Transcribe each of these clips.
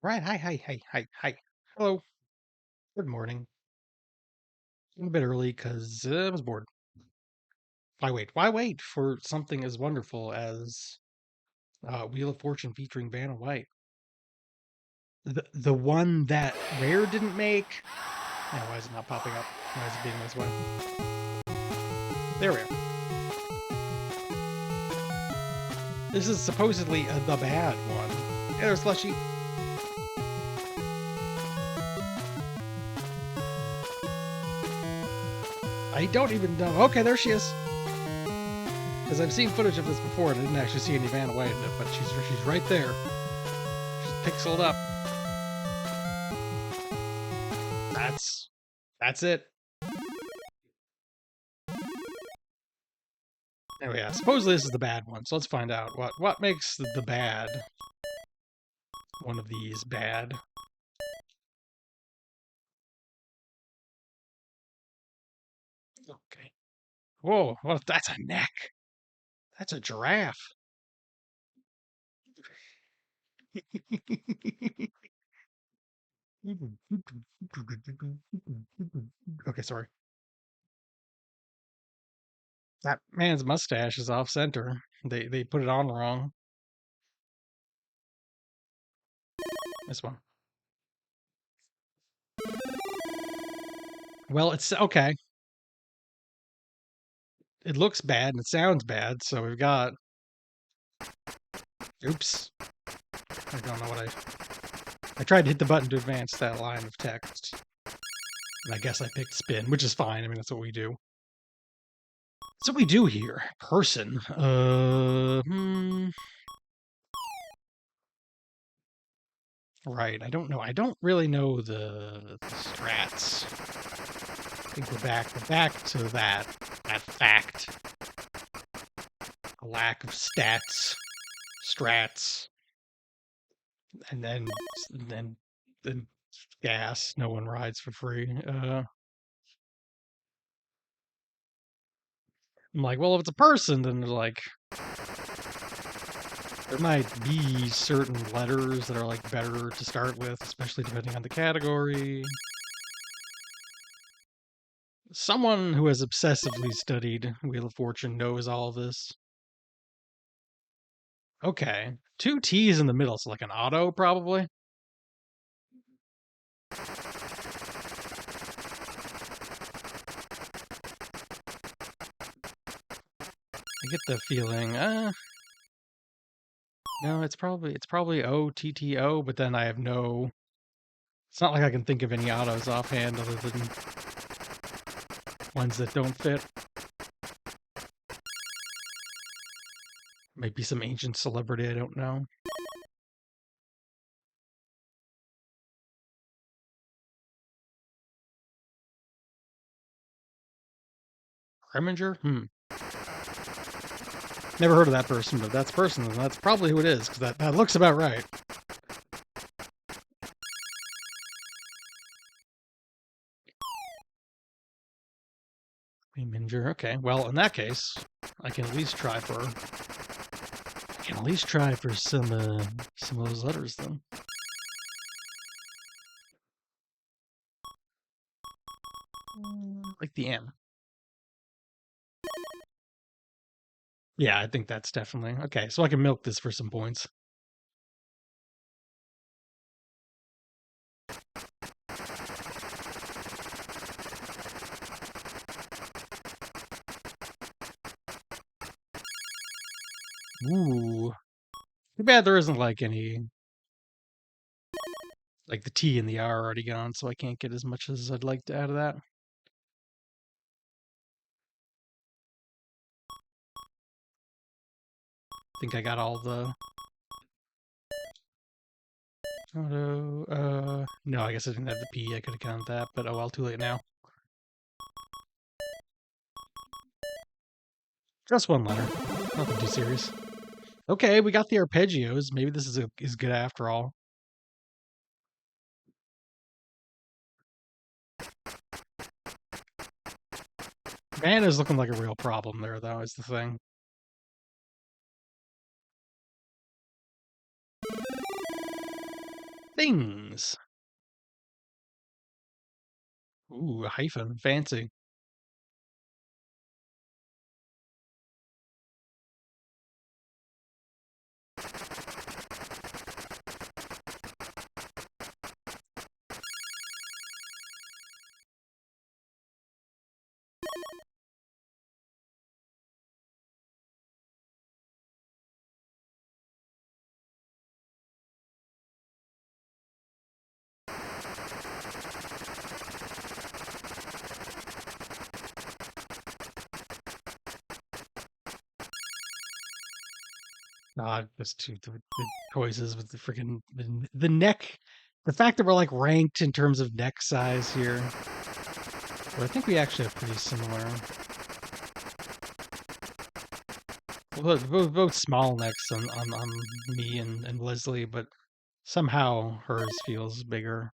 Right. Hi. Hello. Good morning. I'm a bit early because I was bored. Why wait? Why wait for something as wonderful as Wheel of Fortune featuring Vanna White? The one that Rare didn't make? Yeah, why is it not popping up? Why is it being this way? There we are. This is supposedly the bad one. Hey there, Slushy. I don't even know. Okay, there she is. Because I've seen footage of this before and I didn't actually see any Vanna White in it, but she's right there. She's pixeled up. That's it. Anyway, yeah, supposedly this is the bad one, so let's find out what makes the bad one of these bad. Okay. Whoa, what? That's a neck. That's a giraffe. Okay, sorry. That man's mustache is off center. They put it on wrong. This one. Well, it's okay. It looks bad and it sounds bad, so we've got. Oops. I don't know what I tried to hit the button to advance that line of text. And I guess I picked spin, which is fine. I mean, that's what we do. That's what we do here. Person. Right. I don't know. I don't really know the strats. I think we're back to that fact. A lack of stats, strats, and then gas. No one rides for free. I'm like, well, if it's a person, then they're like, there might be certain letters that are like better to start with, especially depending on the category. Someone who has obsessively studied Wheel of Fortune knows all this. Okay. Two T's in the middle, so like an auto, probably. I get the feeling, no, it's probably OTTO, but then I have no. It's not like I can think of any autos offhand other than ones that don't fit. Maybe some ancient celebrity I don't know. Preminger? Never heard of that person, but that's person, and that's probably who it is, because that looks about right. Preminger, okay. Well, in that case, I can at least try for some of those letters then. Like the M. Yeah, I think that's definitely okay. So I can milk this for some points. Ooh. Too bad there isn't like any. Like the T and the R are already gone, so I can't get as much as I'd like to out of that. I think I got all the auto. No, I guess I didn't have the P. I could have counted that, but oh well, too late now. Just one letter. Nothing too serious. Okay, we got the arpeggios. Maybe this is good after all. Vanna's looking like a real problem there, though, is the thing. Things. Ooh, a hyphen. Fancy. Just the choices with the freaking the neck. The fact that we're like ranked in terms of neck size here. But I think we actually have pretty similar. Both small necks on me and Leslie, but somehow hers feels bigger.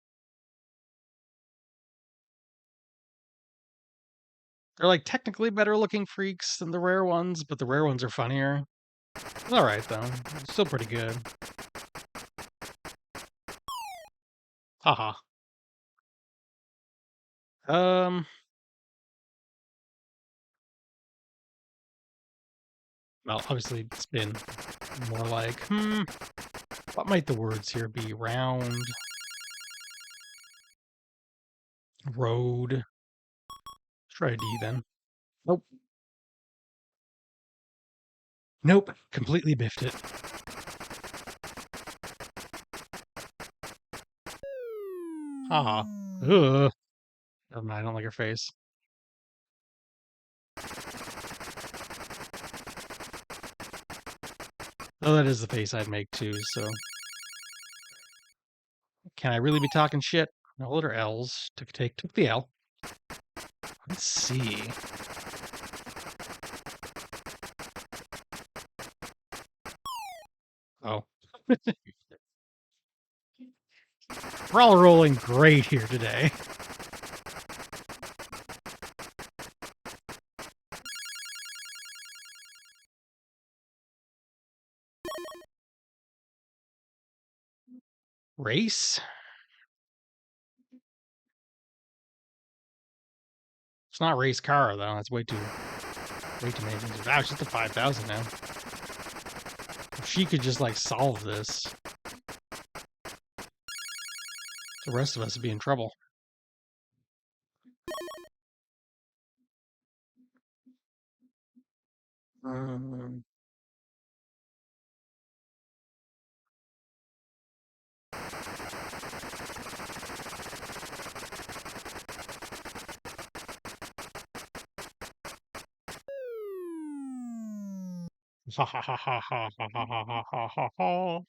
They're like technically better looking freaks than the rare ones, but the rare ones are funnier. It's all right though. It's still pretty good. Haha. Um. Well, obviously it's been more like, what might the words here be? Round, road. Let's try a D then. Nope. Nope. Completely biffed it. Haha. Ugh. Never mind. I don't like her face. Oh, that is the face I'd make too, so. Can I really be talking shit? No letter L's. Took the L. Let's see. Oh. We're all rolling great here today. Race? It's not race car though. That's way too many things. Wow, she's to 5,000 now. If she could just like solve this, the rest of us would be in trouble. Um, ha ha ha ha ha ha ha ha ha ha ha.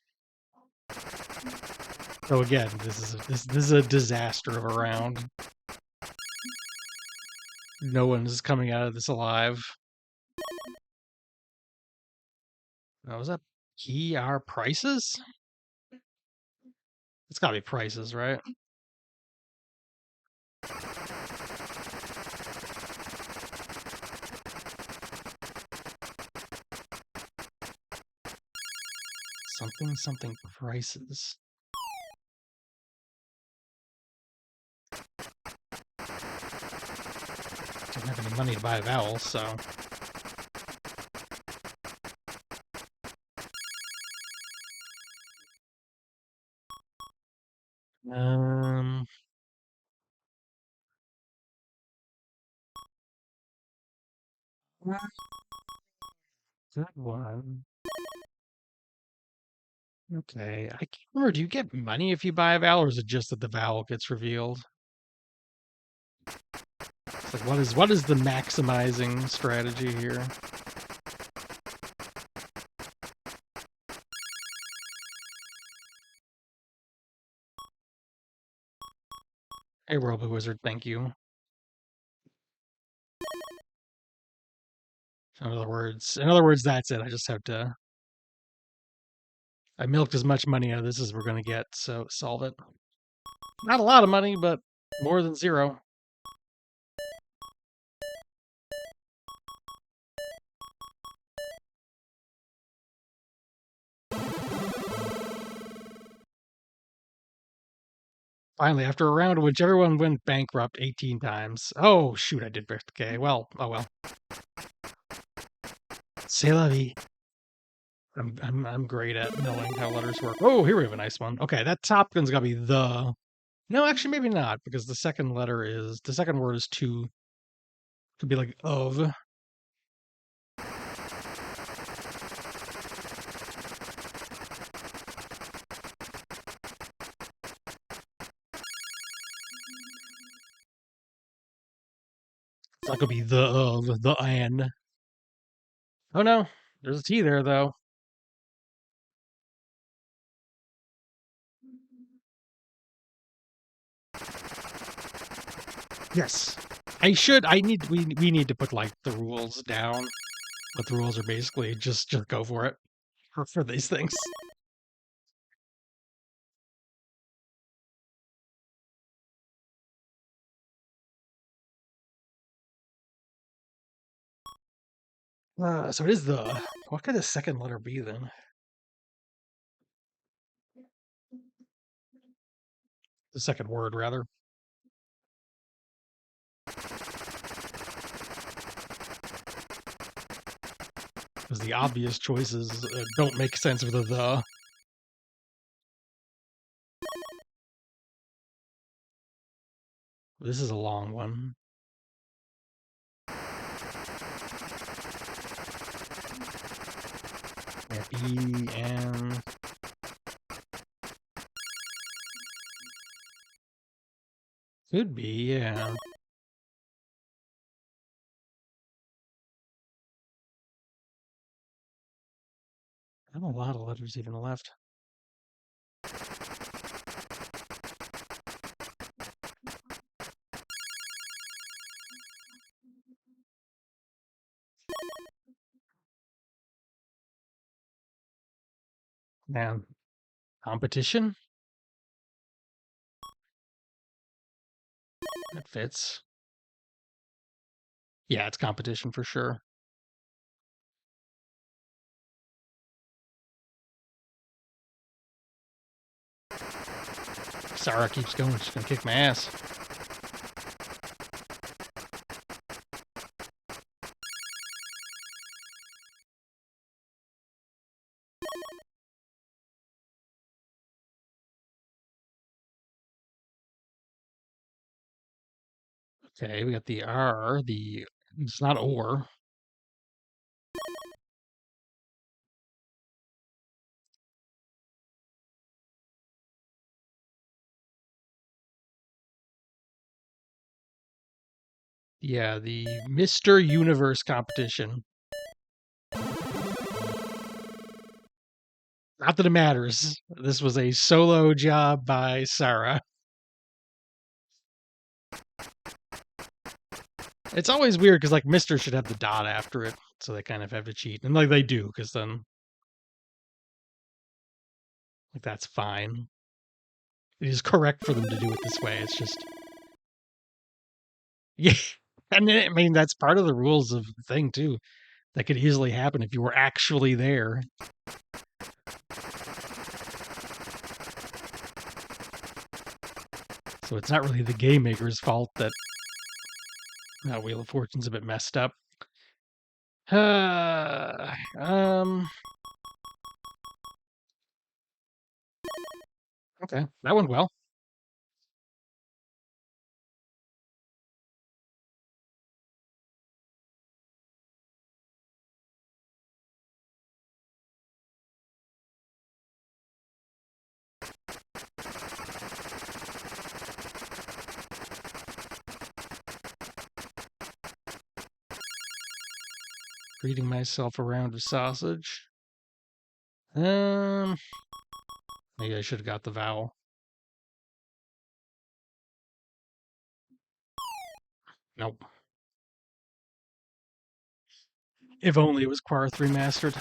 So again, this is a disaster of a round. No one is coming out of this alive. Now, was that PR prices? It's gotta be prices, right? Something prices. Don't have any money to buy a vowel, so. Um, Good one. Okay, I can't remember. Do you get money if you buy a vowel, or is it just that the vowel gets revealed? It's like, what is the maximizing strategy here? Hey, Robo Wizard, thank you. In other words, that's it. I just have to. I milked as much money out of this as we're gonna get, so solve it. Not a lot of money, but more than zero. Finally, after a round in which everyone went bankrupt 18 times. Oh, shoot, I did birth. Okay, well, oh well. C'est la vie. I'm great at knowing how letters work. Oh, here we have a nice one. Okay, that top one's gotta be the. No, actually, maybe not, because the second word is to. Could be like of. So that could be the of, the an. Oh no, there's a T there though. Yes. We need to put like the rules down. But the rules are basically just go for it for these things. So it is the. What could the second letter be then? The second word, rather. Because the obvious choices don't make sense with a the. This is a long one. Yeah, B and. Could be, yeah. Not a lot of letters even left. Man, competition? That fits. Yeah, it's competition for sure. Sarah keeps going. She's gonna kick my ass. Okay, we got the R. The it's not or. Yeah, the Mr. Universe competition. Not that it matters. This was a solo job by Sarah. It's always weird because like Mister should have the dot after it, so they kind of have to cheat, and like they do, because then like that's fine. It is correct for them to do it this way. It's just yeah, and I mean that's part of the rules of the thing too. That could easily happen if you were actually there. So it's not really the game maker's fault that Wheel of Fortune's a bit messed up. Um. Okay, that went well. Feeding myself a round of sausage. Um. Maybe I should have got the vowel. Nope. If only it was Quarth remastered.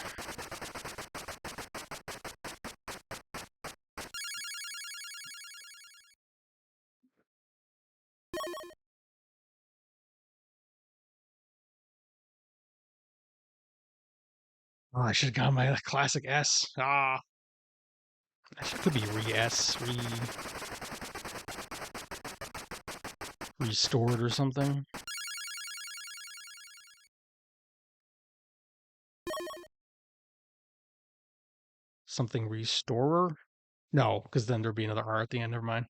Oh, I should have got my classic S. Ah, that could be re S. Re. restored or something. Something restorer? No, because then there'd be another R at the end. Never mind.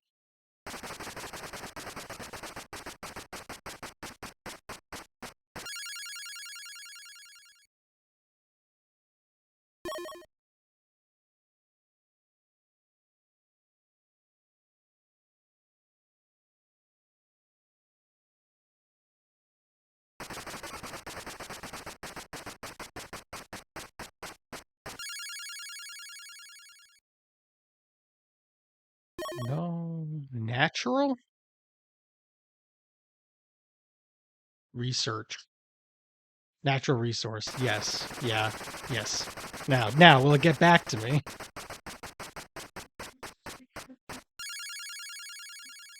No. Natural? Research. Natural resource. Yes. Yeah. Yes. Now, will it get back to me?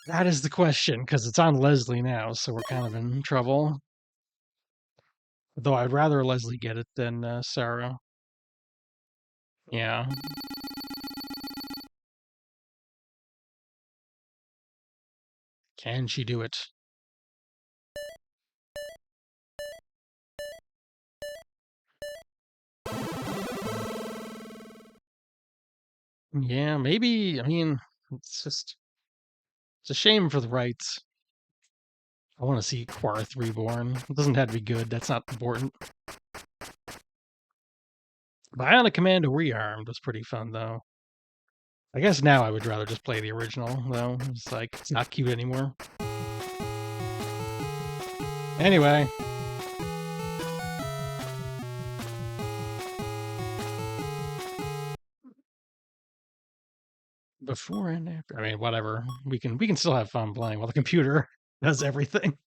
That is the question, because it's on Leslie now, so we're kind of in trouble. Though I'd rather Leslie get it than Sarah. Yeah. Can she do it? Yeah, maybe. I mean, it's a shame for the rights. I want to see Quarth reborn. It doesn't have to be good. That's not important. Bionic Commando Rearmed was pretty fun, though. I guess now I would rather just play the original, though. It's like, it's not cute anymore. Anyway. Before and after. I mean, whatever. We can still have fun playing while the computer does everything.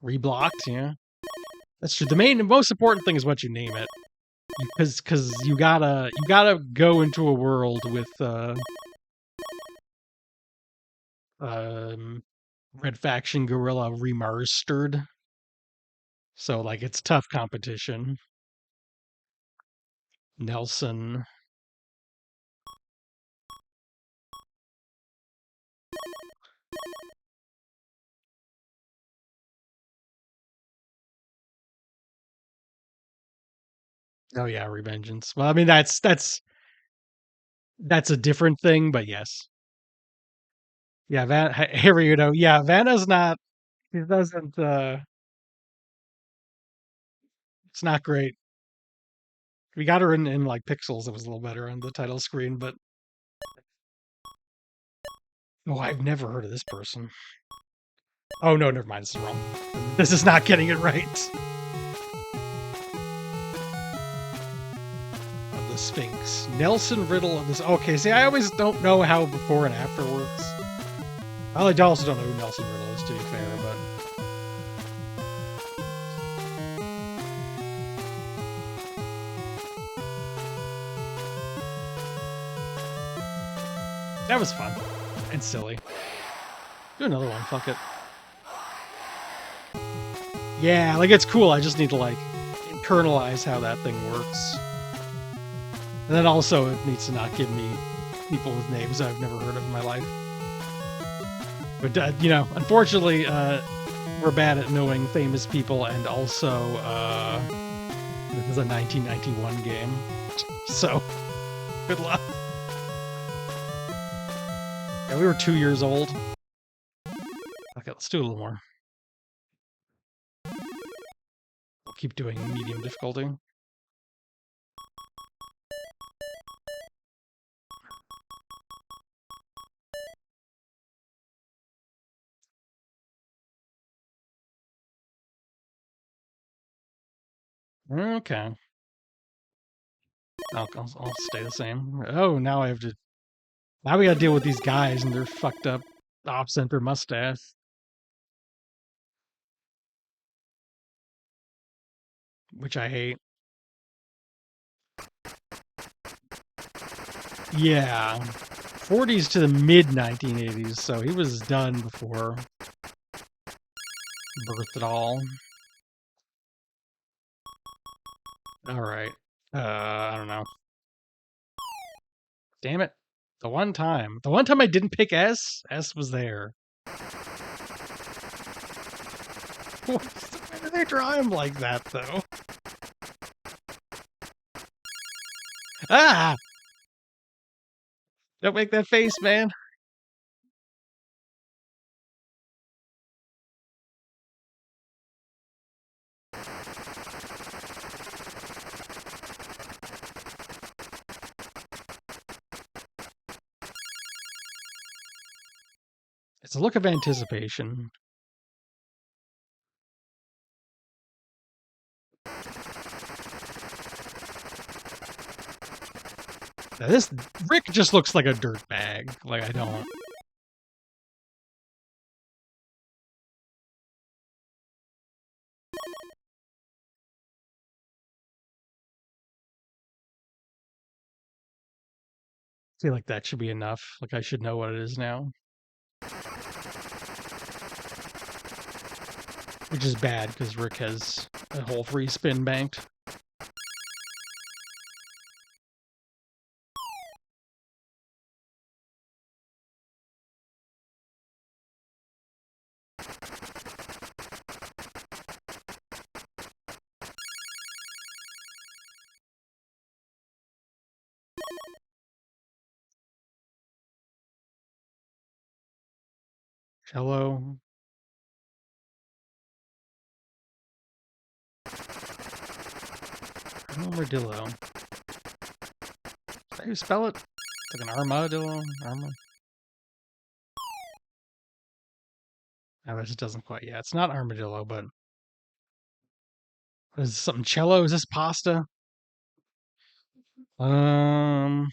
Reblocked, yeah. That's true. The most important thing is what you name it. Because you gotta go into a world with um Red Faction Gorilla remastered. So like it's tough competition. Nelson. Oh yeah, Revengeance. Well, I mean that's a different thing, but yes. Yeah, here you know. Yeah, Vanna's not. It doesn't. It's not great. We got her in like pixels. It was a little better on the title screen, but oh, I've never heard of this person. Oh no, never mind. This is wrong. This is not getting it right. Of the Sphinx, Nelson Riddle of this. Okay, see, I always don't know how before and after works. Well, I also don't know who Nelson Riddle is, to be fair, but that was fun and silly. Do another one. Fuck it. Yeah, like it's cool. I just need to like internalize how that thing works. And then also it needs to not give me people with names I've never heard of in my life. But you know, unfortunately, we're bad at knowing famous people, and also this is a 1991 game, so good luck. Yeah, we were 2 years old. Okay, let's do a little more. We'll keep doing medium difficulty. Okay. I'll stay the same. Oh, now I have to. Now we gotta deal with these guys and their fucked up off-center mustache. Which I hate. Yeah. 40s to the mid 1980s, so he was done before birth at all. Alright. I don't know. Damn it. The one time. The one time I didn't pick S, S was there. Why do they draw him like that, though? Ah! Don't make that face, man. It's a look of anticipation. Now this Rick just looks like a dirtbag. Like, I don't. Feel like that should be enough. Like, I should know what it is now. Which is bad, because Rick has a whole free spin banked. Cello. Armadillo. Is that how you spell it? Like an armadillo? I guess it doesn't quite. Yeah, it's not armadillo, but what is this, something cello? Is this pasta? I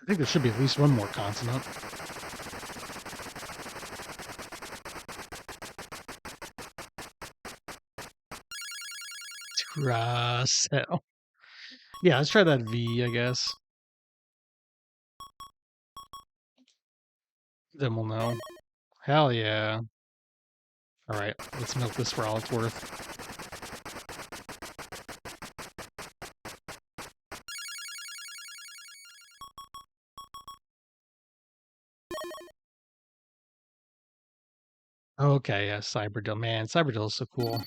think there should be at least one more consonant. Russell. Yeah, let's try that V, I guess. Then we'll know. Hell yeah. Alright, let's milk this for all it's worth. Okay, yeah, Cyberdill. Man, Cyberdill is so cool.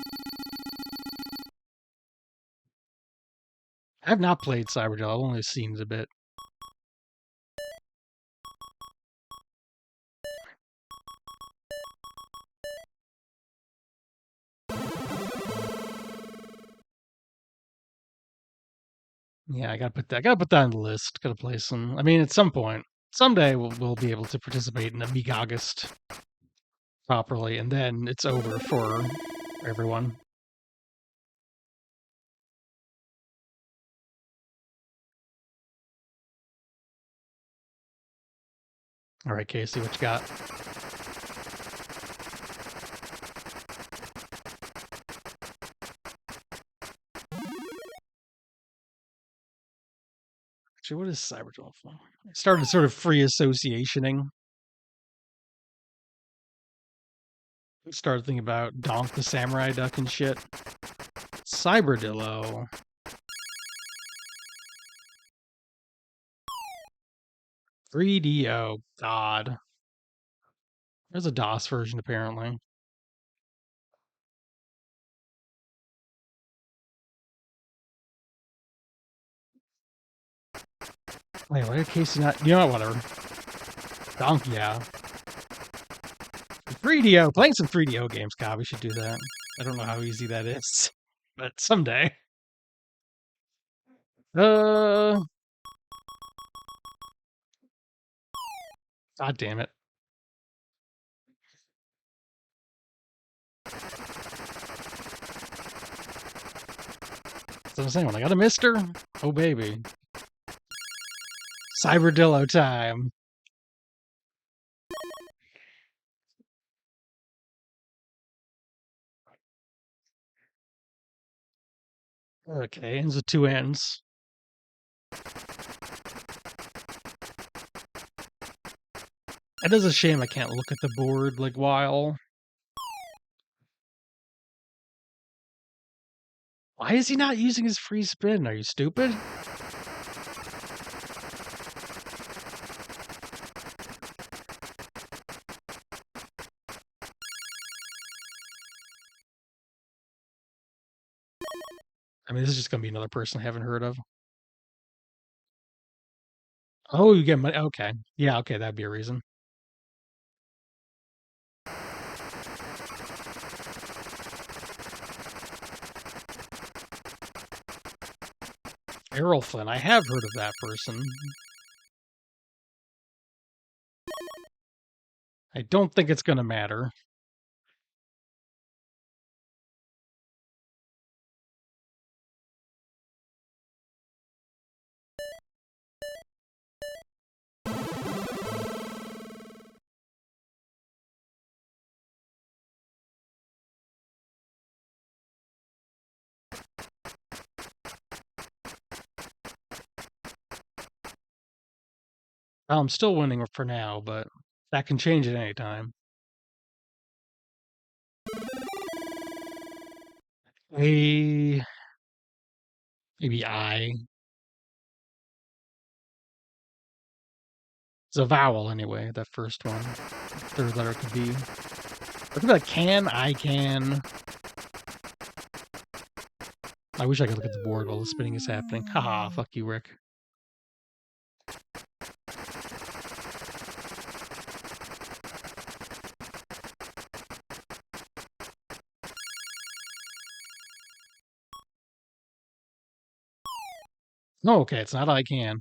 I've not played Cyberdill, I've only seen it a bit. Yeah, I gotta put that on the list. Gotta play some. I mean, at some point, someday we'll be able to participate in Amiga August properly, and then it's over for everyone. All right, Casey, what you got? Actually, what is Cyberdill for? I started sort of free associationing. Started thinking about Donk the Samurai Duck and shit. Cyberdillo. 3DO. God. There's a DOS version, apparently. Wait, why did Casey not? You know what? Whatever. Donk, yeah. 3DO. Playing some 3DO games, God. We should do that. I don't know how easy that is, but someday. God damn it. That's what I'm saying. When I got a mister, oh baby. Cyberdillo time. Okay, ends with two ends. It is a shame I can't look at the board like while. Why is he not using his free spin? Are you stupid? I mean, this is just gonna be another person I haven't heard of. Oh, you get money. Okay. Yeah, okay, that'd be a reason. Errol Flynn. I have heard of that person. I don't think it's gonna matter. Well, I'm still winning for now, but that can change at any time. A maybe I. It's a vowel anyway, that first one. Third letter could be. It could be like can, I can. I wish I could look at the board while the spinning is happening. Haha, fuck you, Rick. Oh, okay, it's not I can.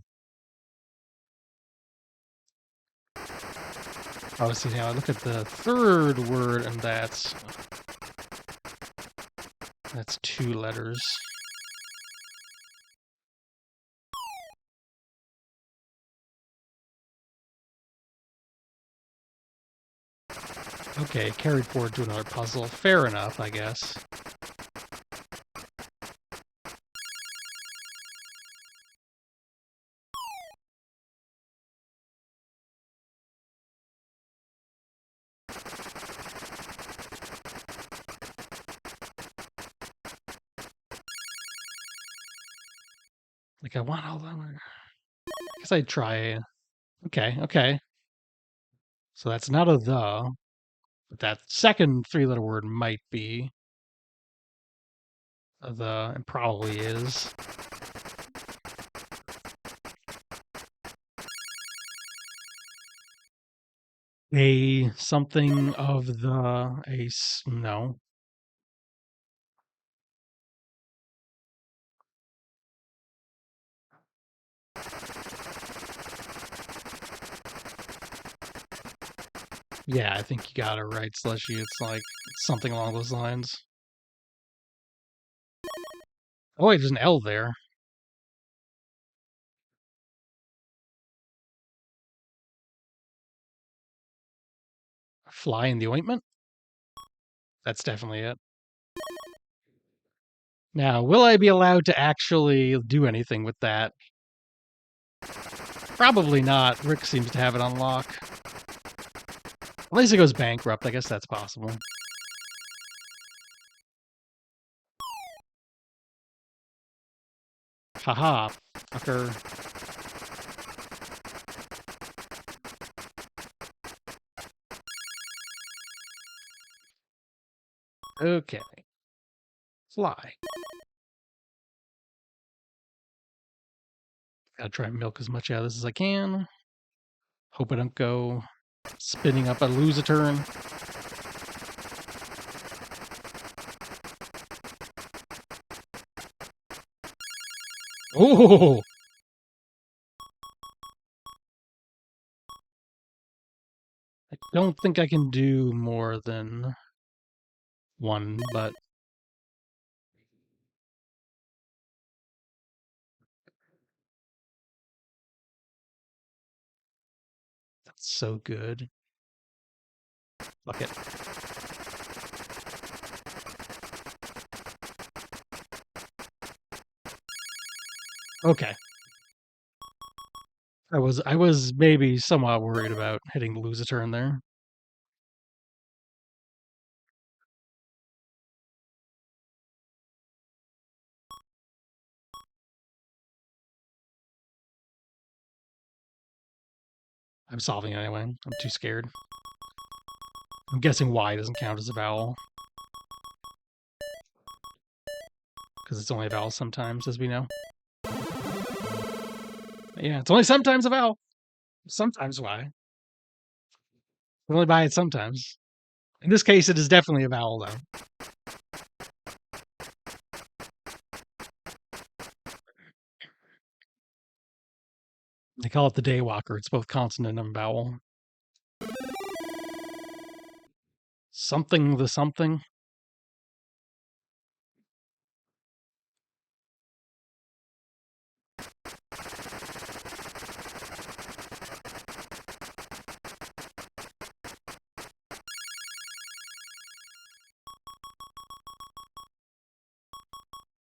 Oh, see, now I look at the third word, and that's two letters. Okay, carried forward to another puzzle. Fair enough, I guess. Like, I want all that. I guess I'd try. Okay, okay. So that's not a the, but that second three-letter word might be a the, and probably is. A something of the, no. Yeah, I think you got it right, Slushy. It's like something along those lines. Oh, wait, there's an L there. Fly in the ointment? That's definitely it. Now, will I be allowed to actually do anything with that? Probably not. Rick seems to have it on lock. Unless it goes bankrupt, I guess that's possible. Haha, fucker. Okay. Fly. Gotta try and milk as much out of this as I can. Hope I don't go spinning up and lose a turn. Oh! I don't think I can do more than one, but that's so good. Fuck it. Okay. I was maybe somewhat worried about hitting lose a turn there. I'm solving it anyway. I'm too scared. I'm guessing Y doesn't count as a vowel. because it's only a vowel sometimes, as we know. Yeah, it's only sometimes a vowel. Sometimes why? We only buy it sometimes. In this case, it is definitely a vowel, though. They call it the daywalker. It's both consonant and vowel. Something the something.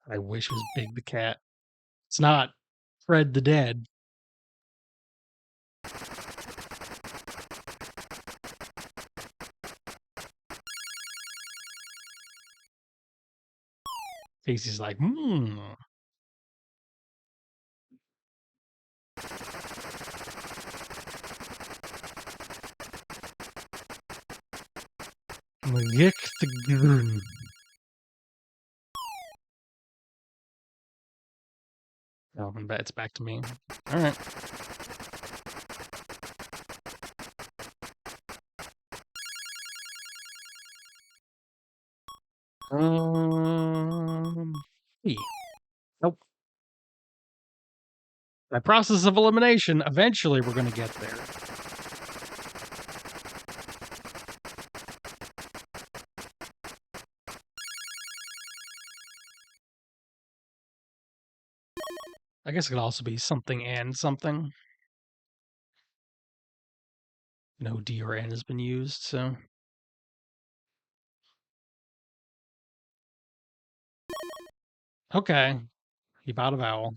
I wish it was Big the cat. It's not Fred the dead. Casey's like, Yick the Grun. Oh, and it's back to me. All right. E. Nope. By process of elimination, eventually we're going to get there. I guess it could also be something and something. No D or N has been used, so. Okay. You bought a vowel.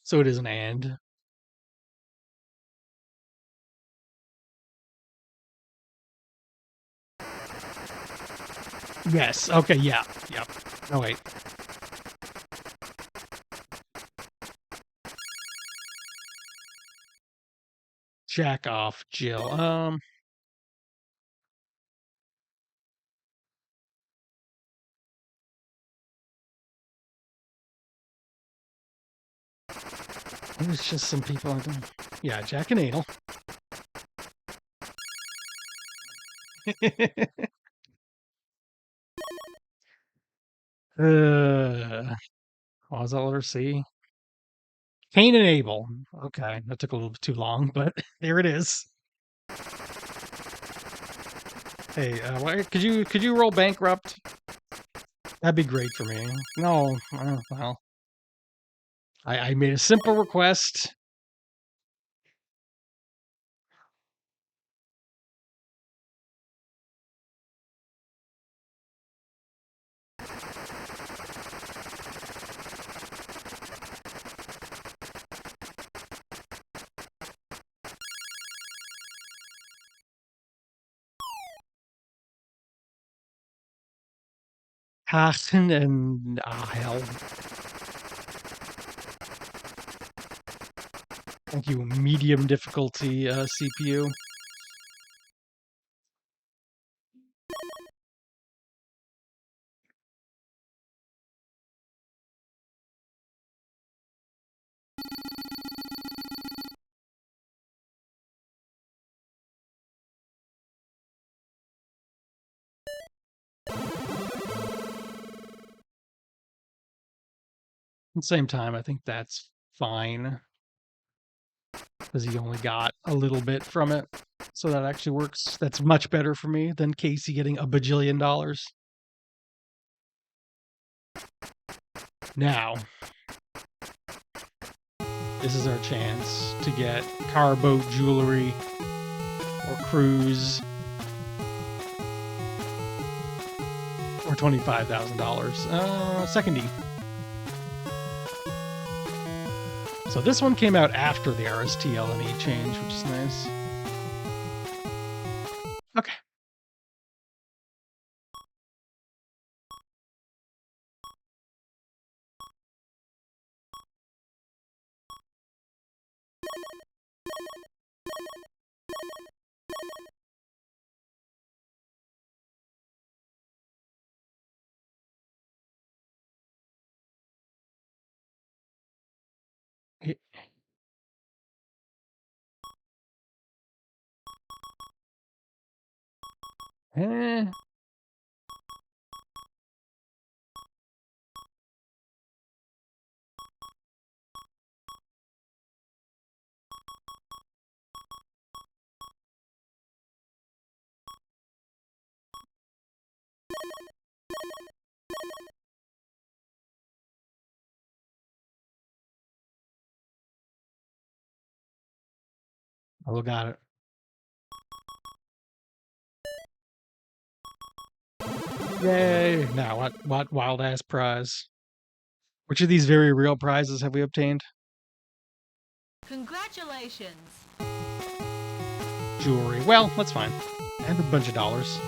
So it is an and. Yes. Okay. Yeah. Yep. Oh, wait. Jack off, Jill. There's just some people. Yeah, Jack and anal. What was that letter C? Cain and Abel. Okay, that took a little bit too long, but there it is. Hey, could you roll bankrupt? That'd be great for me. No, well, I made a simple request. Hachen and hell. Thank you, medium difficulty CPU. At the same time, I think that's fine because he only got a little bit from it. So that actually works. That's much better for me than Casey getting a bajillion dollars. Now, this is our chance to get car, boat, jewelry, or cruise, or $25,000. Second D. So this one came out after the RSTLNE change, which is nice. Okay. Eh. Oh, got it. Yay! Now, what wild ass prize? Which of these very real prizes have we obtained? Congratulations! Jewelry. Well, that's fine. And a bunch of dollars.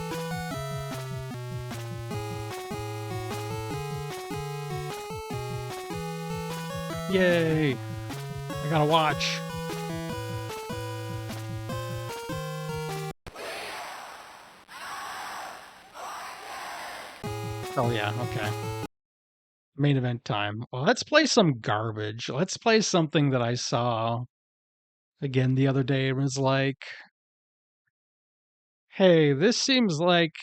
Yay! I got a watch. Oh yeah, okay. Main event time. Well, let's play some garbage. Let's play something that I saw again the other day. It was like, hey, this seems like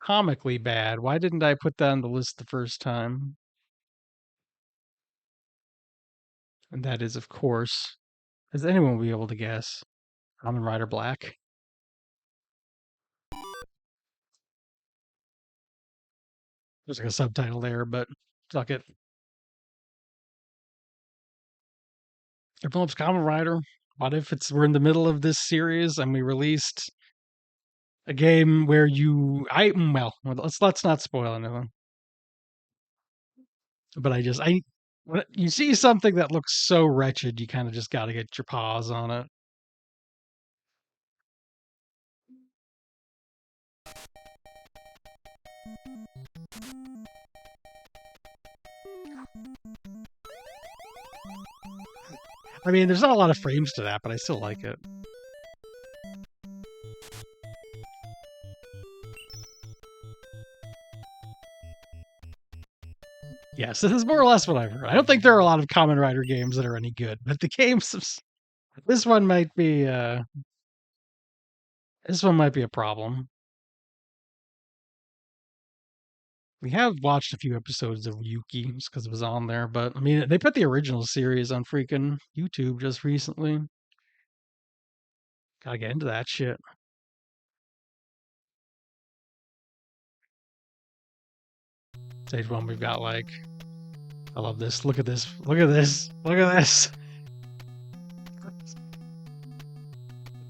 comically bad. Why didn't I put that on the list the first time? And that is, of course, as anyone will be able to guess, Kamen Rider Black. There's like a subtitle there, but fuck it. Everyone loves Kamen Rider. What if we're in the middle of this series and we released a game where let's not spoil anything. But when you see something that looks so wretched, you kind of just got to get your paws on it. I mean, there's not a lot of frames to that, but I still like it. Yes, this is more or less what I've heard. I don't think there are a lot of Kamen Rider games that are any good, but the games, this one might be, this one might be a problem. We have watched a few episodes of Yuki just because it was on there, but I mean, they put the original series on freaking YouTube just recently. Gotta get into that shit. Stage one, we've got like, I love this. Look at this. Look at this. Look at this.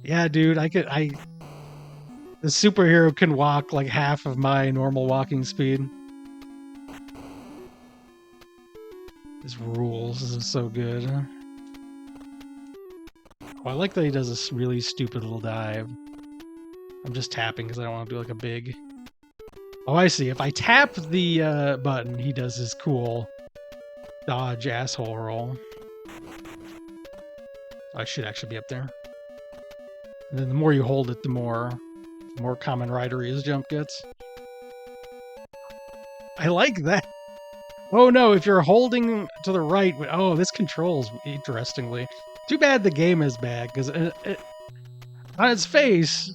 Yeah, dude, the superhero can walk like half of my normal walking speed. This rules. This is so good. Oh, I like that he does this really stupid little dive. I'm just tapping because I don't want to do like a big. Oh, I see. If I tap the button, he does his cool dodge asshole roll. I should actually be up there. And then the more you hold it, the more Kamen Rider-y his jump gets. I like that. Oh no, if you're holding to the right, oh, this controls interestingly. Too bad the game is bad, because on its face,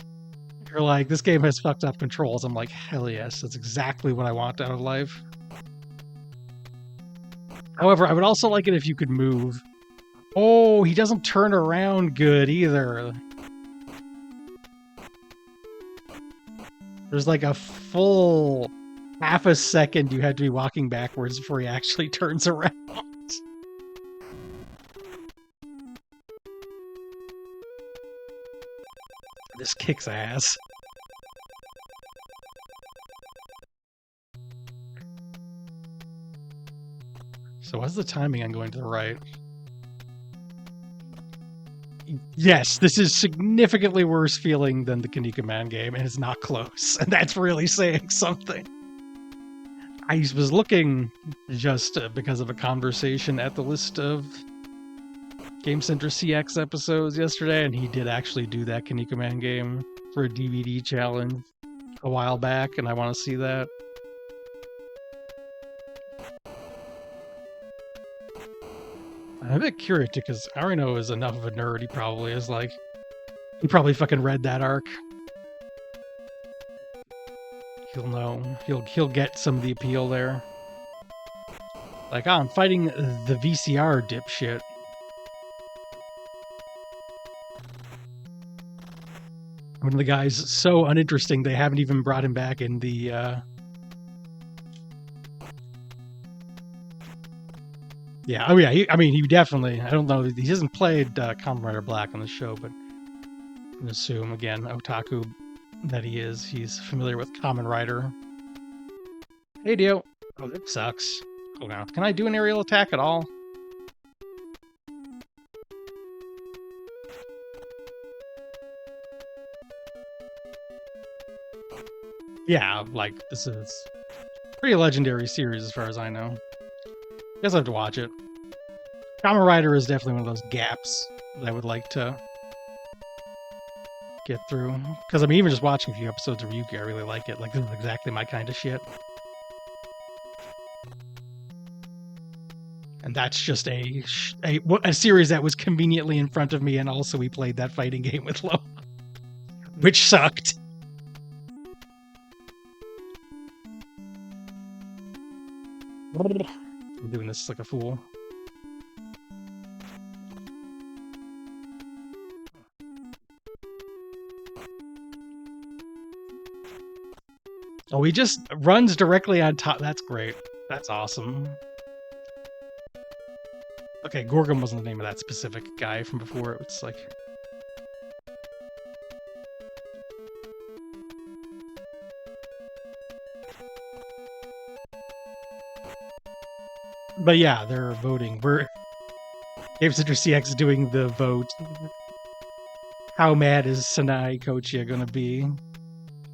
you're like, this game has fucked up controls. I'm like, hell yes, that's exactly what I want out of life. However, I would also like it if you could move. Oh, he doesn't turn around good either. There's like a full half a second you had to be walking backwards before he actually turns around. This kicks ass. So what's the timing on going to the right? Yes, this is significantly worse feeling than the Kanika Man game, and it's not close. And that's really saying something. I was looking just because of a conversation at the list of Game Center CX episodes yesterday, and he did actually do that Kanika Man game for a DVD challenge a while back, and I want to see that. I'm a bit curious because Arino is enough of a nerd. He probably fucking read that arc. He'll know. He'll get some of the appeal there. Like, I'm fighting the VCR dipshit. One of the guys so uninteresting they haven't even brought him back in the Yeah, oh yeah, he definitely, I don't know, he hasn't played Kamen Rider Black on the show, but I can assume, again, otaku that he's familiar with Kamen Rider. Hey, Dio. Oh, that sucks. Hold on. Can I do an aerial attack at all? Yeah, like, this is pretty legendary series as far as I know. Guess I have to watch it. Kamen Rider is definitely one of those gaps that I would like to get through. Because, I mean, even just watching a few episodes of Ryuki, I really like it. Like, this is exactly my kind of shit. And that's just a series that was conveniently in front of me, and also we played that fighting game with Lo, which sucked. I'm doing this like a fool. Oh, he just runs directly on top. That's great. That's awesome. Okay, Gorgon wasn't the name of that specific guy from before. It's like... But yeah, they're voting. Game Center CX doing the vote. How mad is Sanai Kochia gonna be?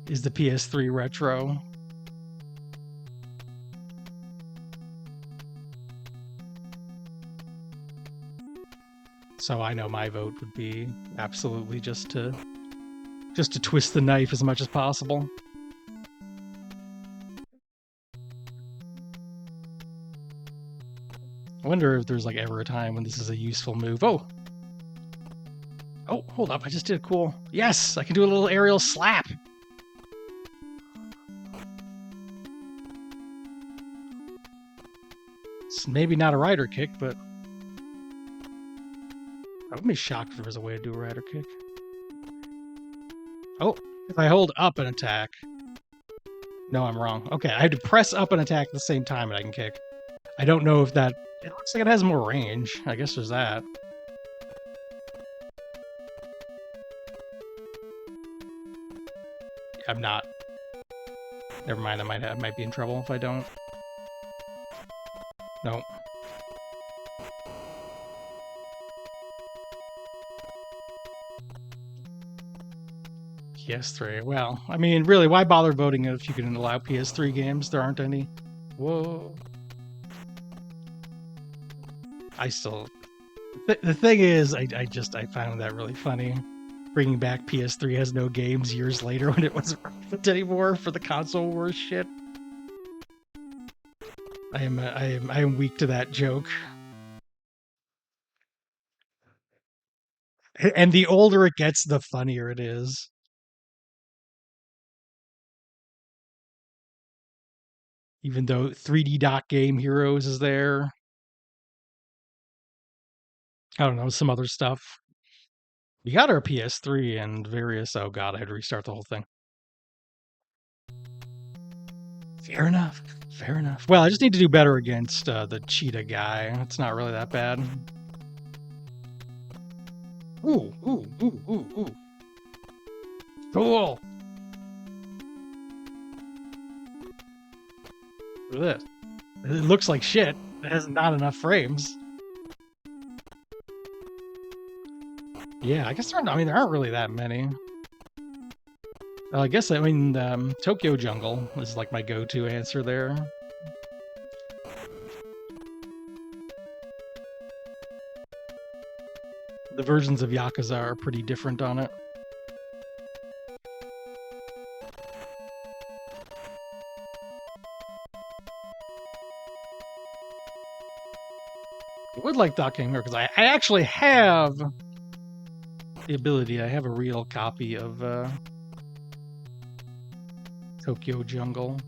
Is the PS3 retro? So I know my vote would be absolutely just to twist the knife as much as possible. I wonder if there's like ever a time when this is a useful move. Oh, hold up! I just did a cool. Yes, I can do a little aerial slap. It's maybe not a rider kick, but I would be shocked if there was a way to do a rider kick. Oh, if I hold up an attack. No, I'm wrong. Okay, I have to press up an attack at the same time and I can kick. I don't know if that... It looks like it has more range. I guess there's that. I'm not. Never mind, I might be in trouble if I don't. Nope. PS3. Well, I mean, really, why bother voting if you can allow PS3 games? There aren't any. Whoa. I still... The thing is, I found that really funny. Bringing back PS3 has no games years later when it wasn't relevant anymore for the console wars shit. I am weak to that joke. And the older it gets, the funnier it is. Even though 3D Dot Game Heroes is there. I don't know, some other stuff. We got our PS3 and various... Oh god, I had to restart the whole thing. Fair enough. Fair enough. Well, I just need to do better against the cheetah guy. It's not really that bad. Ooh, ooh, ooh, ooh, ooh. Cool. Look at this. It looks like shit. It has not enough frames. Yeah, I guess there aren't really that many. Well, I guess, Tokyo Jungle is like my go-to answer there. The versions of Yakuza are pretty different on it. I would like Doc King because I actually have the ability. I have a real copy of Tokyo Jungle.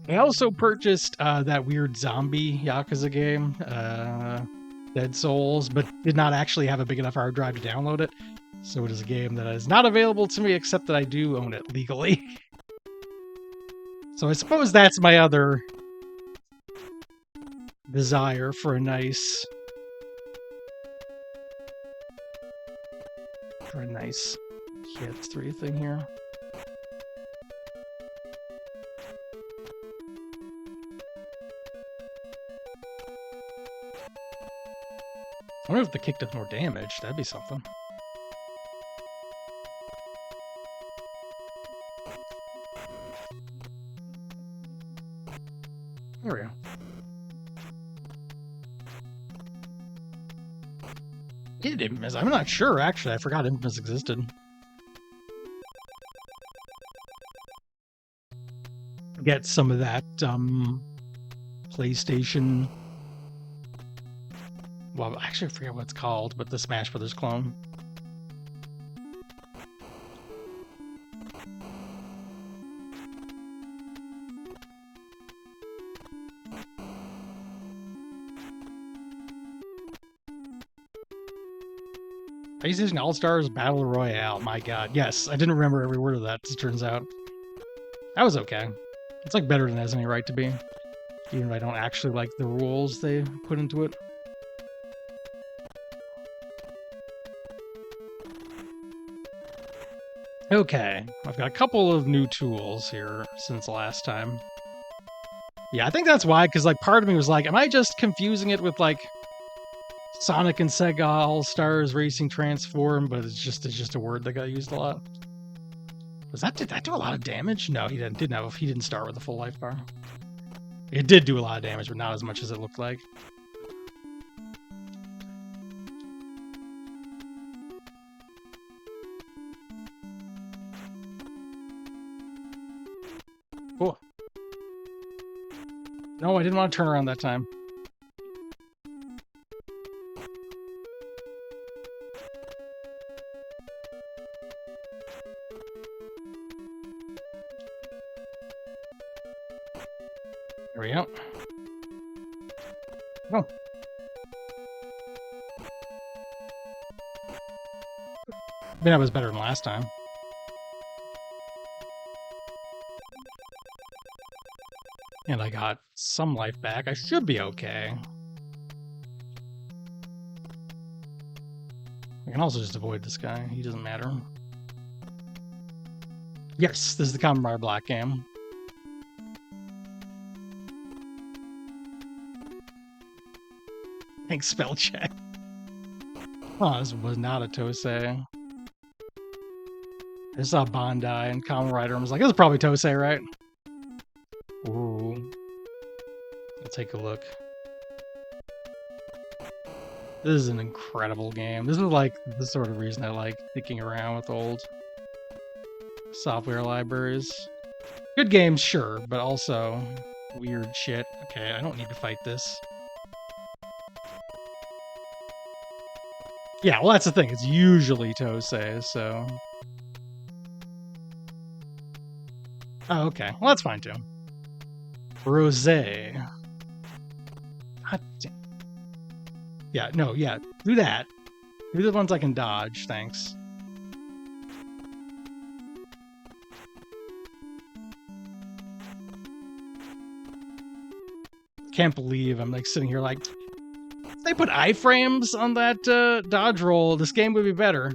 I also purchased that weird zombie Yakuza game, Dead Souls, but did not actually have a big enough hard drive to download it. So it is a game that is not available to me, except that I do own it legally. So I suppose that's my other desire for a nice PS3 thing here. I wonder if the kick does more damage. That'd be something. There we go. Did Infamous? I'm not sure, actually. I forgot Infamous existed. Get some of that PlayStation. Well, actually, I forget what it's called, but the Smash Brothers clone. PlayStation All-Stars Battle Royale. My god. Yes, I didn't remember every word of that, as it turns out. That was okay. It's like better than it has any right to be. Even if I don't actually like the rules they put into it. Okay, I've got a couple of new tools here since last time. Yeah, I think that's why, because like part of me was like, am I just confusing it with like Sonic and Sega All-Stars Racing Transform? But it's just a word that got used a lot. Did that do a lot of damage? No, he didn't start with a full life bar. It did do a lot of damage, but not as much as it looked like. Cool. No, I didn't want to turn around that time. There we go. Oh. I mean, that was better than last time. And I got some life back. I should be okay. I can also just avoid this guy. He doesn't matter. Yes, this is the Common Bar Black game. Thanks, spell check. Oh, this was not a Tosei. I saw Bondi and Kamen Rider and was like, this is probably Tosei, right? Ooh. I'll take a look. This is an incredible game. This is like the sort of reason I like dicking around with old software libraries. Good games, sure, but also weird shit. Okay, I don't need to fight this. Yeah, well, that's the thing. It's usually Tosei, so... Oh, okay. Well, that's fine, too. Rosé. God damn. Yeah, no, yeah. Do that. Do the ones I can dodge, thanks. Can't believe I'm, like, sitting here like... If they put iframes on that dodge roll, this game would be better.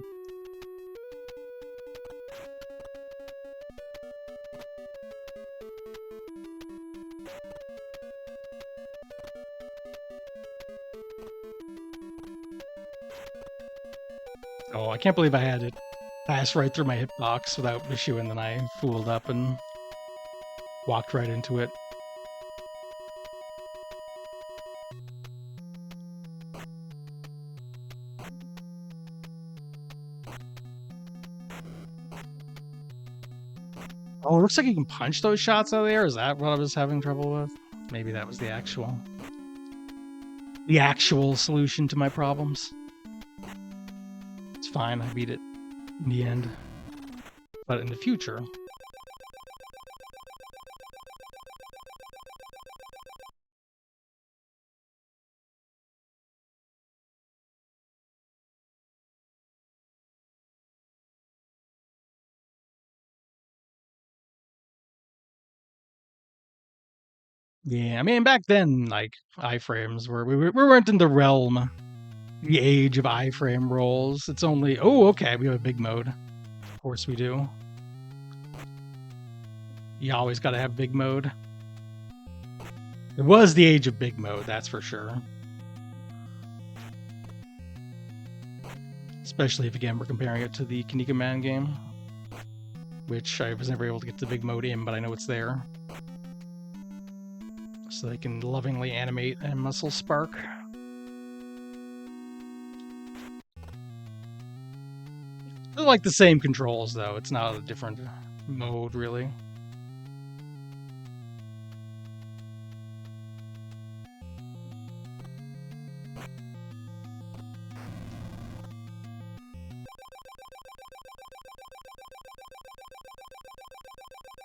Oh, I can't believe I had it pass right through my hitbox without issue, and then I fooled up and walked right into it. Oh, it looks like you can punch those shots out of the air. Is that what I was having trouble with? Maybe that was the actual solution to my problems. It's fine, I beat it in the end. But in the future, Yeah, I mean, back then, like, iframes we weren't in the realm, the age of iframe rolls. It's only, oh, okay, we have a big mode. Of course we do. You always got to have big mode. It was the age of big mode, that's for sure. Especially if, again, we're comparing it to the Kinika Man game, which I was never able to get the big mode in, but I know it's there. So they can lovingly animate and muscle spark. They're like the same controls, though. It's not a different mode, really.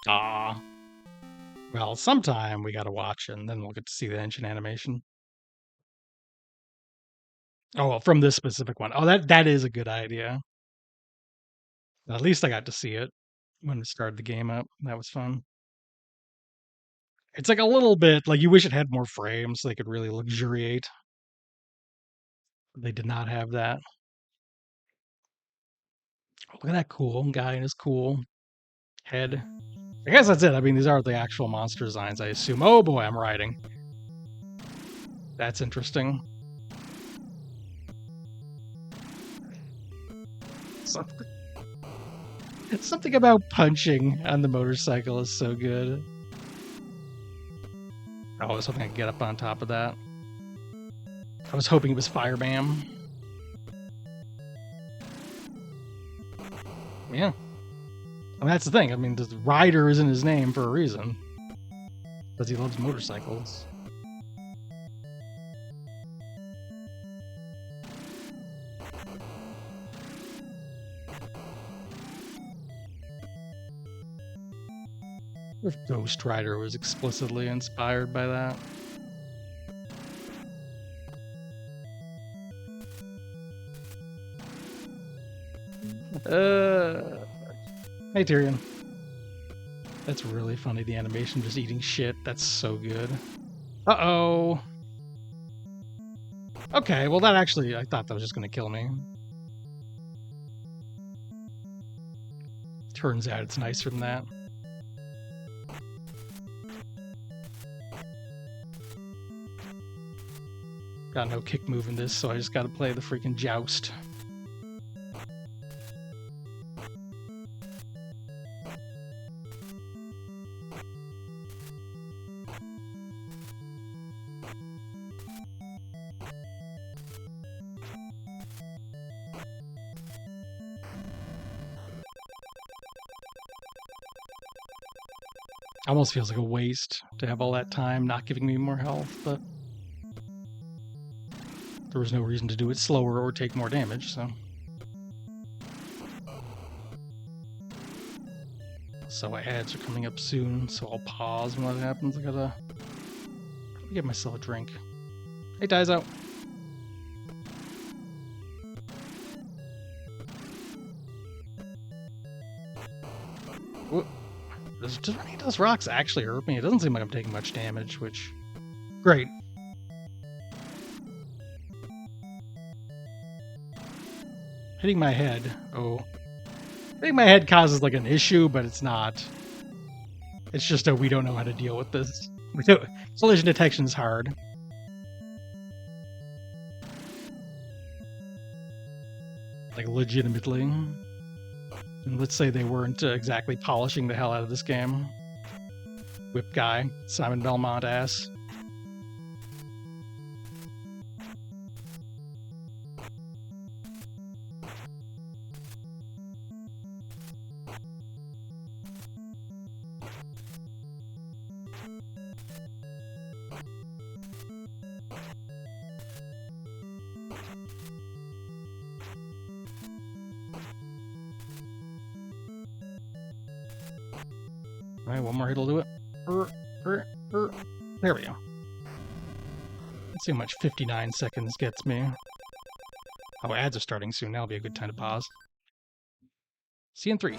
Ah. Well, sometime we gotta watch, and then we'll get to see the engine animation. Oh, well, from this specific one. Oh, that is a good idea. At least I got to see it when it started the game up. That was fun. It's like a little bit like you wish it had more frames so they could really luxuriate. They did not have that. Oh, look at that cool guy and his cool head. I guess that's it. I mean, these are the actual monster designs, I assume. Oh boy, I'm riding. That's interesting. Something about punching on the motorcycle is so good. Oh, I was hoping I could get up on top of that. I was hoping it was Fire Bam. Yeah. I mean, that's the thing. I mean, the rider is in his name for a reason. Because he loves motorcycles. If Ghost Rider was explicitly inspired by that. Hey, Tyrion. That's really funny, the animation just eating shit. That's so good. Uh-oh. Okay, well that actually, I thought that was just gonna kill me. Turns out it's nicer than that. Got no kick move in this, so I just gotta play the freaking joust. Almost feels like a waste to have all that time not giving me more health, but there was no reason to do it slower or take more damage, so. So ads are coming up soon, so I'll pause when that happens. I gotta get myself a drink. Hey, Dies out. Whoop. Does any of those rocks actually hurt me? It doesn't seem like I'm taking much damage, which... Great. Hitting my head. Oh. Hitting my head causes like an issue, but it's not. It's just that we don't know how to deal with this. Collision detection is hard. Like, legitimately. And let's say they weren't exactly polishing the hell out of this game. Whip guy, Simon Belmont ass. Alright, one more hit will do it. There we go. Let's see how much 59 seconds gets me. Oh, ads are starting soon. That'll be a good time to pause. See you in 3.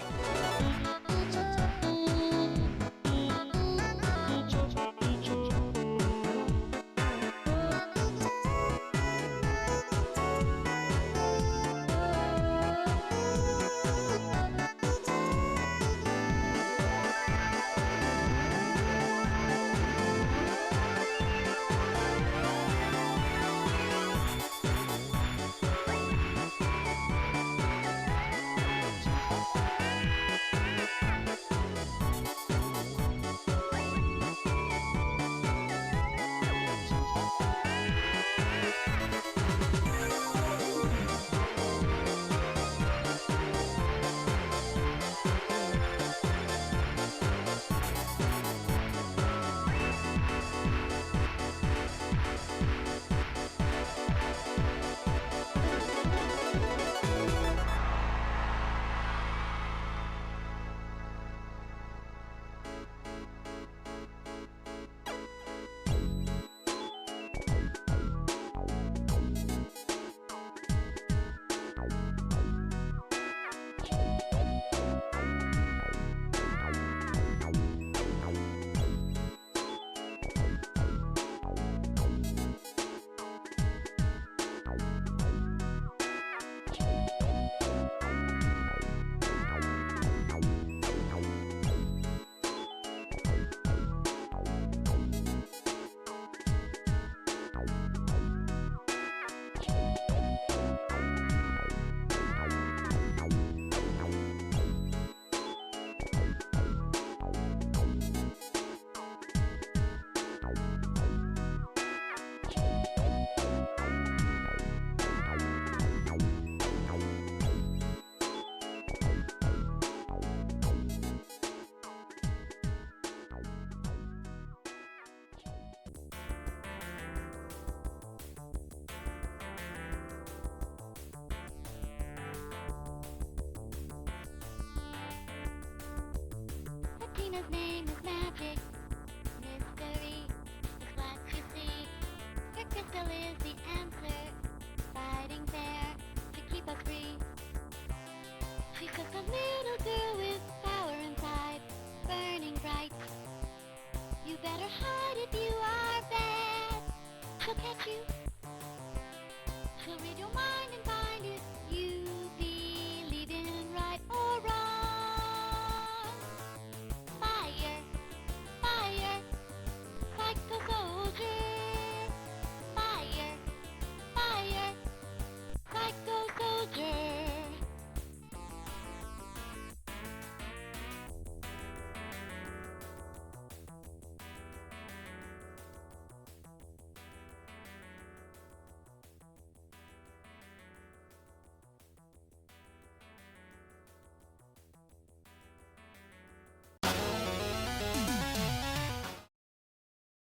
His name is Magic. Mystery is what you see. Her crystal is the answer. Fighting fair to keep us free. She's just a little girl with power inside, burning bright. You better hide if you are bad. She'll catch you. She'll read your mind and find if you believe in right or wrong. Fire, fire, psycho soldier. Fire, fire, psycho soldier.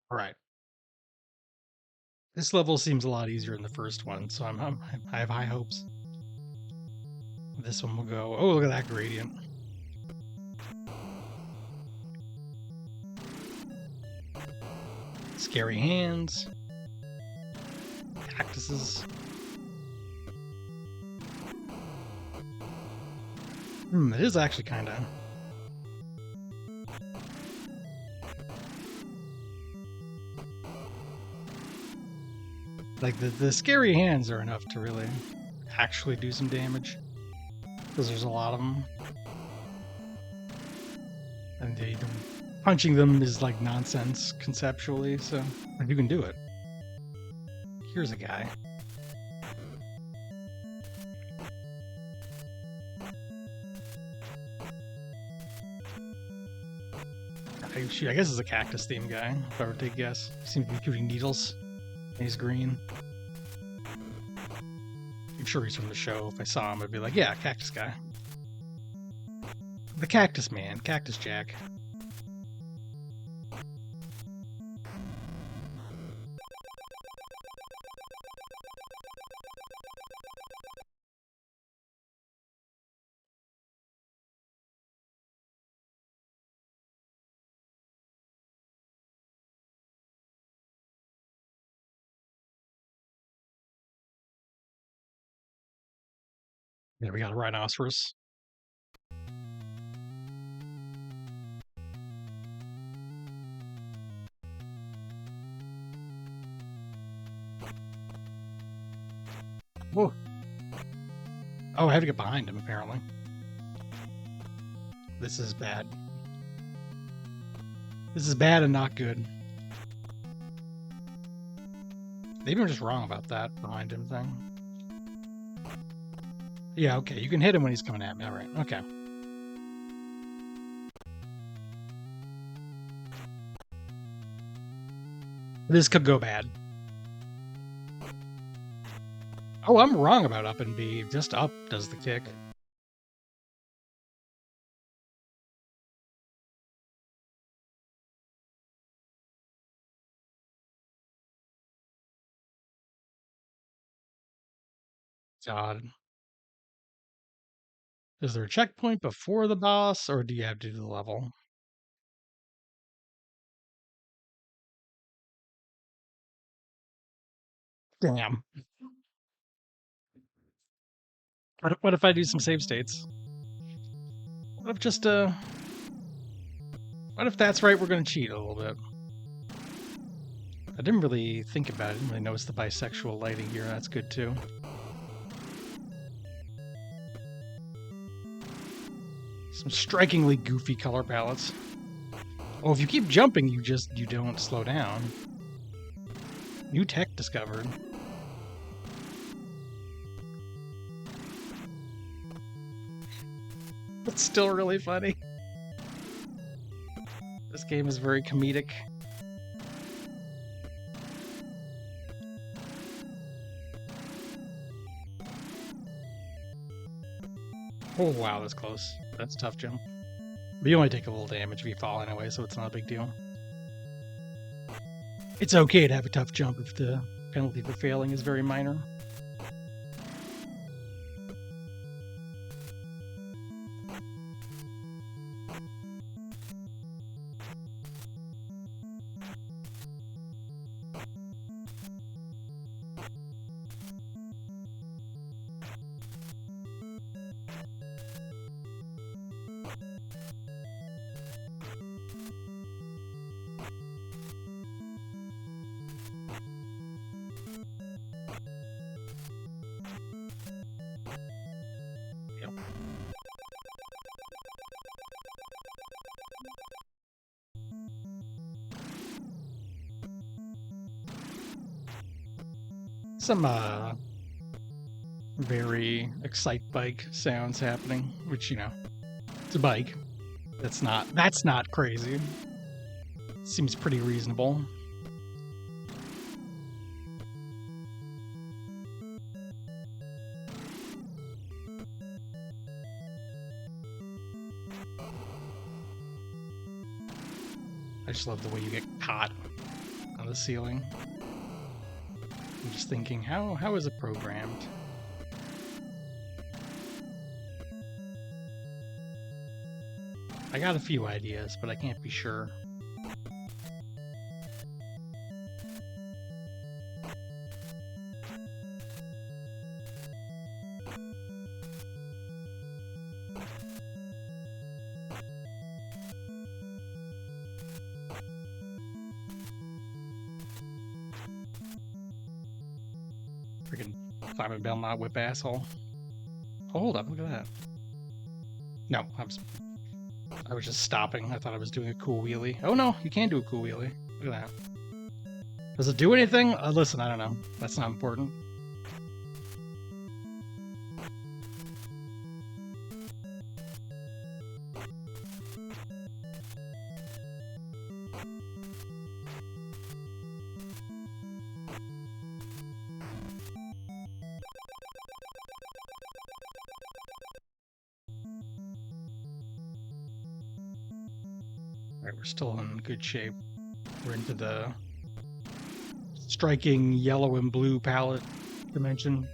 All right. This level seems a lot easier than the first one, so I have high hopes. This one will go. Oh, look at that gradient. Scary hands. Cactuses. It is actually kind of. Like, the scary hands are enough to really actually do some damage. Because there's a lot of them. And punching them is like nonsense conceptually, so you can do it. Here's a guy. I guess it's a cactus theme guy, if I were to take a guess. He seems to be shooting needles. And he's green. I'm sure he's from the show. If I saw him, I'd be like, yeah, cactus guy. The cactus man, Cactus Jack. There we got a rhinoceros. Whoa. Oh, I have to get behind him, apparently. This is bad. This is bad and not good. Maybe I'm just wrong about that behind him thing. Yeah, okay, you can hit him when he's coming at me. All right, okay. This could go bad. Oh, I'm wrong about up and B. Just up does the kick. God. Is there a checkpoint before the boss, or do you have to do the level? Damn. What if I do some save states? What if just, what if that's right, we're gonna cheat a little bit? I didn't really think about it. I didn't really notice the bisexual lighting here. That's good, too. Some strikingly goofy color palettes. Oh, if you keep jumping, you don't slow down. New tech discovered. That's still really funny. This game is very comedic. Oh wow, that's close. That's a tough jump. But you only take a little damage if you fall anyway, so it's not a big deal. It's okay to have a tough jump if the penalty for failing is very minor. Some very excite bike sounds happening, which it's a bike. That's not crazy. Seems pretty reasonable. I just love the way you get caught on the ceiling. I'm just thinking, how is it programmed? I got a few ideas, but I can't be sure. Freaking Simon Belmont whip asshole. Hold up, look at that. No, I was just stopping. I thought I was doing a cool wheelie. Oh no, you can do a cool wheelie. Look at that. Does it do anything? Listen, I don't know. That's not important. Alright, we're still in good shape. We're into the striking yellow and blue palette dimension.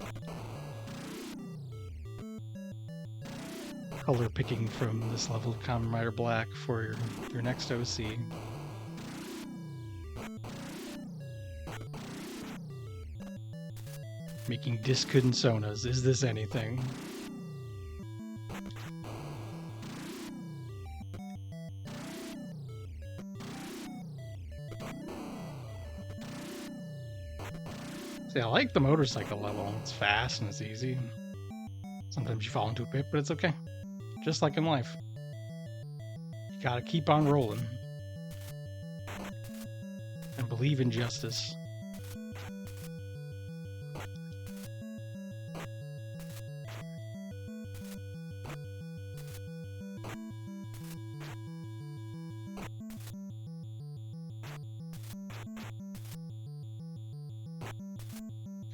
Color picking from this level of Kamen Rider Black for your next OC. Making Diskuden Sonas. Is this anything? See, I like the motorcycle level. It's fast and it's easy. Sometimes you fall into a pit, but it's okay. Just like in life. You gotta keep on rolling. And believe in justice.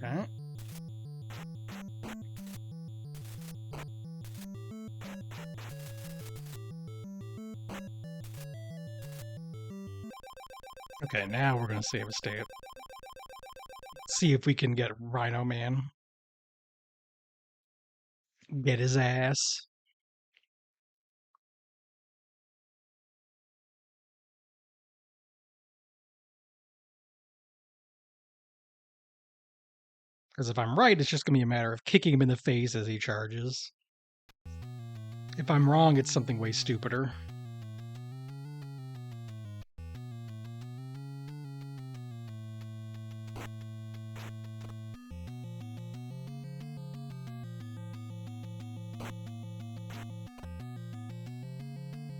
Okay. Okay, now we're gonna save a state. See if we can get Rhino Man. Get his ass. Because if I'm right, it's just gonna be a matter of kicking him in the face as he charges. If I'm wrong, it's something way stupider.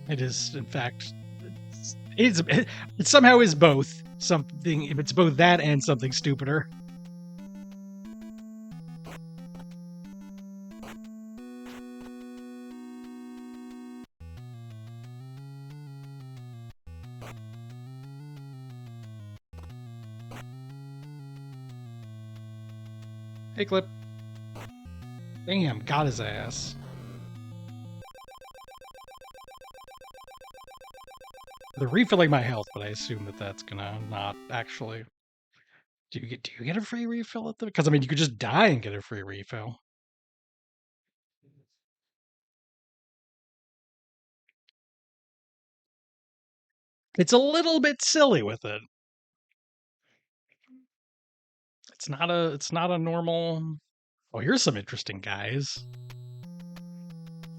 It is, in fact, it somehow is both something. If it's both that and something stupider. Hey, Clip. Damn, got his ass. They're refilling my health, but I assume that that's gonna not actually. Do you get a free refill at the? Because I mean, you could just die and get a free refill. It's a little bit silly with it. It's not a normal. Oh, here's some interesting guys.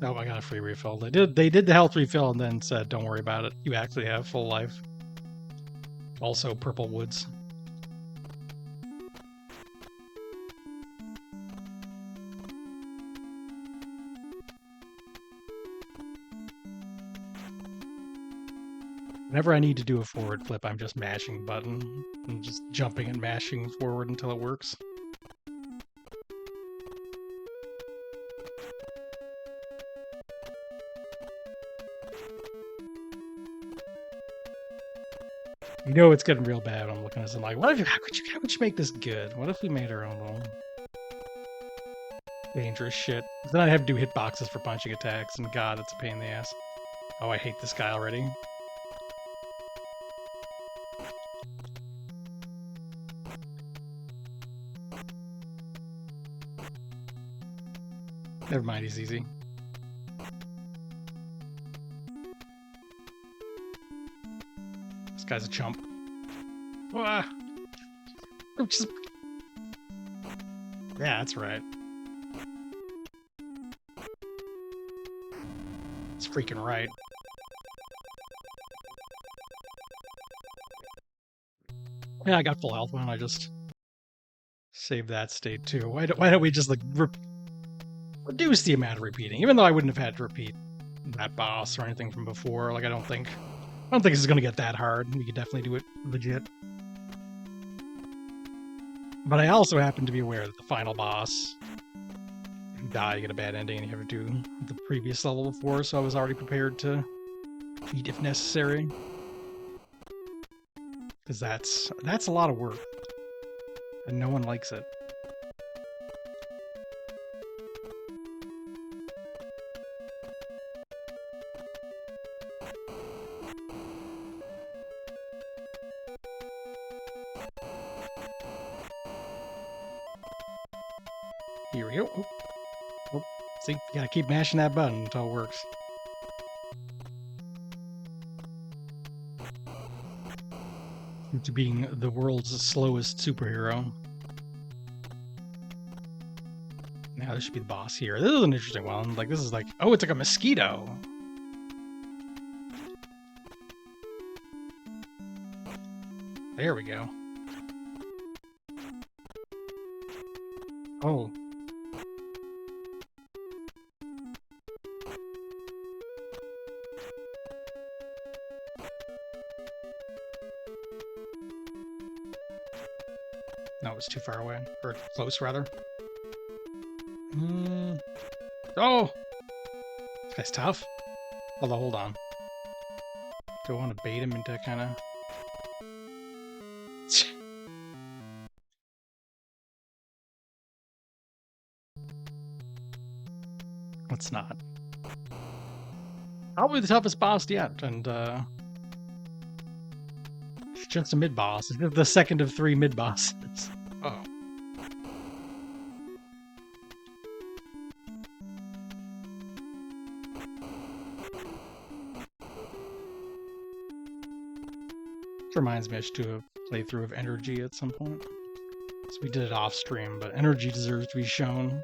Oh, I got a free refill. They did the health refill and then said, "Don't worry about it. You actually have full life." Also, Purple Woods. Whenever I need to do a forward flip, I'm just mashing button and just jumping and mashing forward until it works. You know it's getting real bad when I'm looking at this. I'm like, how could you make this good? What if we made our own little dangerous shit? Then I'd have to do hitboxes for punching attacks, and god, it's a pain in the ass. Oh, I hate this guy already. Never mind, he's easy. This guy's a chump. Ah! Just... Yeah, that's right. It's freaking right. Yeah, I got full health when I just saved that state too. Why don't we just like reduce the amount of repeating? Even though I wouldn't have had to repeat that boss or anything from before. Like I don't think this is gonna get that hard. We could definitely do it legit. But I also happen to be aware that the final boss, if you die, you get a bad ending, and you have to do the previous level before. So I was already prepared to cheat if necessary, because that's a lot of work, and no one likes it. Here we go. Oh, oh. See, you gotta keep mashing that button until it works. To being the world's slowest superhero. Now this should be the boss here. This is an interesting one. Like this is like, oh, it's like a mosquito. There we go. Oh. No, it was too far away. Or close, rather. Oh! This guy's tough. Although, hold on. Do I want to bait him into kind of... Let's not. Probably the toughest boss yet, and it's just a mid-boss. It's the second of 3 mid-bosses. Oh. This reminds me I should do a playthrough of Energy at some point. So we did it off stream, but Energy deserves to be shown.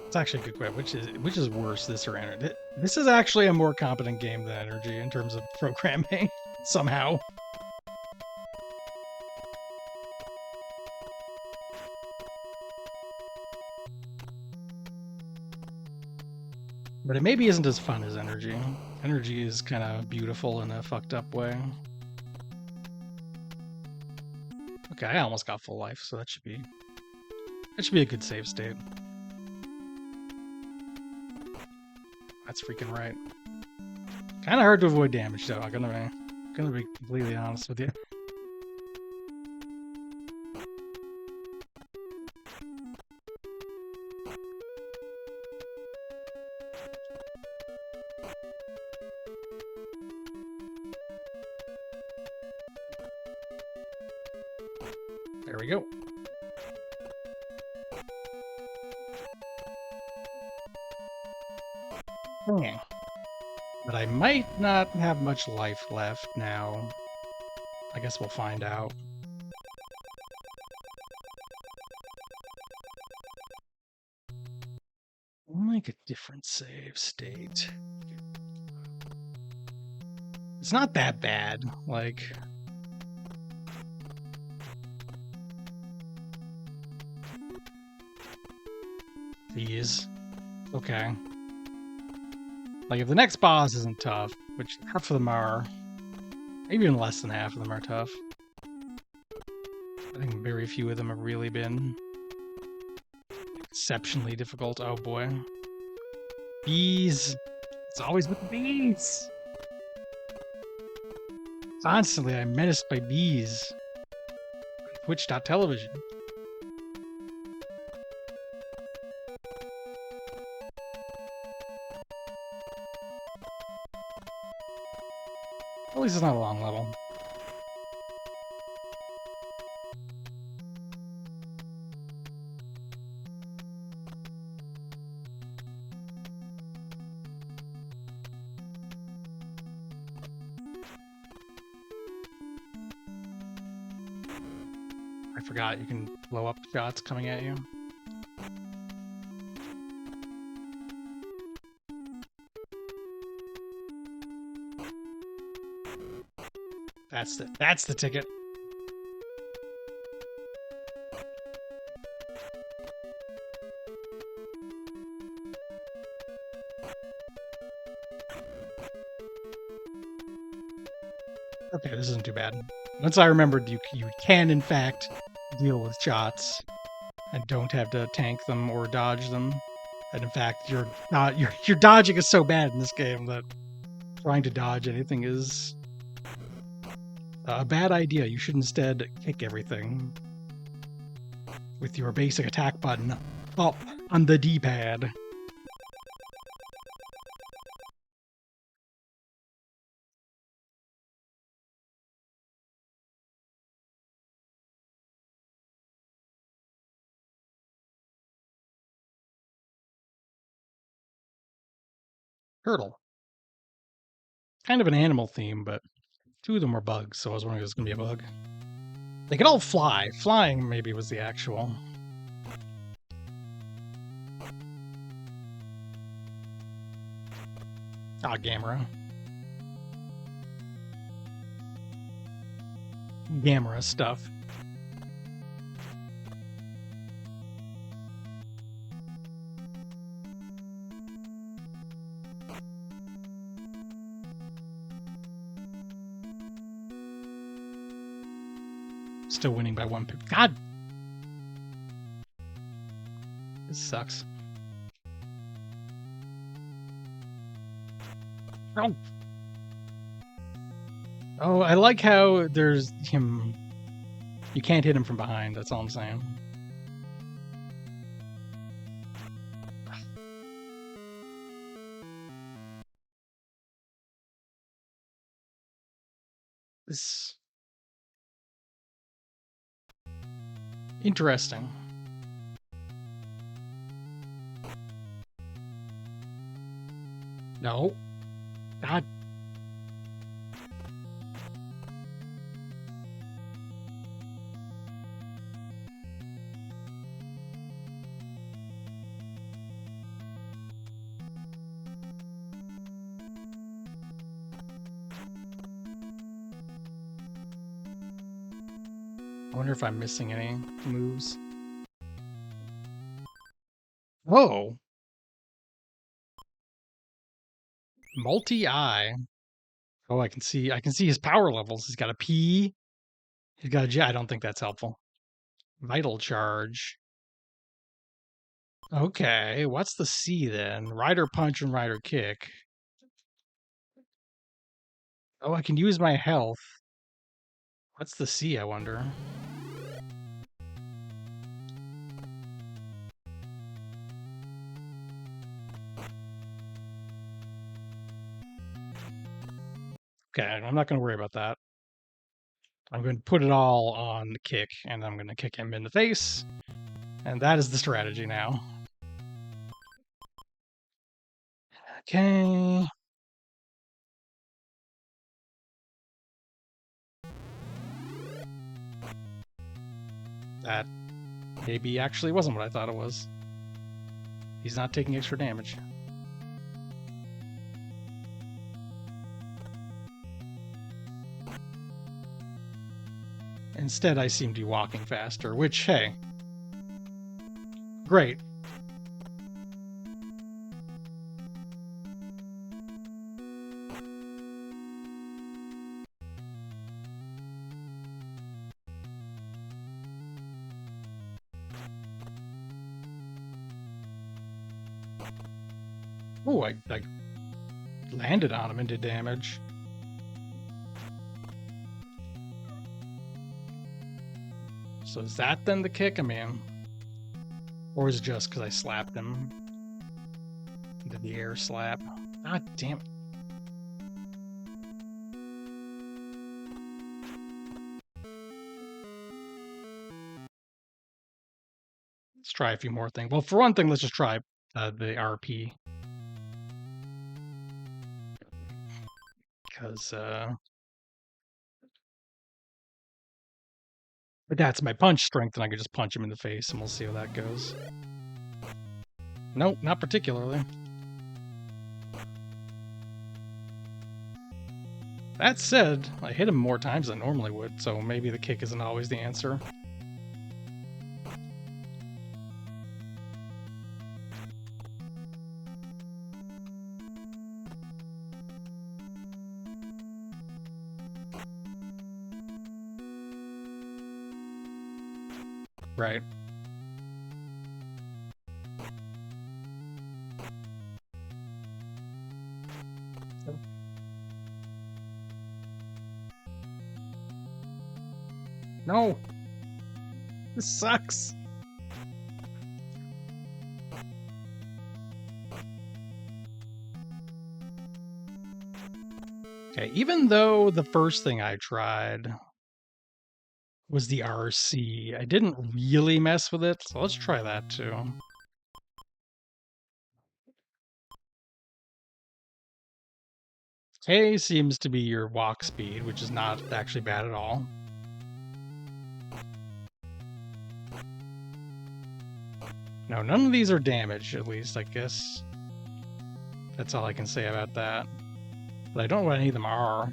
It's actually a good question. Which is worse, this or Energy? This is actually a more competent game than Energy in terms of programming, somehow. But it maybe isn't as fun as Energy. Energy is kind of beautiful in a fucked up way. Okay, I almost got full life, so that should be a good save state. That's freaking right. Kind of hard to avoid damage, though. I'm gonna be completely honest with you. There we go. Dang. But I might not have much life left now. I guess we'll find out. We'll make a different save state. It's not that bad. Like... These. Okay. Like, if the next boss isn't tough, which half of them are, maybe even less than half of them are tough. I think very few of them have really been exceptionally difficult. Oh boy. Bees! It's always with the bees! Constantly, I'm menaced by bees. Twitch.television. At least it's not a long level. I forgot you can blow up shots coming at you. That's the ticket. Okay, this isn't too bad. Once I remembered you can in fact deal with shots and don't have to tank them or dodge them. And in fact, your dodging is so bad in this game that trying to dodge anything is a bad idea. You should instead kick everything with your basic attack button up on the D-pad. Turtle. Kind of an animal theme, but two of them were bugs, so I was wondering if it was going to be a bug. They could all fly. Flying maybe was the actual. Ah, Gamera. Gamera stuff. Still winning by 1 pip. God! This sucks. Oh! Oh, I like how there's him. You can't hit him from behind, that's all I'm saying. This. Interesting. No. God. I wonder if I'm missing any moves. Oh! Multi-eye. Oh, I can see his power levels. He's got a P. He's got a J. I don't think that's helpful. Vital charge. Okay, what's the C then? Rider punch and rider kick. Oh, I can use my health. What's the C, I wonder? Okay, I'm not going to worry about that. I'm going to put it all on the kick, and I'm going to kick him in the face. And that is the strategy now. Okay. That maybe actually wasn't what I thought it was. He's not taking extra damage. Instead, I seem to be walking faster, which, hey, great. Oh, I landed on him and did damage. So is that then the kick? I mean, or is it just because I slapped him? Did the air slap? God damn it. Let's try a few more things. Well, for one thing, let's just try the RP. Because but that's my punch strength, and I could just punch him in the face, and we'll see how that goes. Nope, not particularly. That said, I hit him more times than I normally would, so maybe the kick isn't always the answer. Right. No! This sucks! Okay, even though the first thing I tried was the RC, I didn't really mess with it, so let's try that too. K seems to be your walk speed, which is not actually bad at all. No, none of these are damage, at least, I guess. That's all I can say about that. But I don't know what any of them are.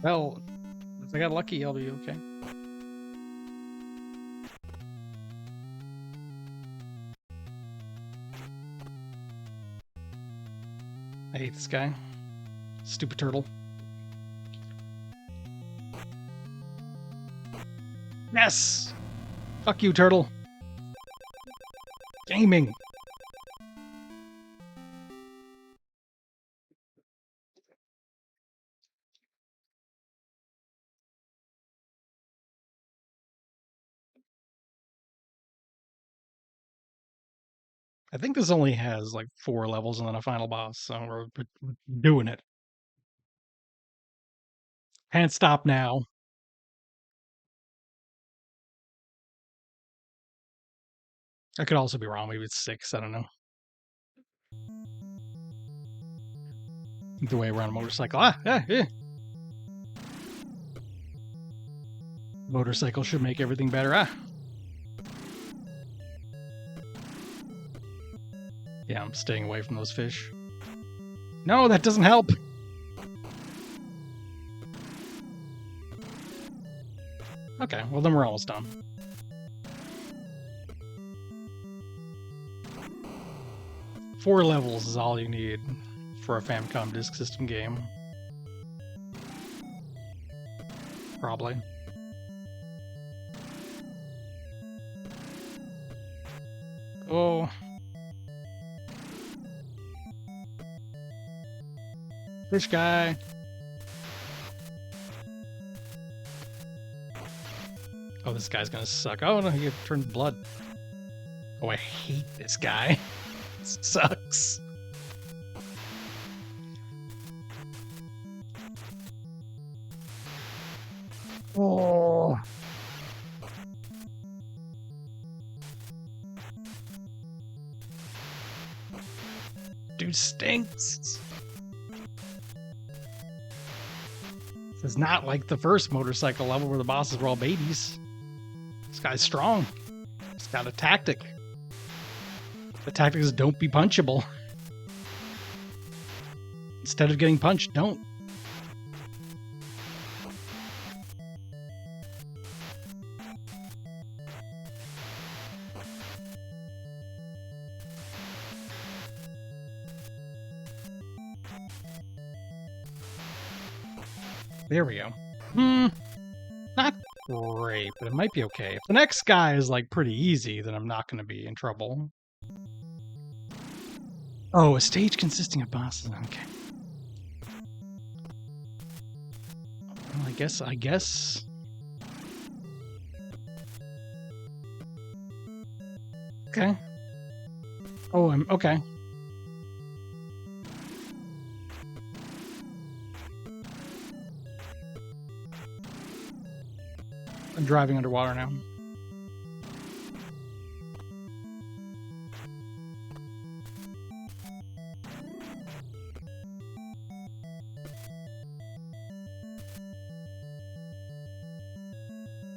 Well, if I got lucky, I'll be okay. I hate this guy. Stupid turtle. Yes! Fuck you, turtle. Gaming. I think this only has like 4 levels and then a final boss, so we're doing it. Can't stop now. I could also be wrong. Maybe it's 6. I don't know. The way around a motorcycle. Yeah. Motorcycle should make everything better. Yeah, I'm staying away from those fish. No, that doesn't help. Okay, well then we're almost done. Four levels is all you need for a Famicom Disk System game. Probably. Oh. Fish guy. Oh, this guy's gonna suck. Oh no, he turned blood. Oh, I hate this guy. This sucks. Oh. Dude stinks. It's not like the first motorcycle level where the bosses were all babies. This guy's strong. He's got a tactic. The tactic is don't be punchable. Instead of getting punched, don't. There we go. Not great, but it might be okay. If the next guy is like pretty easy, then I'm not going to be in trouble. Oh, a stage consisting of bosses. Okay. Well, I guess. Okay. Oh, I'm okay. I'm driving underwater now.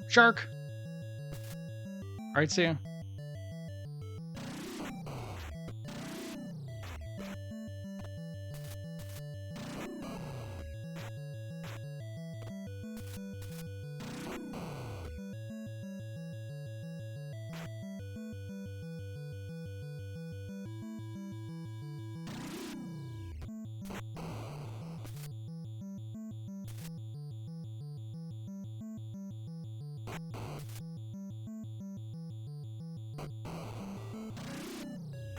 Shark! Alright, see ya.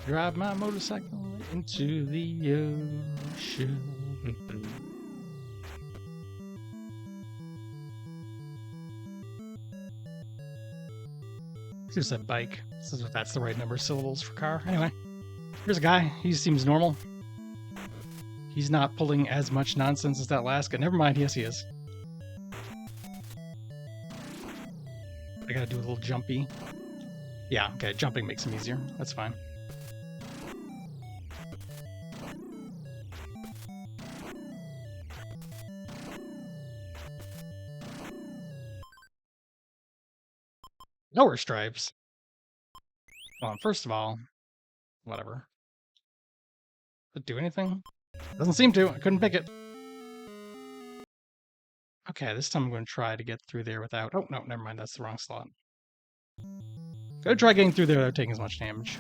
Drive my motorcycle into the ocean. Here's a bike. This is if that's the right number of syllables for car. Anyway, here's a guy. He seems normal. He's not pulling as much nonsense as that last guy. Never mind. Yes, he is. I gotta do a little jumpy. Yeah, okay. Jumping makes him easier. That's fine. Lower stripes. Well, first of all, whatever. Does it do anything? Doesn't seem to. I couldn't pick it. Okay, this time I'm going to try to get through there without... Oh, no, never mind. That's the wrong slot. Gotta try getting through there without taking as much damage.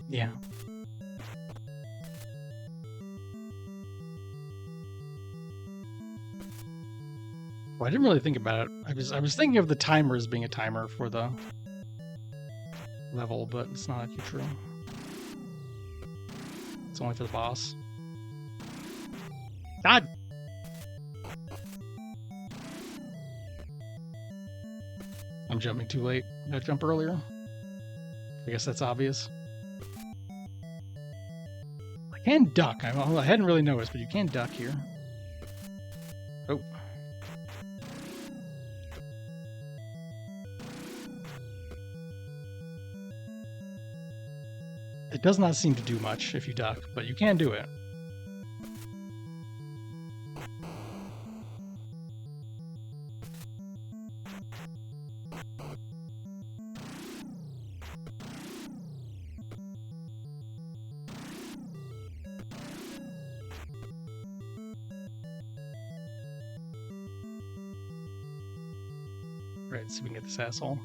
Yeah. Well, I didn't really think about it. I was thinking of the timer as being a timer for the level, but it's not actually true. It's only for the boss. God! I'm jumping too late. I gotta jump earlier. I guess that's obvious. I can duck. I hadn't really noticed, but you can duck here. Oh. It does not seem to do much if you duck, but you can do it. Right, so we can get this asshole.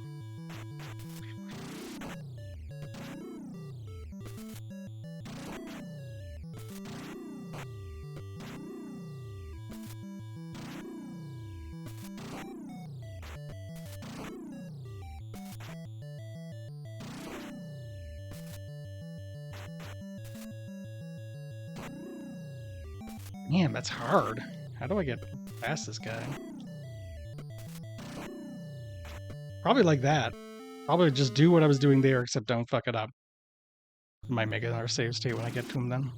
Man, that's hard. How do I get past this guy? Probably like that. Probably just do what I was doing there, except don't fuck it up. Might make another save state when I get to him then.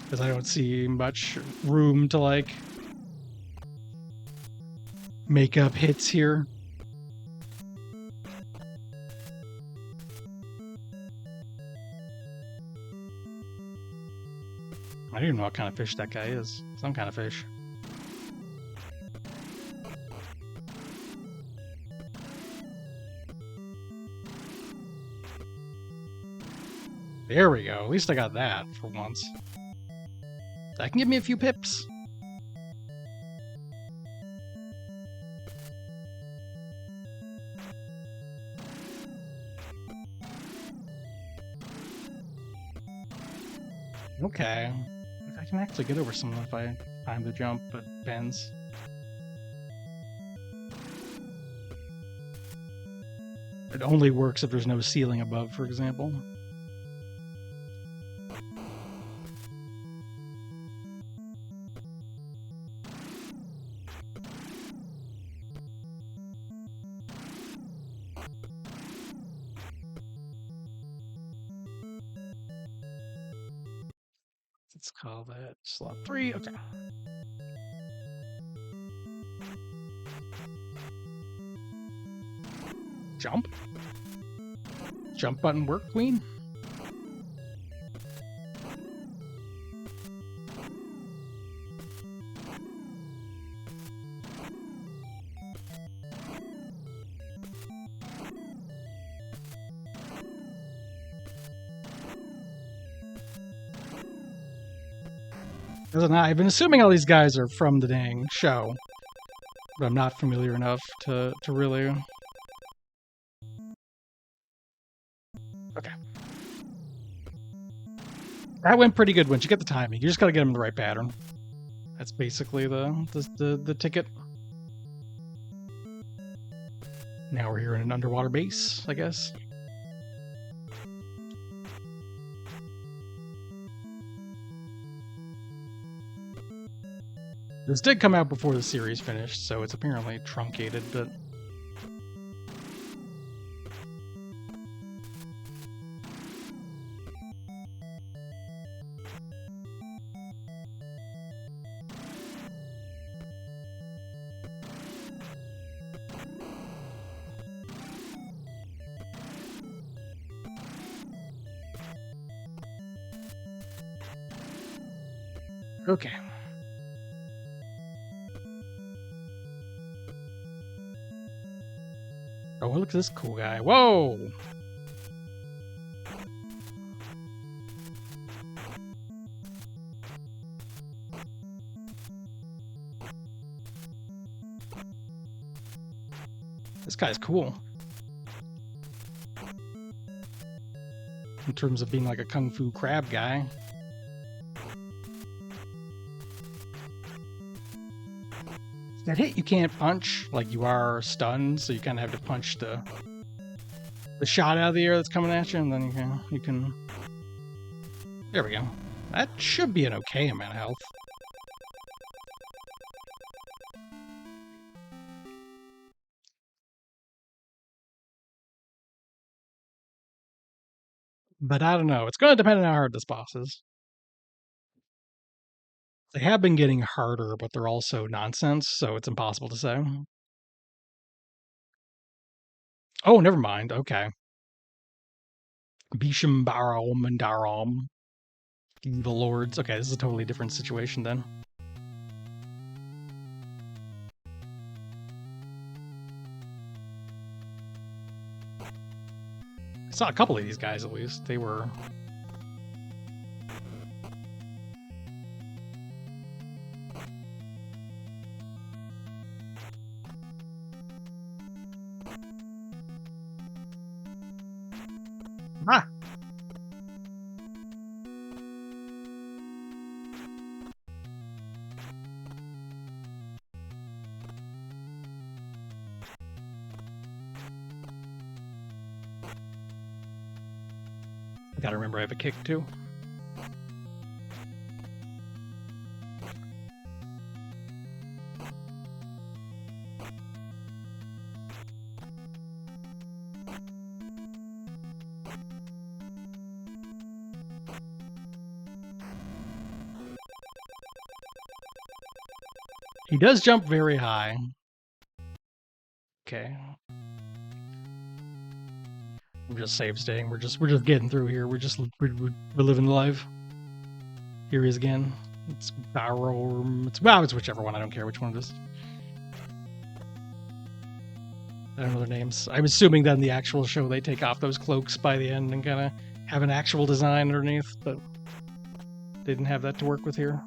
Because I don't see much room to, like, make up hits here. don't even know what kind of fish that guy is. Some kind of fish. There we go. At least I got that for once. That can give me a few pips. Okay. I can actually get over some if I time to jump, but depends. It only works if there's no ceiling above, for example. Let's call that slot 3. Okay. Jump. Jump button work, queen. I've been assuming all these guys are from the dang show, but I'm not familiar enough to really. Okay. That went pretty good once you get the timing. You just gotta get them in the right pattern. That's basically the ticket. Now we're here in an underwater base, I guess. This did come out before the series finished, so it's apparently truncated, but... Okay. Oh, look at this cool guy. Whoa! This guy's cool. In terms of being like a kung fu crab guy. That hit you can't punch, like you are stunned, so you kind of have to punch the shot out of the air that's coming at you, and then you can. There we go. That should be an okay amount of health. But I don't know. It's going to depend on how hard this boss is. They have been getting harder, but they're also nonsense, so it's impossible to say. Oh, never mind. Okay. Bisham Barom and Darom. Evil lords. Okay, this is a totally different situation then. I saw a couple of these guys at least. They were... Ah! I gotta remember I have a kick too. He does jump very high. Okay. We're just save staying. We're just getting through here. We're living life. Here he is again. It's Barrow. It's whichever one. I don't care which one it is. I don't know their names. I'm assuming that in the actual show they take off those cloaks by the end and kind of have an actual design underneath, but they didn't have that to work with here.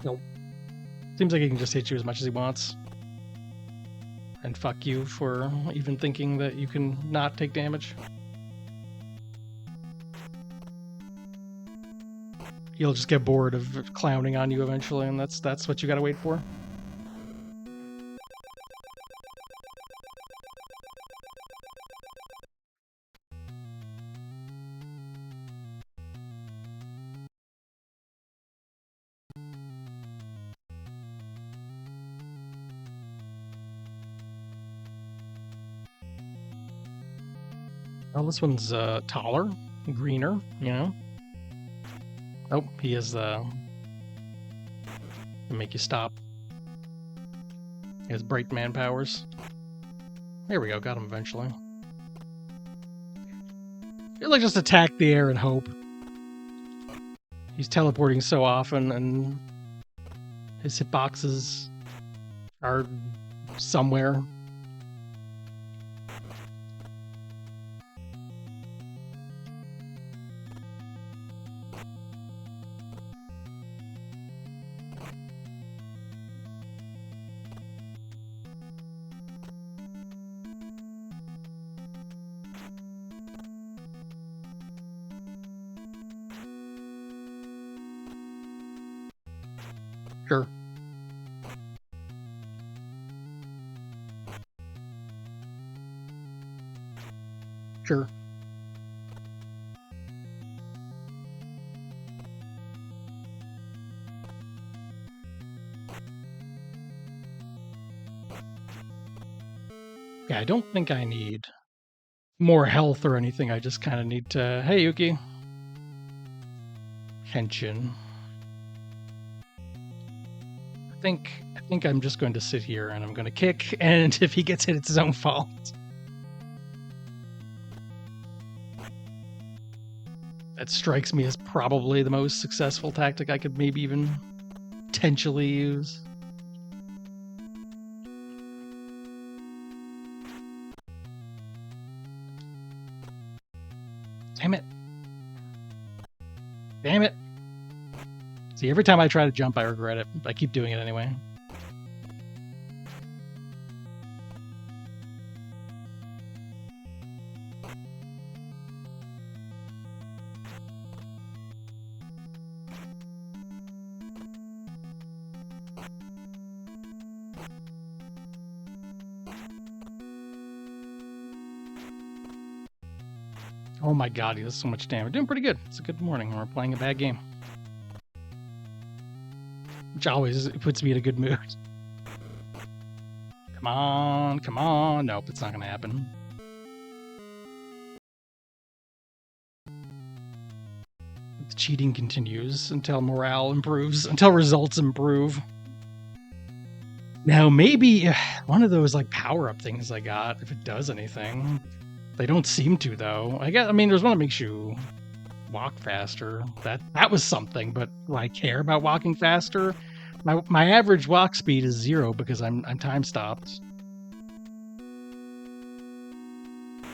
Nope. Seems like he can just hit you as much as he wants. And fuck you for even thinking that you can not take damage. You'll just get bored of clowning on you eventually, and that's what you gotta wait for. Well, this one's taller, greener, you know. Oh, he is to make you stop. He has bright man powers. There we go, got him eventually. You'll like just attack the air and hope. He's teleporting so often, and his hitboxes are somewhere. Sure. Sure. Yeah, I don't think I need more health or anything. I just kind of need to... Hey, Yuki. Henshin. I think I'm just going to sit here and I'm going to kick, and if he gets hit, it's his own fault. That strikes me as probably the most successful tactic I could maybe even potentially use. Damn it. Damn it. See, every time I try to jump, I regret it. I keep doing it anyway. Oh my god, he does so much damage. Doing pretty good. It's a good morning. We're playing a bad game. Which always puts me in a good mood. Come on, come on. Nope, it's not going to happen. The cheating continues until morale improves, until results improve. Now, maybe one of those like power-up things I got, if it does anything. They don't seem to, though. I mean, there's one that makes you walk faster. That was something, but do I care about walking faster? My average walk speed is 0 because I'm time stopped.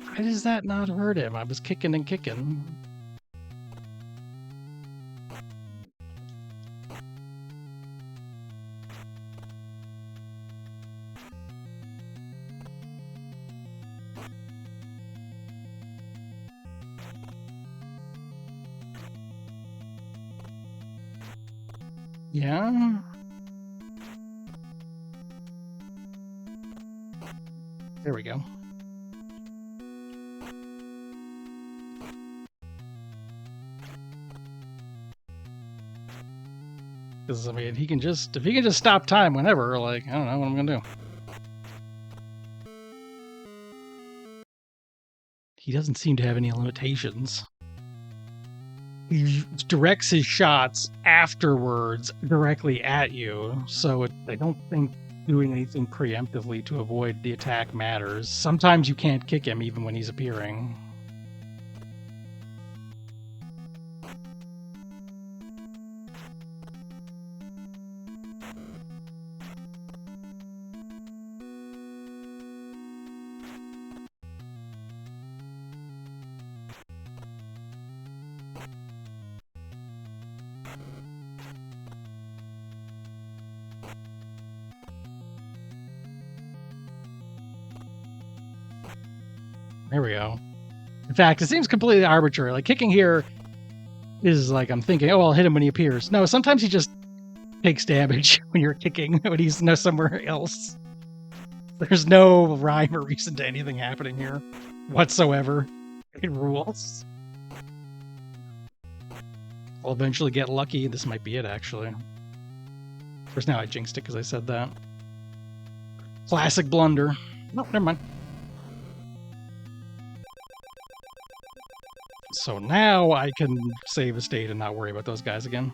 Why does that not hurt him? I was kicking and kicking. Yeah. There we go. Because I mean, if he can just stop time whenever, like, I don't know what I'm gonna do. he doesn't seem to have any limitations. He directs his shots afterwards directly at you, so I don't think doing anything preemptively to avoid the attack matters. Sometimes you can't kick him even when he's appearing. There we go. In fact, it seems completely arbitrary. Like, kicking here is like, I'm thinking, oh, I'll hit him when he appears. No, sometimes he just takes damage when you're kicking when he's somewhere else. There's no rhyme or reason to anything happening here whatsoever. It rules. I'll eventually get lucky. This might be it, actually. Of course, now I jinxed it because I said that. Classic blunder. No, never mind. So now I can save a state and not worry about those guys again.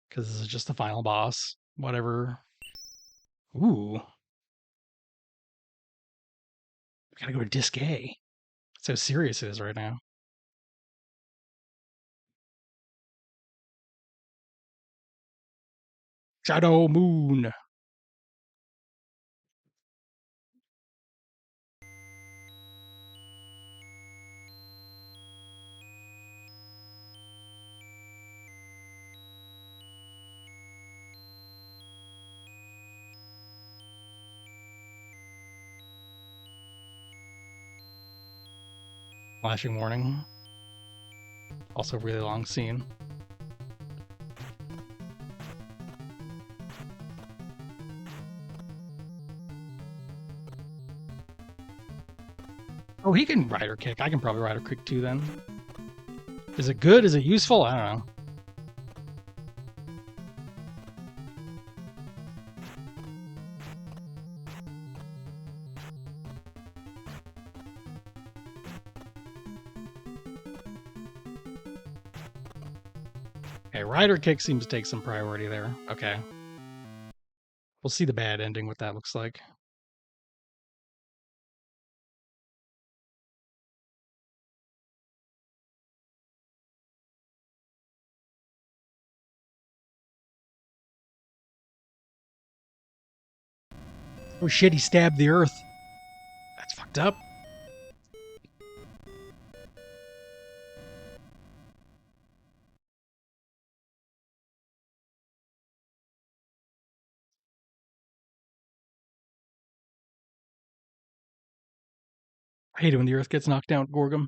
Because this is just the final boss. Whatever. Ooh. I gotta go to Disc A. That's how serious it is right now. Shadow Moon. Flashing warning. Also really long scene. Oh, he can rider kick. I can probably rider kick too then. Is it good? Is it useful? I don't know. Okay, rider kick seems to take some priority there. Okay. We'll see the bad ending, what that looks like. Oh shit, he stabbed the earth. That's fucked up. I hate it when the earth gets knocked down, Gorgum.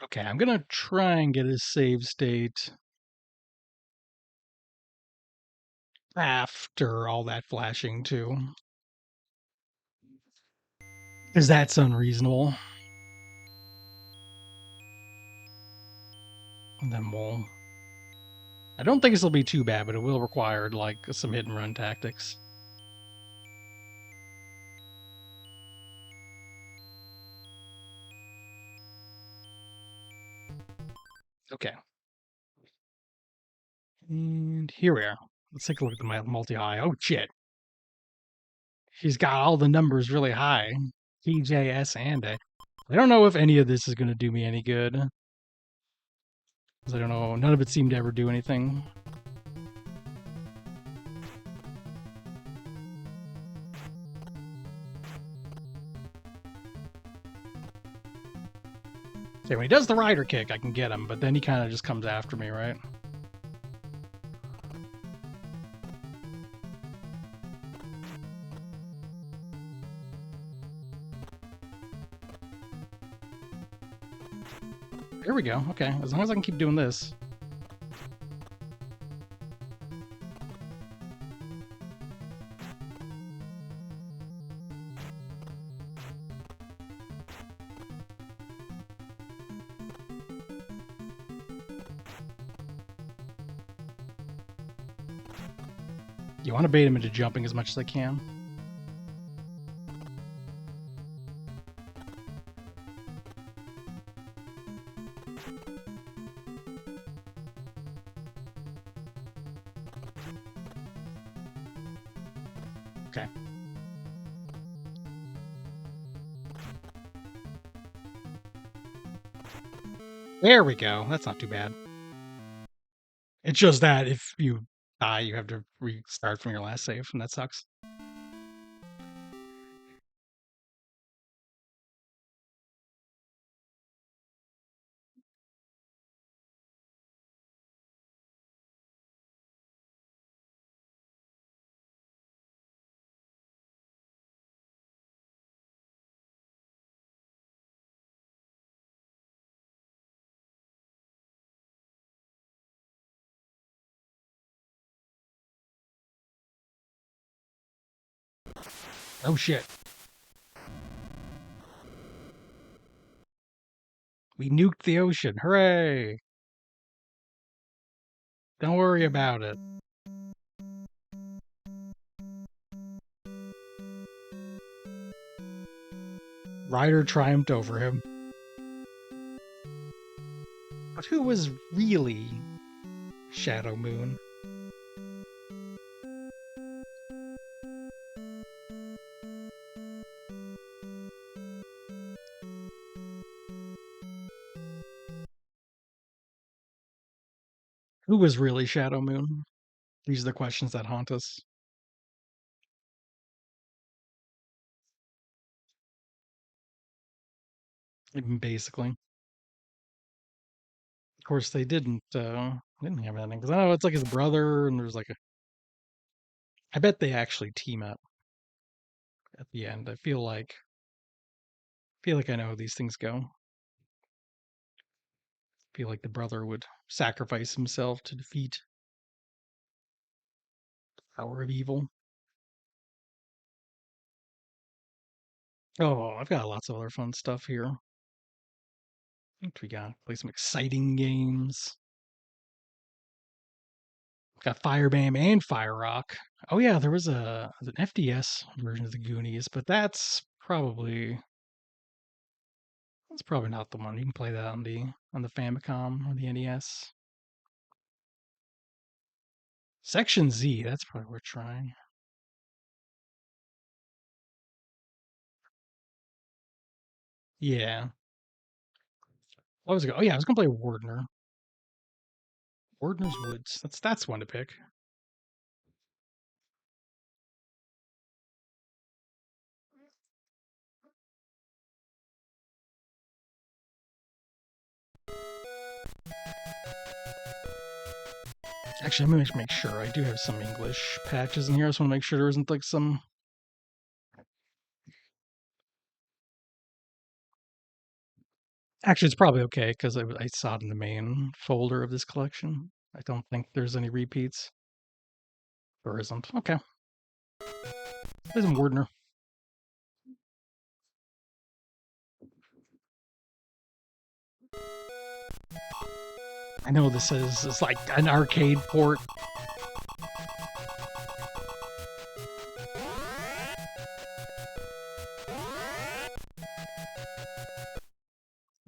Okay, I'm gonna try and get his save state after all that flashing too. Because that's unreasonable. And then we'll... I don't think this will be too bad, but it will require, like, some hit and run tactics. Okay. And here we are. Let's take a look at the multi-high. Oh, shit. She's got all the numbers really high. T, J, S, and A. I don't know if any of this is going to do me any good. Because I don't know. None of it seemed to ever do anything. Okay, when he does the rider kick, I can get him, but then he kind of just comes after me, right? Here we go. Okay, as long as I can keep doing this. You want to bait him into jumping as much as I can. Okay. There we go. That's not too bad. It's just that if you die, you have to restart from your last save, and that sucks. Oh shit. We nuked the ocean. Hooray! Don't worry about it. Ryder triumphed over him. But who was really Shadow Moon? Who was really Shadow Moon? These are the questions that haunt us. Basically. Of course, they didn't have anything. Because I know it's like his brother, and there's like a. I bet they actually team up at the end. I feel like I know how these things go. I feel like the brother would sacrifice himself to defeat the power of evil. Oh, I've got lots of other fun stuff here. What we got? Play some exciting games. Got Firebam and Fire Rock. Oh yeah, there was an FDS version of the Goonies, but that's probably not the one. You can play that on the Famicom or the NES. Section Z, that's probably worth trying. Yeah. What was it? Oh yeah, I was gonna play Wardner. Wardner's Woods. That's one to pick. Actually, I'm gonna make sure I do have some English patches in here. I just want to make sure there isn't like some. Actually, it's probably okay because I saw it in the main folder of this collection. I don't think there's any repeats. There isn't. Okay. There's some Wardner. I know this is it's like an arcade port.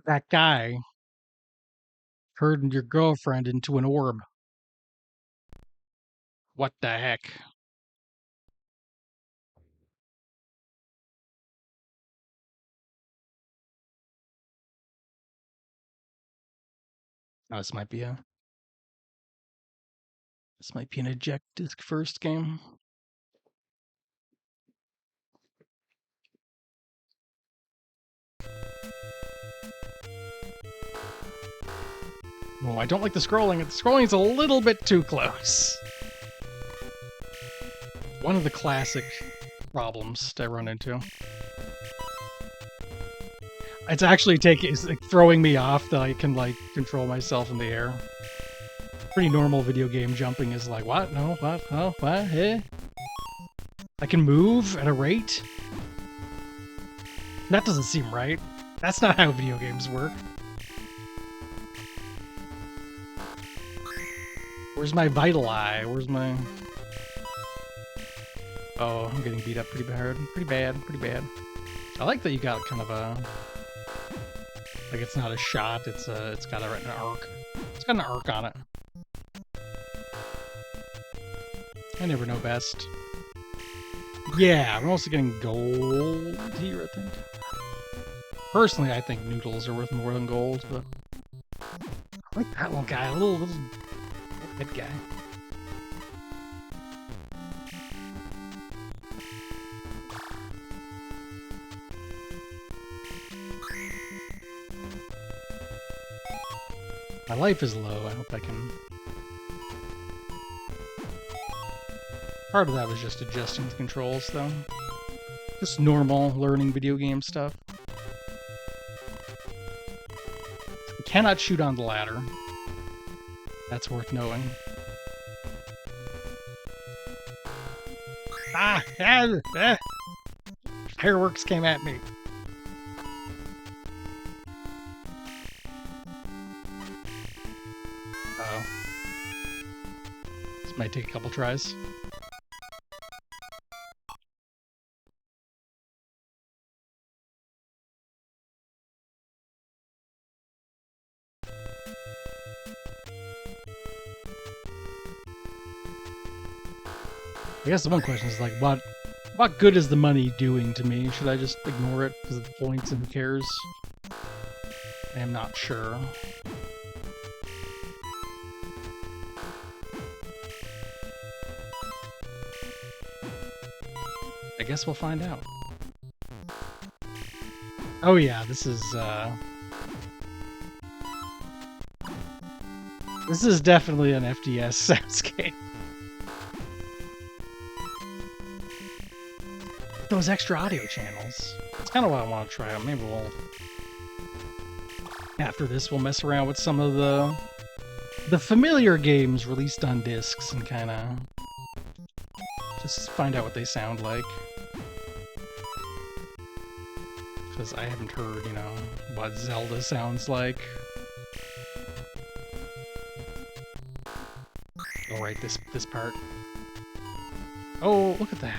That guy turned your girlfriend into an orb. What the heck? Oh, this might be an eject disc first game. Oh, I don't like the scrolling. The scrolling's a little bit too close. One of the classic problems I run into. It's actually throwing me off that I can like control myself in the air. Pretty normal video game jumping is like, what? No, what? Oh, what? Hey? I can move at a rate? That doesn't seem right. That's not how video games work. Where's my vital eye? Where's my... Oh, I'm getting beat up pretty bad. Pretty bad, pretty bad. I like that you got kind of a... Like, it's not a shot, it's got an arc. It's got an arc on it. I never know best. Yeah, I'm also getting gold here, I think. Personally, I think noodles are worth more than gold, but... I like that little guy, little head guy. My life is low, I hope I can... Part of that was just adjusting the controls, though. Just normal learning video game stuff. You cannot shoot on the ladder. That's worth knowing. Fireworks came at me. Uh-oh. This might take a couple tries. I guess the one question is like, what good is the money doing to me? Should I just ignore it because of the points and who cares? I am not sure. I guess we'll find out. Oh yeah, this is definitely an FDS soundscape. Those extra audio channels. That's kind of what I want to try out. Maybe we'll... After this, we'll mess around with some of the familiar games released on discs and kind of just find out what they sound like. Because I haven't heard, you know, what Zelda sounds like. Oh, right, this part. Oh, look at that.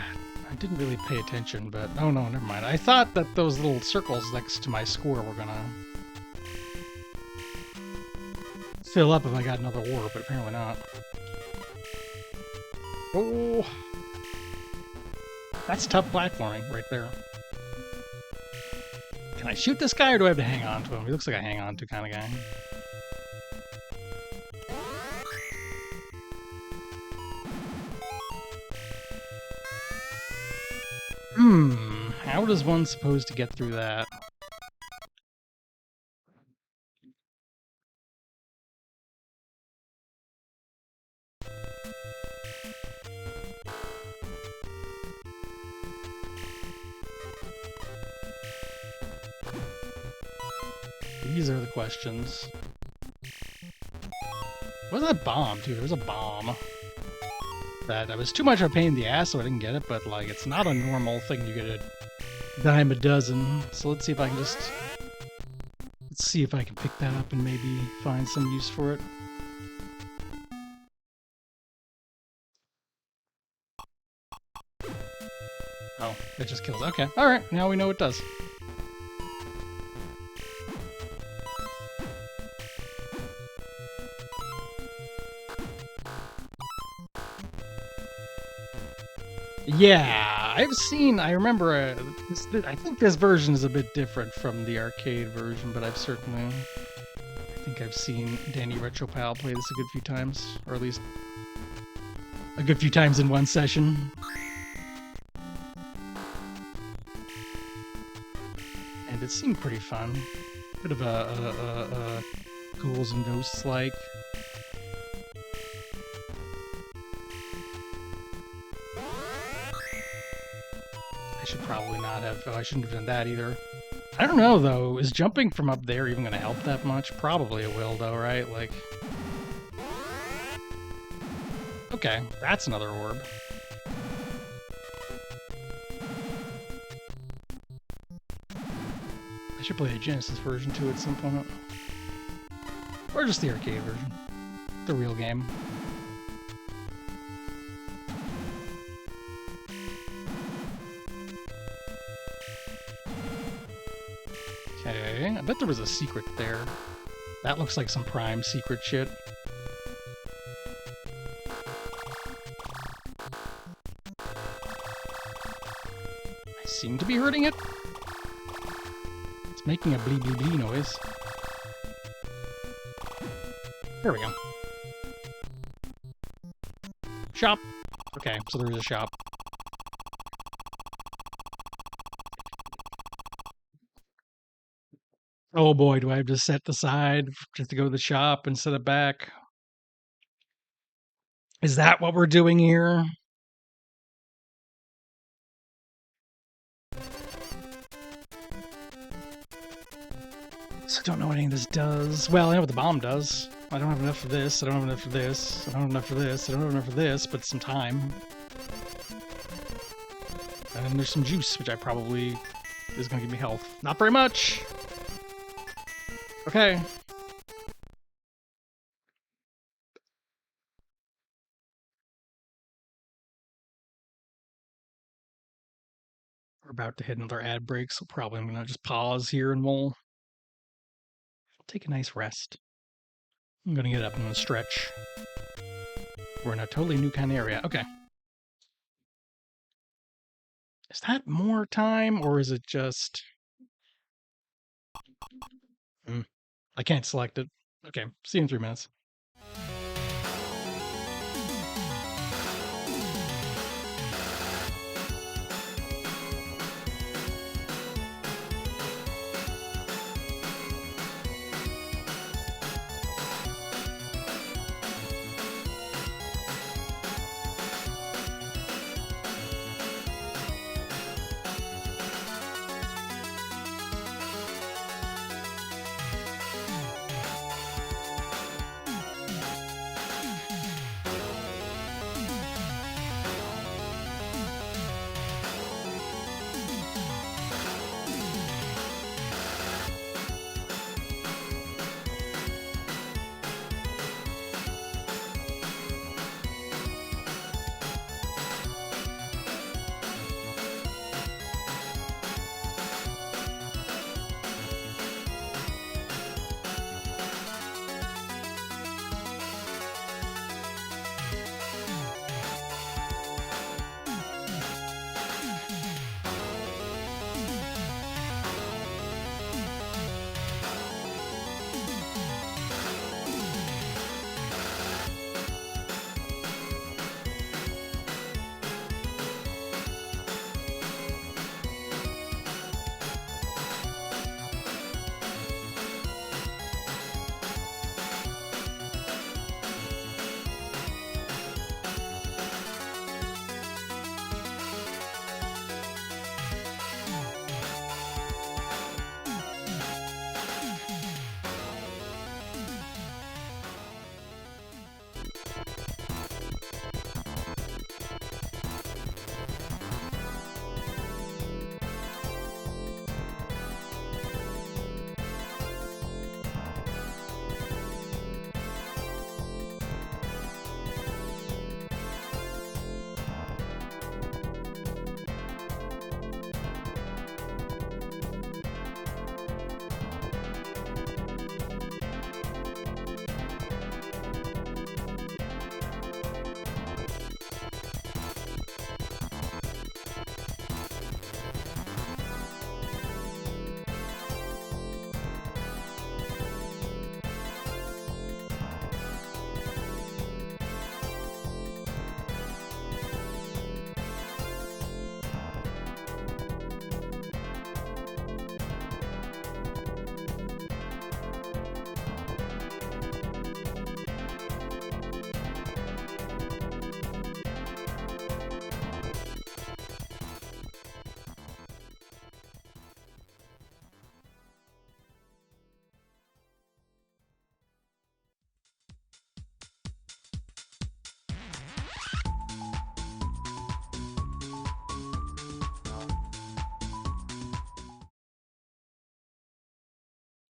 I didn't really pay attention, but... Oh, no, never mind. I thought that those little circles next to my score were gonna fill up if I got another orb, but apparently not. Oh! That's tough platforming right there. Can I shoot this guy, or do I have to hang on to him? He looks like a hang on to kind of guy. How is one supposed to get through that? These are the questions. What was that bomb, too? There was a bomb. That was too much of a pain in the ass, so I didn't get it, but, like, it's not a normal thing you get a dime a dozen. So let's see if I can just... Let's see if I can pick that up and maybe find some use for it. Oh, it just kills. Okay, alright, now we know it does. Yeah, I remember, I think this version is a bit different from the arcade version, but I think I've seen Danny RetroPal play this a good few times, or at least a good few times in one session. And it seemed pretty fun. Bit of a ghouls and ghosts like. Should probably not have... Oh, I shouldn't have done that either. I don't know, though. Is jumping from up there even going to help that much? Probably it will, though, right? Like... Okay, that's another orb. I should play the Genesis version, too, at some point. Or just the arcade version. The real game. Okay, I bet there was a secret there. That looks like some prime secret shit. I seem to be hurting it. It's making a blee blee blee noise. There we go. Shop. Okay, so there is a shop. Oh boy, do I have to set the side just to go to the shop and set it back? Is that what we're doing here? So I don't know what any of this does. Well, I know what the bomb does. I don't have enough for this, I don't have enough for this, I don't have enough for this, I don't have enough for this, but some time. And then there's some juice, which I probably is going to give me health. Not very much! Okay. We're about to hit another ad break, so probably I'm going to just pause here and we'll take a nice rest. I'm going to get up and stretch. We're in a totally new kind of area. Okay. Is that more time, or is it just... I can't select it. Okay, see you in 3 minutes.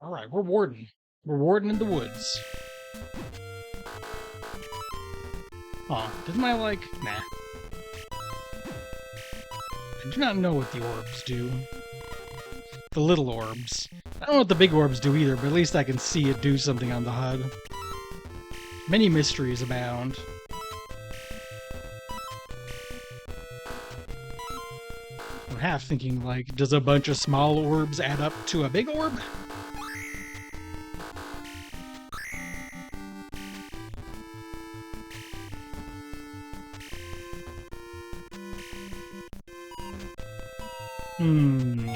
Alright, we're warden. We're warden in the woods. Aw, didn't I like... Nah. I do not know what the orbs do. The little orbs. I don't know what the big orbs do either, but at least I can see it do something on the HUD. Many mysteries abound. I'm half thinking, like, does a bunch of small orbs add up to a big orb?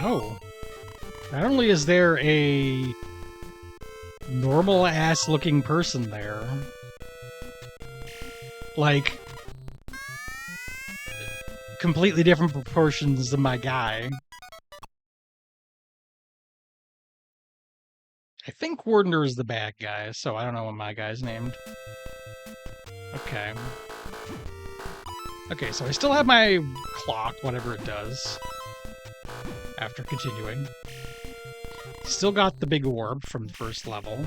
Oh. Not only is there a normal-ass looking person there, like, completely different proportions than my guy. I think Wardener is the bad guy, so I don't know what my guy's named. Okay. Okay, so I still have my clock, whatever it does, after continuing. Still got the big orb from the first level.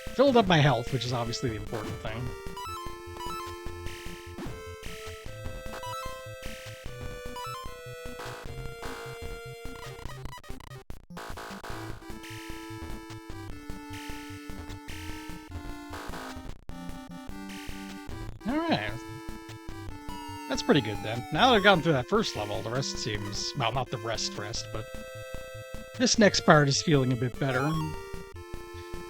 Filled up my health, which is obviously the important thing. Alright. That's pretty good then. Now that I've gotten through that first level, the rest seems... Well, not the rest, but... This next part is feeling a bit better.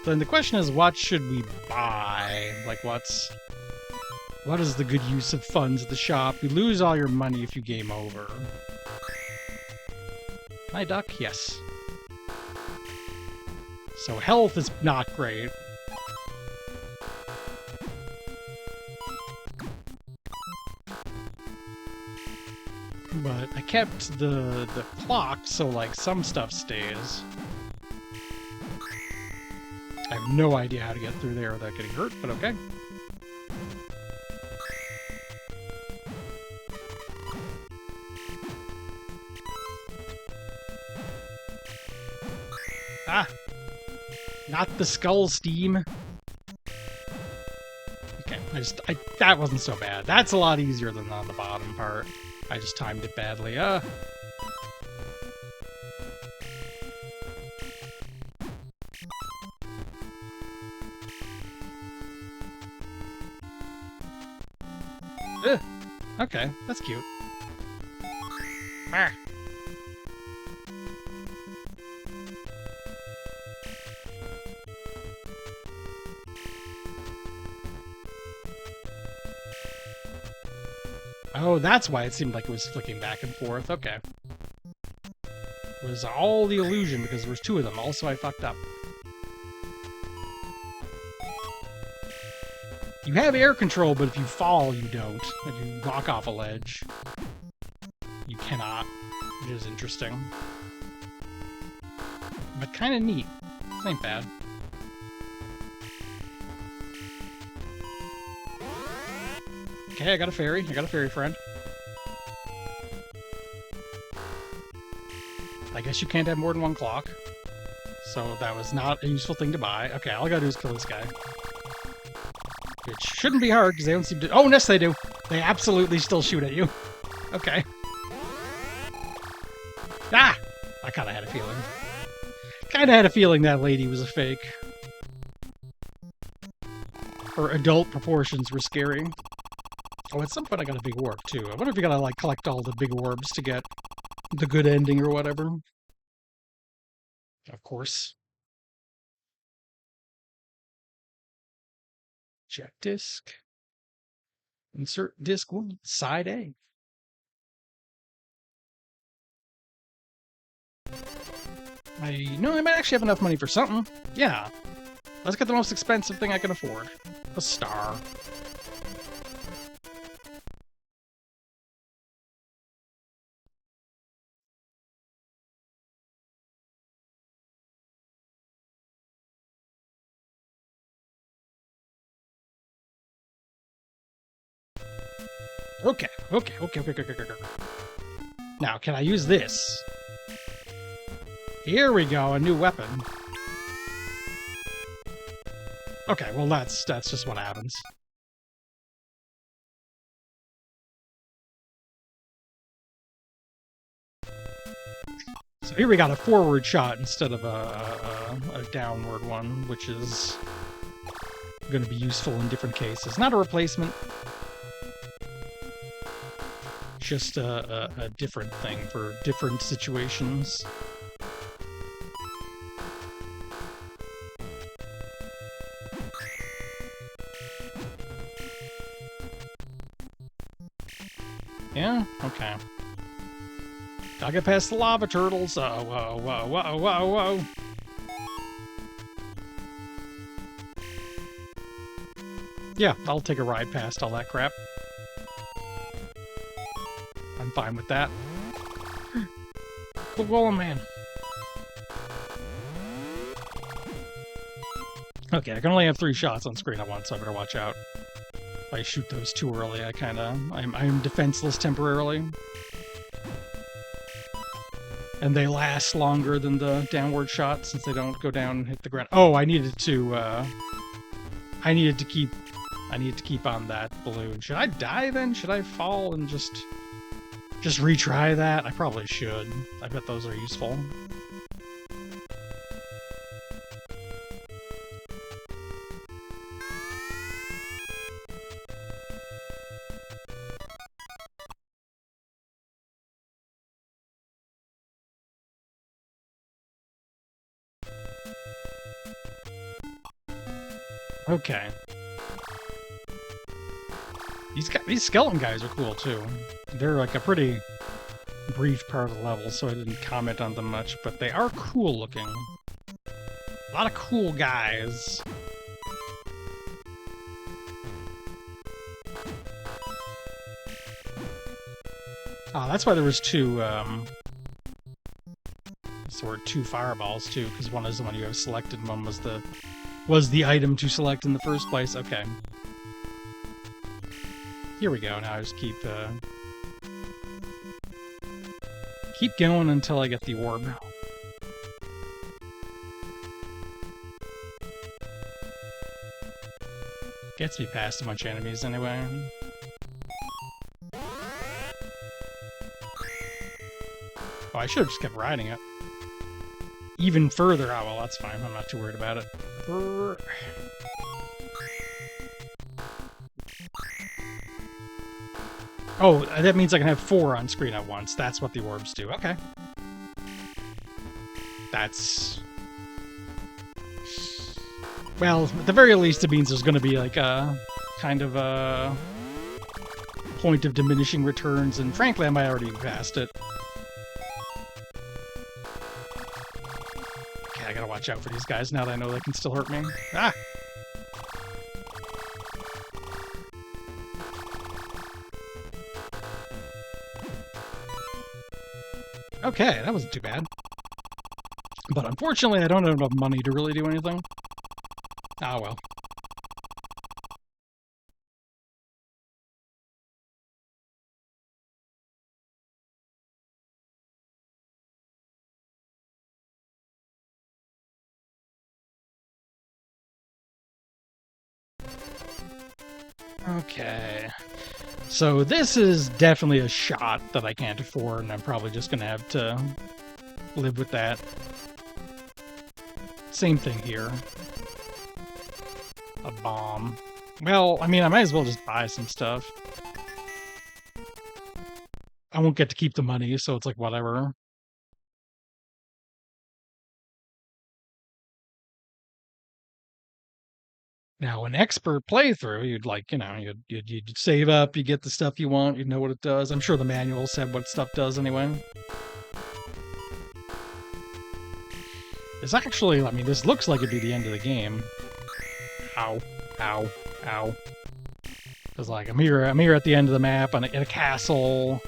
Then the question is, what should we buy? Like, what is the good use of funds at the shop? You lose all your money if you game over. Can I duck? Yes. So health is not great. But I kept the clock, so like some stuff stays. I have no idea how to get through there without getting hurt, but okay. Ah! Not the skull steam. Okay, that wasn't so bad. That's a lot easier than on the bottom part. I just timed it badly. Okay, that's cute. Ah. Oh, that's why it seemed like it was flicking back and forth. Okay. It was all the illusion because there was two of them. Also, I fucked up. You have air control, but if you fall, you don't. If you walk off a ledge, you cannot, which is interesting. But kind of neat. This ain't bad. Okay, I got a fairy. I got a fairy friend. I guess you can't have more than one clock. So that was not a useful thing to buy. Okay, all I gotta do is kill this guy. Which shouldn't be hard, because they don't seem to... Oh, yes, they do. They absolutely still shoot at you. Okay. Ah! I kind of had a feeling. Kind of had a feeling that lady was a fake. Her adult proportions were scary. Oh, at some point I got a big orb, too. I wonder if you gotta, like, collect all the big orbs to get the good ending or whatever. Of course. Check disk. Insert disk 1, side A. I might actually have enough money for something. Yeah. Let's get the most expensive thing I can afford. A star. Okay. Now, can I use this? Here we go, a new weapon. Okay, well that's just what happens. So here we got a forward shot instead of a downward one, which is going to be useful in different cases. Not a replacement, just a different thing for different situations. Yeah? Okay. Gotta get past the lava turtles. Oh, whoa, whoa, whoa, whoa, whoa. Yeah, I'll take a ride past all that crap. I'm fine with that. Quit rolling, man. Okay, I can only have 3 shots on screen at once, so I better watch out. If I shoot those too early, I'm defenseless temporarily. And they last longer than the downward shot since they don't go down and hit the ground. Oh, I needed to keep on that balloon. Should I die then? Should I fall and just retry that? I probably should. I bet those are useful. Okay. These skeleton guys are cool too. They're like a pretty brief part of the level, so I didn't comment on them much, but they are cool looking. A lot of cool guys. Oh, that's why there was two fireballs too, because one is the one you have selected, and one was the item to select in the first place. Okay. Here we go. Now I just keep going until I get the orb. Gets me past a bunch of enemies anyway. Oh, I should have just kept riding it. Even further. Oh, well, that's fine. I'm not too worried about it. Oh, that means I can have 4 on screen at once. That's what the orbs do. Okay. That's... Well, at the very least, it means there's going to be like a kind of a point of diminishing returns, and frankly, I might already be past it. Okay, I gotta watch out for these guys now that I know they can still hurt me. Ah! Okay, that wasn't too bad. But unfortunately, I don't have enough money to really do anything. Ah, well. Okay. So this is definitely a shot that I can't afford, and I'm probably just gonna have to live with that. Same thing here. A bomb. Well, I mean, I might as well just buy some stuff. I won't get to keep the money, so it's like, whatever. Now, an expert playthrough, you'd like, you know, you'd save up, you get the stuff you want, you know what it does. I'm sure the manual said what stuff does anyway. It's actually, I mean, this looks like it'd be the end of the game. Ow, ow, ow. Because, like, I'm here at the end of the map in a castle.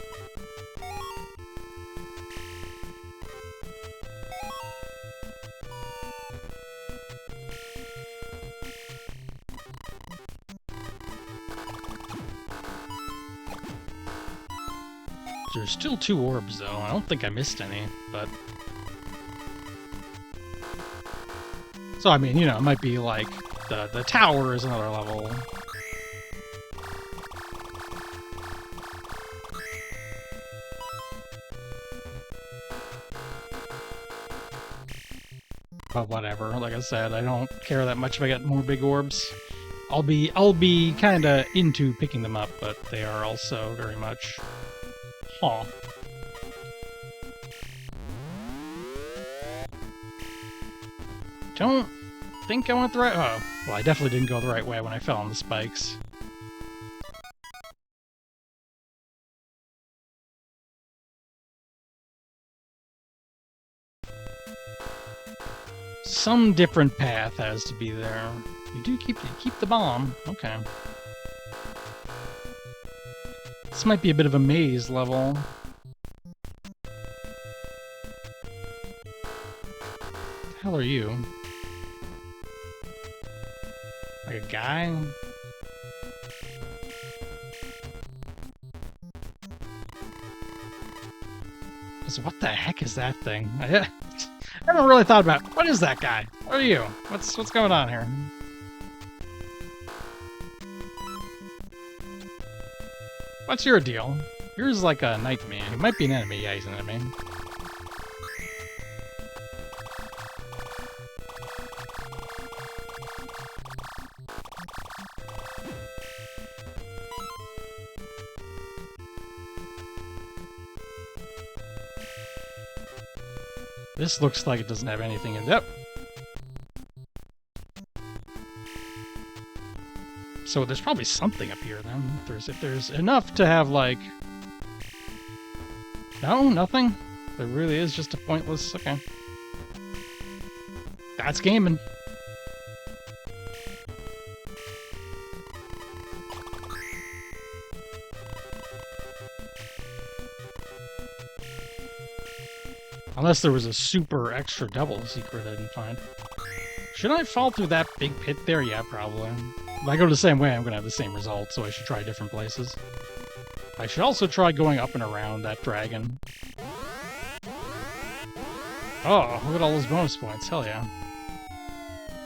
There's still 2 orbs, though. I don't think I missed any, but... So, I mean, you know, it might be like the tower is another level. But whatever. Like I said, I don't care that much if I get more big orbs. I'll be kind of into picking them up, but they are also very much... Huh. Don't think I went the right... Oh, well, I definitely didn't go the right way when I fell on the spikes. Some different path has to be there. You keep the bomb. Okay. This might be a bit of a maze level. What the hell are you? Like a guy? So what the heck is that thing? I haven't really thought about what is that guy? What are you? What's going on here? What's your deal? Yours like a nightmare. He might be an enemy. Yeah, he's an enemy. This looks like it doesn't have anything in it. So there's probably something up here then. If there's enough to have like... No, nothing? There really is just a pointless... Okay. That's gaming. Unless there was a super extra double secret I didn't find. Should I fall through that big pit there? Yeah, probably. If I go the same way, I'm going to have the same result, so I should try different places. I should also try going up and around that dragon. Oh, look at all those bonus points. Hell yeah.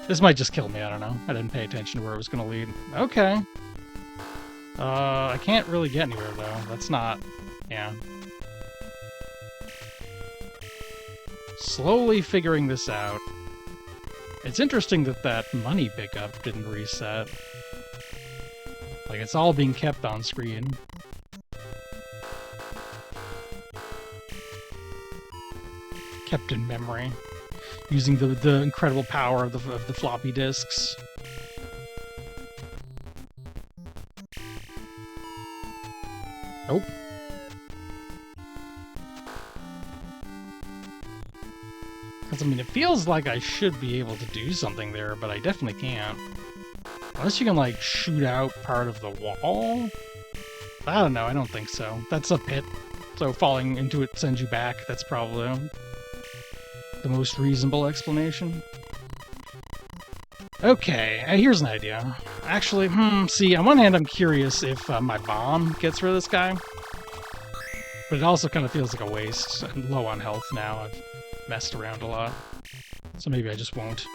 This might just kill me, I don't know. I didn't pay attention to where it was going to lead. Okay. I can't really get anywhere, though. That's not... Yeah. Slowly figuring this out. It's interesting that that money pickup didn't reset. Like, it's all being kept on screen. Kept in memory. Using the incredible power of the floppy disks. Nope. Because, I mean, it feels like I should be able to do something there, but I definitely can't. Unless you can, like, shoot out part of the wall? I don't know, I don't think so. That's a pit, so falling into it sends you back. That's probably the most reasonable explanation. Okay, here's an idea. Actually, see, on one hand I'm curious if my bomb gets rid of this guy. But it also kind of feels like a waste. I'm low on health now. I've messed around a lot. So maybe I just won't.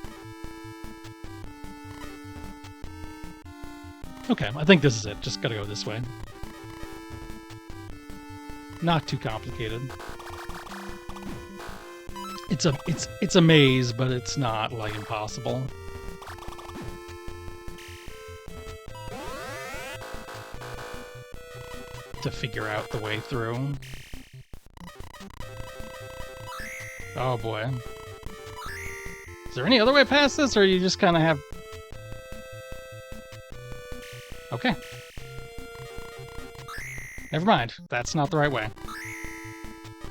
Okay, I think this is it. Just gotta go this way. Not too complicated. It's a maze, but it's not, like, impossible. To figure out the way through. Oh boy. Is there any other way past this, or you just kind of have... Okay. Never mind. That's not the right way.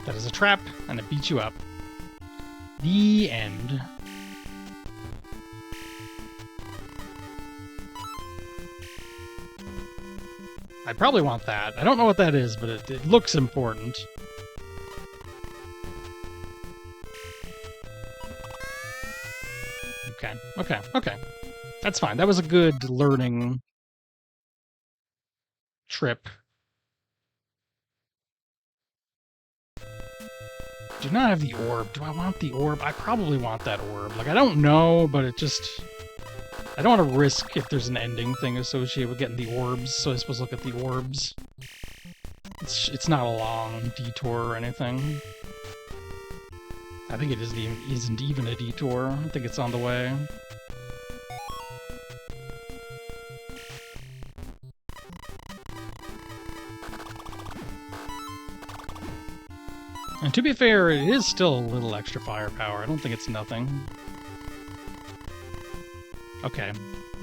That is a trap, and it beats you up. The end. I probably want that. I don't know what that is, but it looks important. Okay. That's fine. That was a good learning trip. Do not have the orb. Do I want the orb? I probably want that orb. Like, I don't know, but it just... I don't want to risk if there's an ending thing associated with getting the orbs, so I suppose look at the orbs. It's not a long detour or anything. I think it isn't even a detour. I think it's on the way. And to be fair, it is still a little extra firepower. I don't think it's nothing. Okay,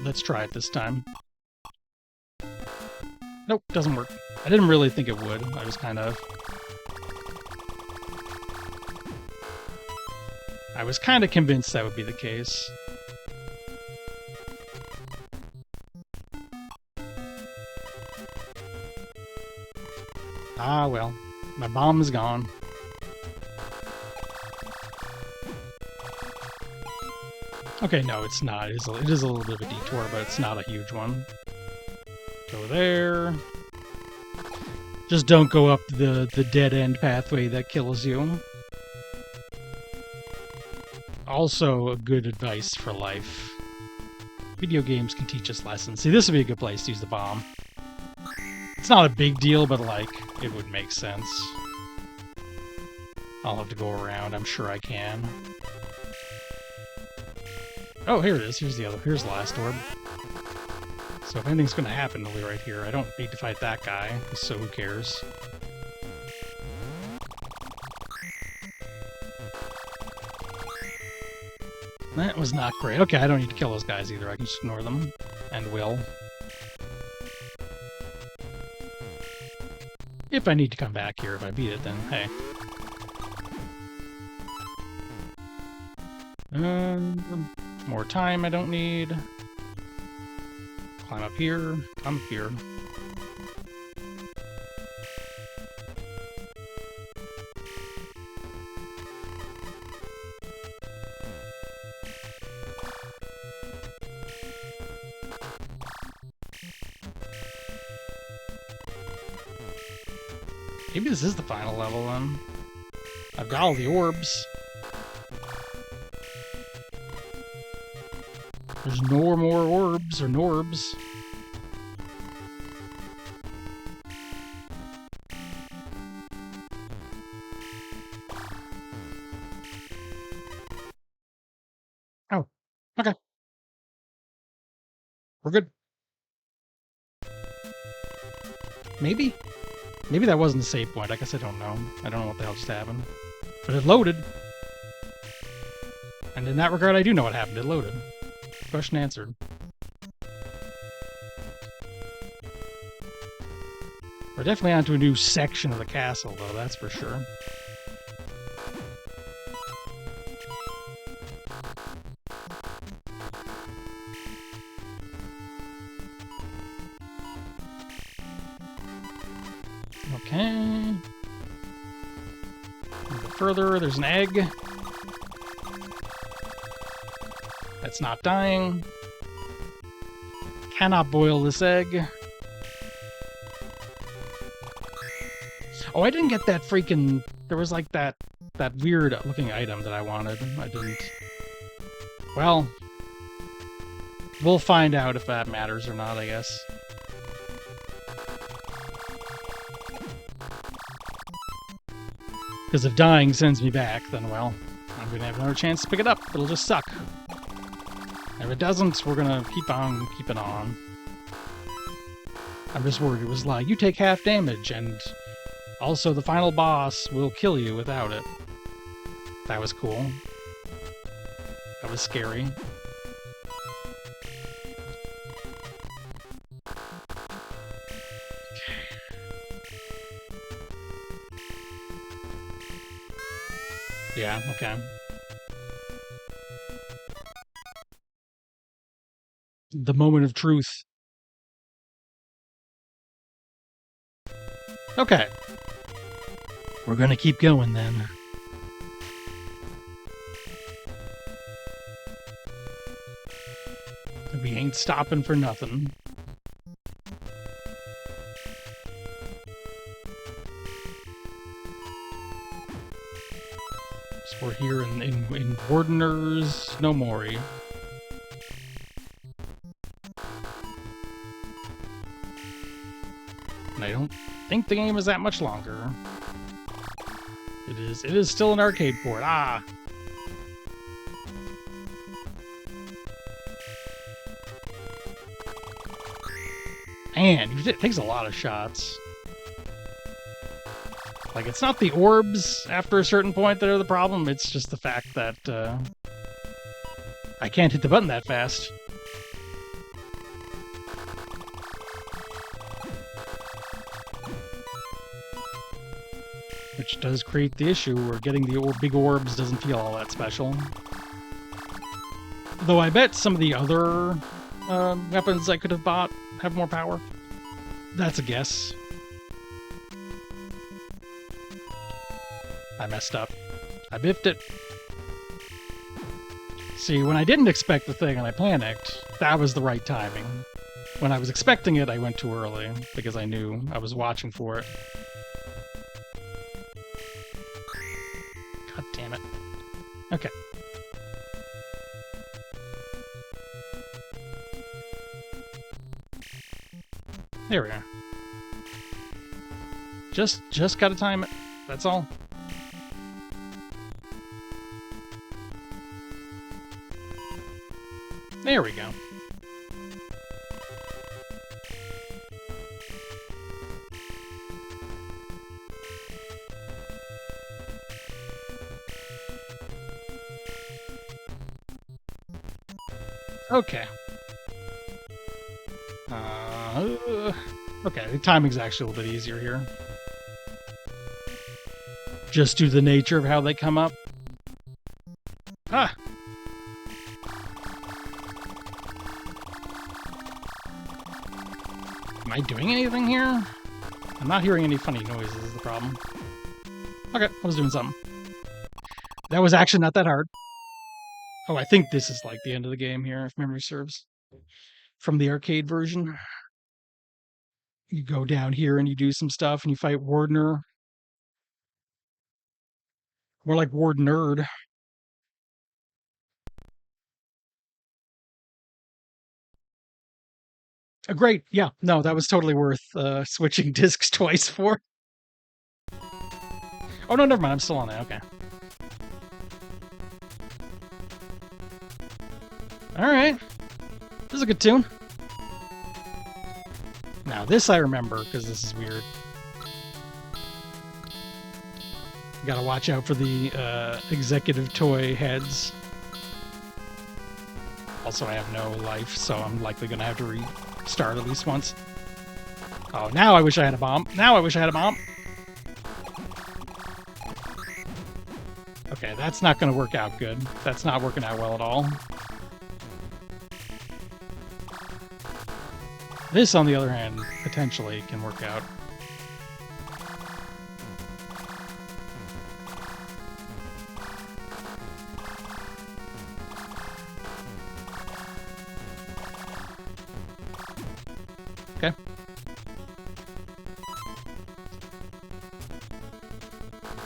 let's try it this time. Nope, doesn't work. I didn't really think it would. I was kind of convinced that would be the case. Ah, well. My bomb is gone. Okay, no, it's not. It is a little bit of a detour, but it's not a huge one. Go there. Just don't go up the dead-end pathway that kills you. Also, good advice for life. Video games can teach us lessons. See, this would be a good place to use the bomb. It's not a big deal, but, like, it would make sense. I'll have to go around. I'm sure I can. Oh, here it is. Here's the last orb. So if anything's going to happen, it'll be right here. I don't need to fight that guy, so who cares? That was not great. Okay, I don't need to kill those guys either. I can just ignore them. And will. If I need to come back here, if I beat it, then hey. More time I don't need. Climb up here. Come up here. Maybe this is the final level then. I've got all the orbs. There's no more orbs or norbs. Oh, okay. We're good. Maybe? Maybe that wasn't the save point. I guess I don't know. I don't know what the hell just happened. But it loaded. And in that regard, I do know what happened. It loaded. Question answered. We're definitely onto a new section of the castle, though, that's for sure. Okay. A little bit further, there's an egg. That's not dying. Cannot boil this egg. Oh, I didn't get that freaking... There was like that weird looking item that I wanted. I didn't... Well... We'll find out if that matters or not, I guess. Because if dying sends me back, then, well, I'm going to have another chance to pick it up. It'll just suck. And if it doesn't, we're going to keep on keeping on. I'm just worried. It was like, you take half damage, and also the final boss will kill you without it. That was cool. That was scary. Yeah, okay. The moment of truth. Okay. We're gonna keep going then. We ain't stopping for nothing. So we're here in Wardeners No Mori. And I don't think the game is that much longer. It is still an arcade port. Ah! Man, it takes a lot of shots. Like, it's not the orbs after a certain point that are the problem, it's just the fact that I can't hit the button that fast. Which does create the issue where getting the big orbs doesn't feel all that special. Though I bet some of the other weapons I could have bought have more power. That's a guess. I messed up. I biffed it. See, when I didn't expect the thing and I panicked, that was the right timing. When I was expecting it, I went too early because I knew I was watching for it. God damn it. Okay. There we are. Just gotta time it. That's all. There we go. Okay. Okay, the timing's actually a little bit easier here. Just due to the nature of how they come up. Ah! Am I doing anything here? I'm not hearing any funny noises is the problem. Okay, I was doing something. That was actually not that hard. Oh, I think this is like the end of the game here, if memory serves. From the arcade version. You go down here and you do some stuff and you fight Wardner. More like Ward Nerd. Great. Yeah. No, that was totally worth switching discs twice for. Oh, no, never mind. I'm still on it. Okay. All right. This is a good tune. Now, this I remember because this is weird. You gotta watch out for the executive toy heads. Also, I have no life, so I'm likely gonna have to restart at least once. Oh, now I wish I had a bomb. Now I wish I had a bomb. Okay, that's not gonna work out good. That's not working out well at all. This, on the other hand, potentially can work out. Okay.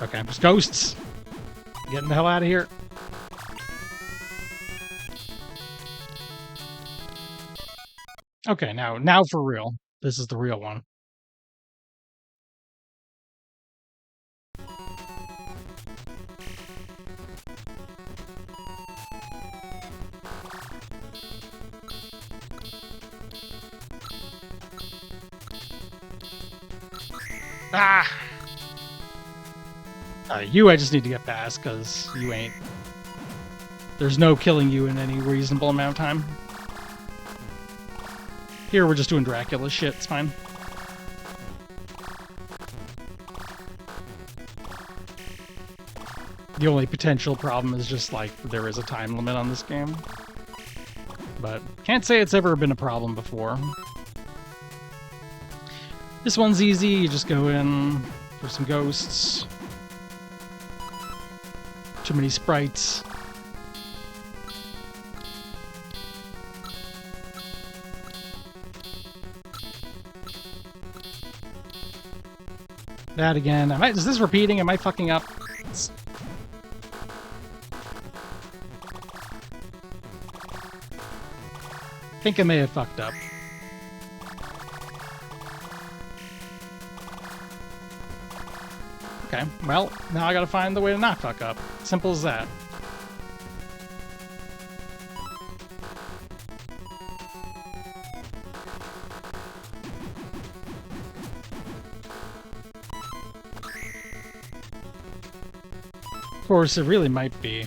Okay, there's ghosts. Getting the hell out of here. Okay, now for real. This is the real one. Ah! You I just need to get past, because you ain't... There's no killing you in any reasonable amount of time. Here, we're just doing Dracula shit, it's fine. The only potential problem is just, like, there is a time limit on this game. But can't say it's ever been a problem before. This one's easy, you just go in for some ghosts. Too many sprites. That again. Is this repeating? Am I fucking up? I think I may have fucked up. Okay, well, now I gotta find the way to not fuck up. Simple as that. Of course, it really might be.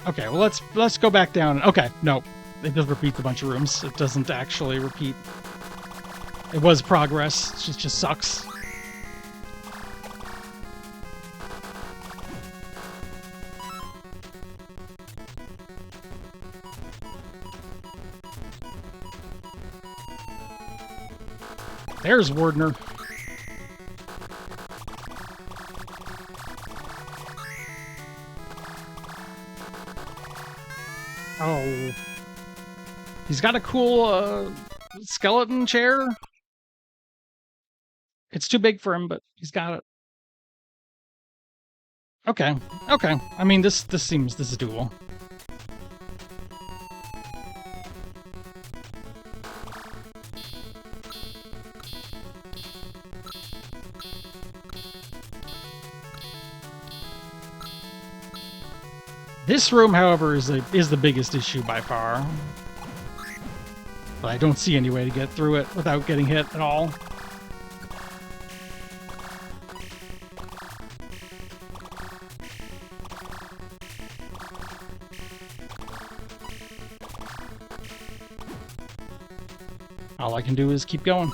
Okay, well let's go back down. Okay, no, it just repeats a bunch of rooms. It doesn't actually repeat. It was progress. It just sucks. There's Wardner. Oh. He's got a cool skeleton chair. It's too big for him, but he's got it. Okay. Okay. I mean, this is doable. This room, however, is the biggest issue by far. But I don't see any way to get through it without getting hit at all. All I can do is keep going.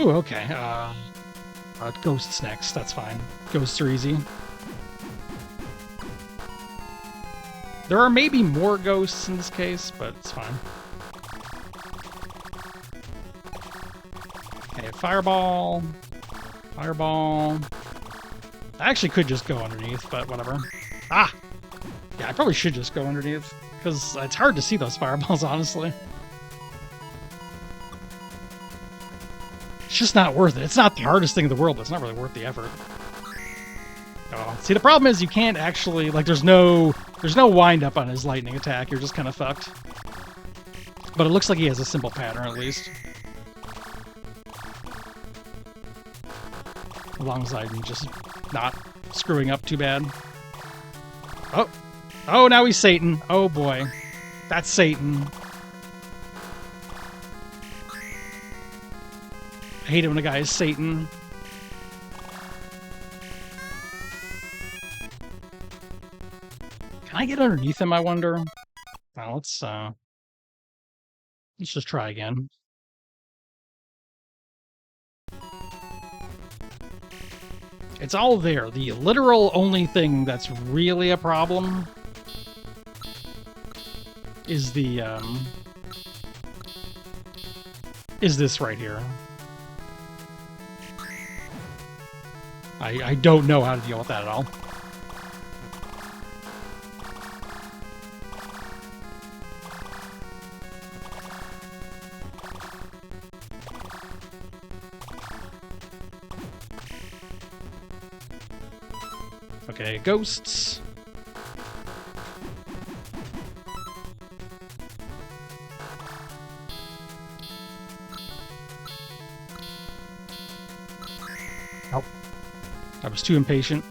Ooh, okay. Ghosts next. That's fine. Ghosts are easy. There are maybe more ghosts in this case, but it's fine. Okay, fireball. Fireball. I actually could just go underneath, but whatever. Ah! Yeah, I probably should just go underneath, because it's hard to see those fireballs, honestly. It's just not worth it. It's not the hardest thing in the world, but it's not really worth the effort. Oh, see, the problem is you can't actually, like, there's no wind up on his lightning attack. You're just kind of fucked. But it looks like he has a simple pattern, at least. As long as I'm just not screwing up too bad. Oh. Oh, now he's Satan. Oh, boy. That's Satan. I hate it when a guy is Satan. Can I get underneath him, I wonder? Well, let's just try again. It's all there. The literal only thing that's really a problem is the is this right here. I don't know how to deal with that at all. Okay, ghosts. Oh. I was too impatient.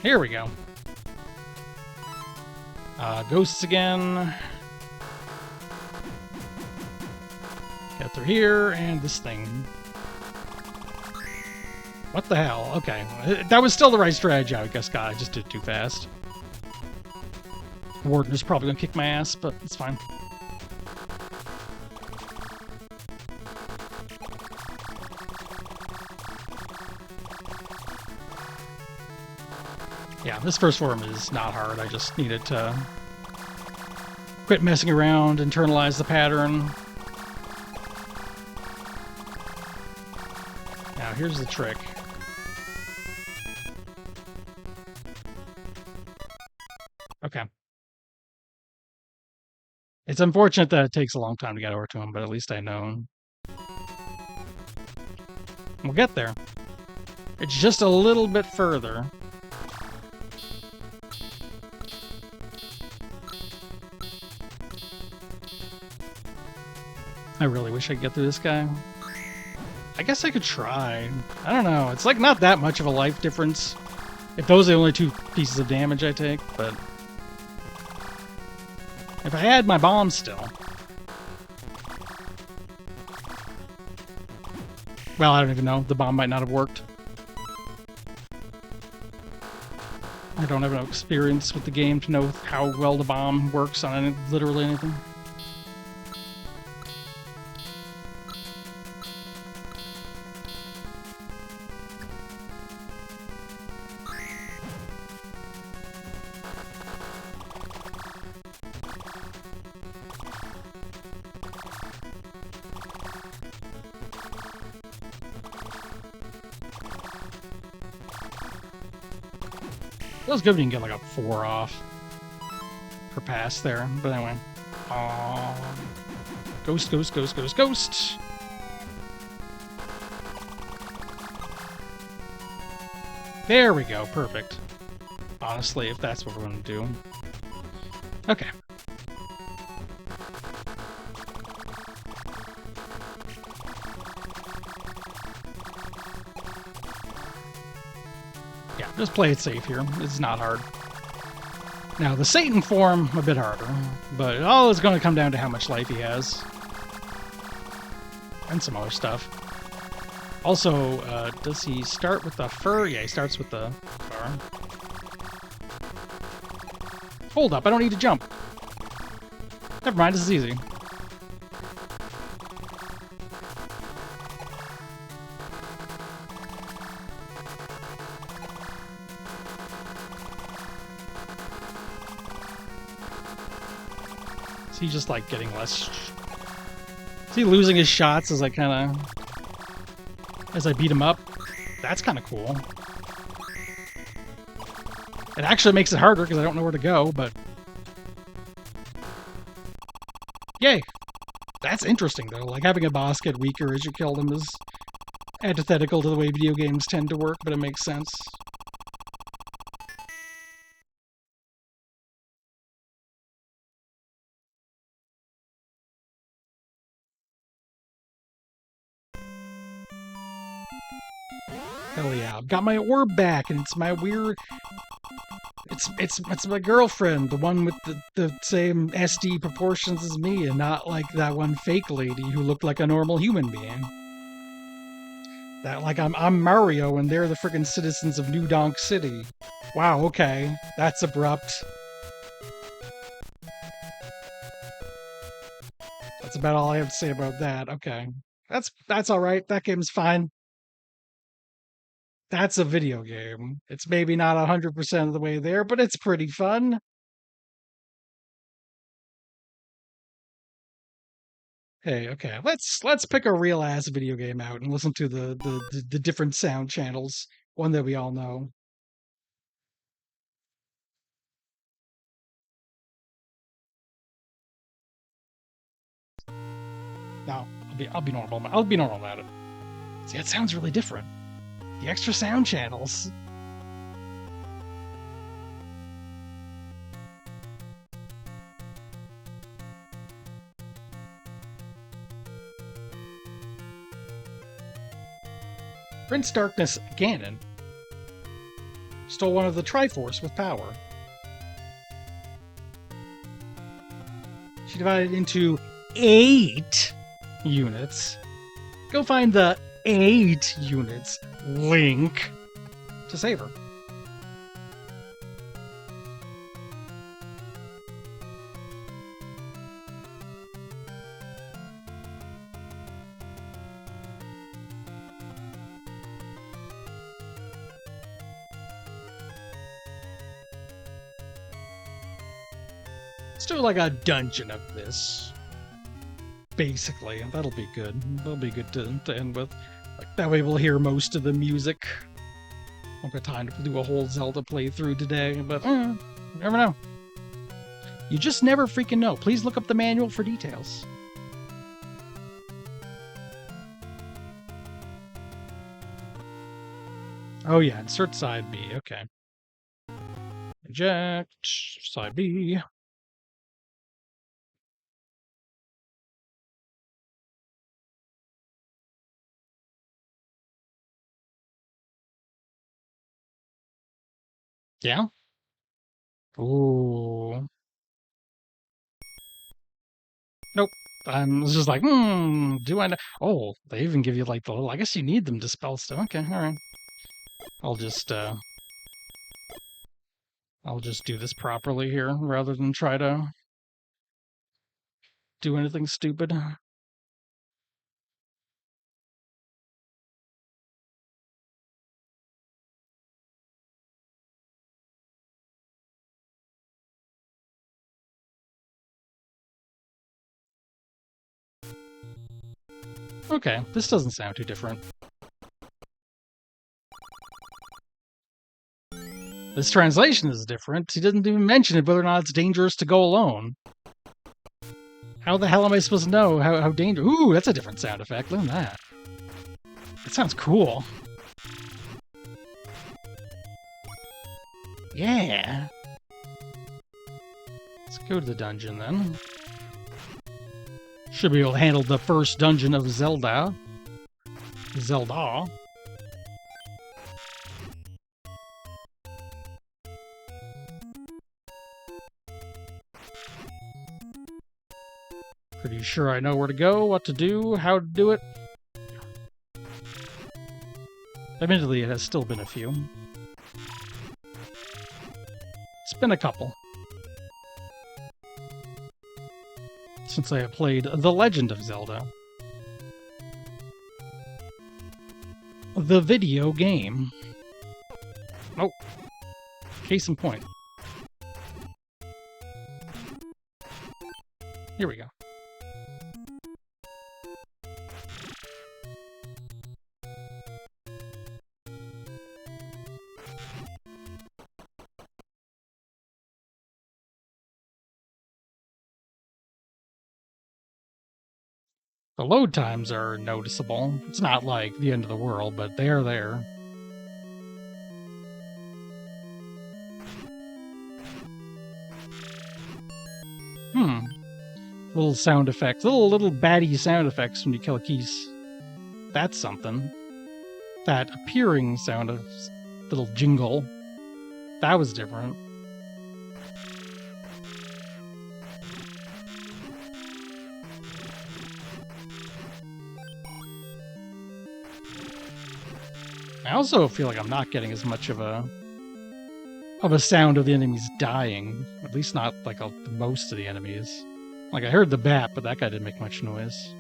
Here we go. Ghosts again. Get through here, and this thing. What the hell? Okay. That was still the right strategy, I guess, God. I just did it too fast. Warden is probably gonna kick my ass, but it's fine. Yeah, this first form is not hard. I just needed to quit messing around, internalize the pattern. Now, here's the trick. Okay. It's unfortunate that it takes a long time to get over to him, but at least I know. We'll get there. It's just a little bit further. I really wish I could get through this guy. I guess I could try. I don't know. It's like not that much of a life difference. If those are the only 2 pieces of damage I take, but if I had my bomb still. Well, I don't even know. The bomb might not have worked. I don't have enough experience with the game to know how well the bomb works on literally anything. Feels good when you can get like a 4 off per pass there. But anyway. Ghost, ghost, ghost, ghost, ghost. There we go. Perfect. Honestly, if that's what we're going to do. Okay. Yeah, just play it safe here. It's not hard. Now, the Satan form, a bit harder, but it all is going to come down to how much life he has. And some other stuff. Also, does he start with the fur? Yeah, he starts with the fur. Hold up, I don't need to jump. Never mind, this is easy. Is he just like getting less? Is he losing his shots as I beat him up? That's kind of cool. It actually makes it harder because I don't know where to go, but yay! That's interesting though. Like having a boss get weaker as you kill them is antithetical to the way video games tend to work, but it makes sense. Hell yeah, I've got my orb back, and it's my weird... It's my girlfriend, the one with the same SD proportions as me, and not like that one fake lady who looked like a normal human being. That, like, I'm Mario, and they're the freaking citizens of New Donk City. Wow, okay. That's abrupt. That's about all I have to say about that. Okay. That's alright. That game's fine. That's a video game. It's maybe not 100% of the way there, but it's pretty fun. Hey, okay, let's pick a real ass video game out and listen to the different sound channels. One that we all know. No, I'll be normal. I'll be normal about it. See, it sounds really different. The extra sound channels. Prince Darkness Ganon stole one of the Triforce with power. She divided into 8 units. Go find the 8 units, Link, to save her. Let's do like a dungeon of this. Basically, that'll be good. That'll be good to end with. Like, that way we'll hear most of the music. Won't got time to do a whole Zelda playthrough today, but you never know. You just never freaking know. Please look up the manual for details. Oh yeah, insert side B. Okay. Eject side B. Yeah. Ooh. Nope. I'm just like, do I know? Oh, they even give you like the little. I guess you need them to spell stuff. Okay, all right. I'll just do this properly here rather than try to do anything stupid. Okay, this doesn't sound too different. This translation is different. He doesn't even mention it, whether or not it's dangerous to go alone. How the hell am I supposed to know how dangerous? Ooh, that's a different sound effect. Look at that. That sounds cool. Yeah. Let's go to the dungeon then. Should be able to handle the first dungeon of Zelda. Pretty sure I know where to go, what to do, how to do it. Admittedly, it has still been a few. It's been a couple. Since I have played The Legend of Zelda. The video game. Oh. Case in point. Here we go. The load times are noticeable. It's not like the end of the world, but they're there. Little sound effects. Little baddie sound effects when you kill a Keese. That's something. That appearing sound of little jingle. That was different. I also feel like I'm not getting as much of a sound of the enemies dying. At least not like most of the enemies. Like I heard the bat, but that guy didn't make much noise.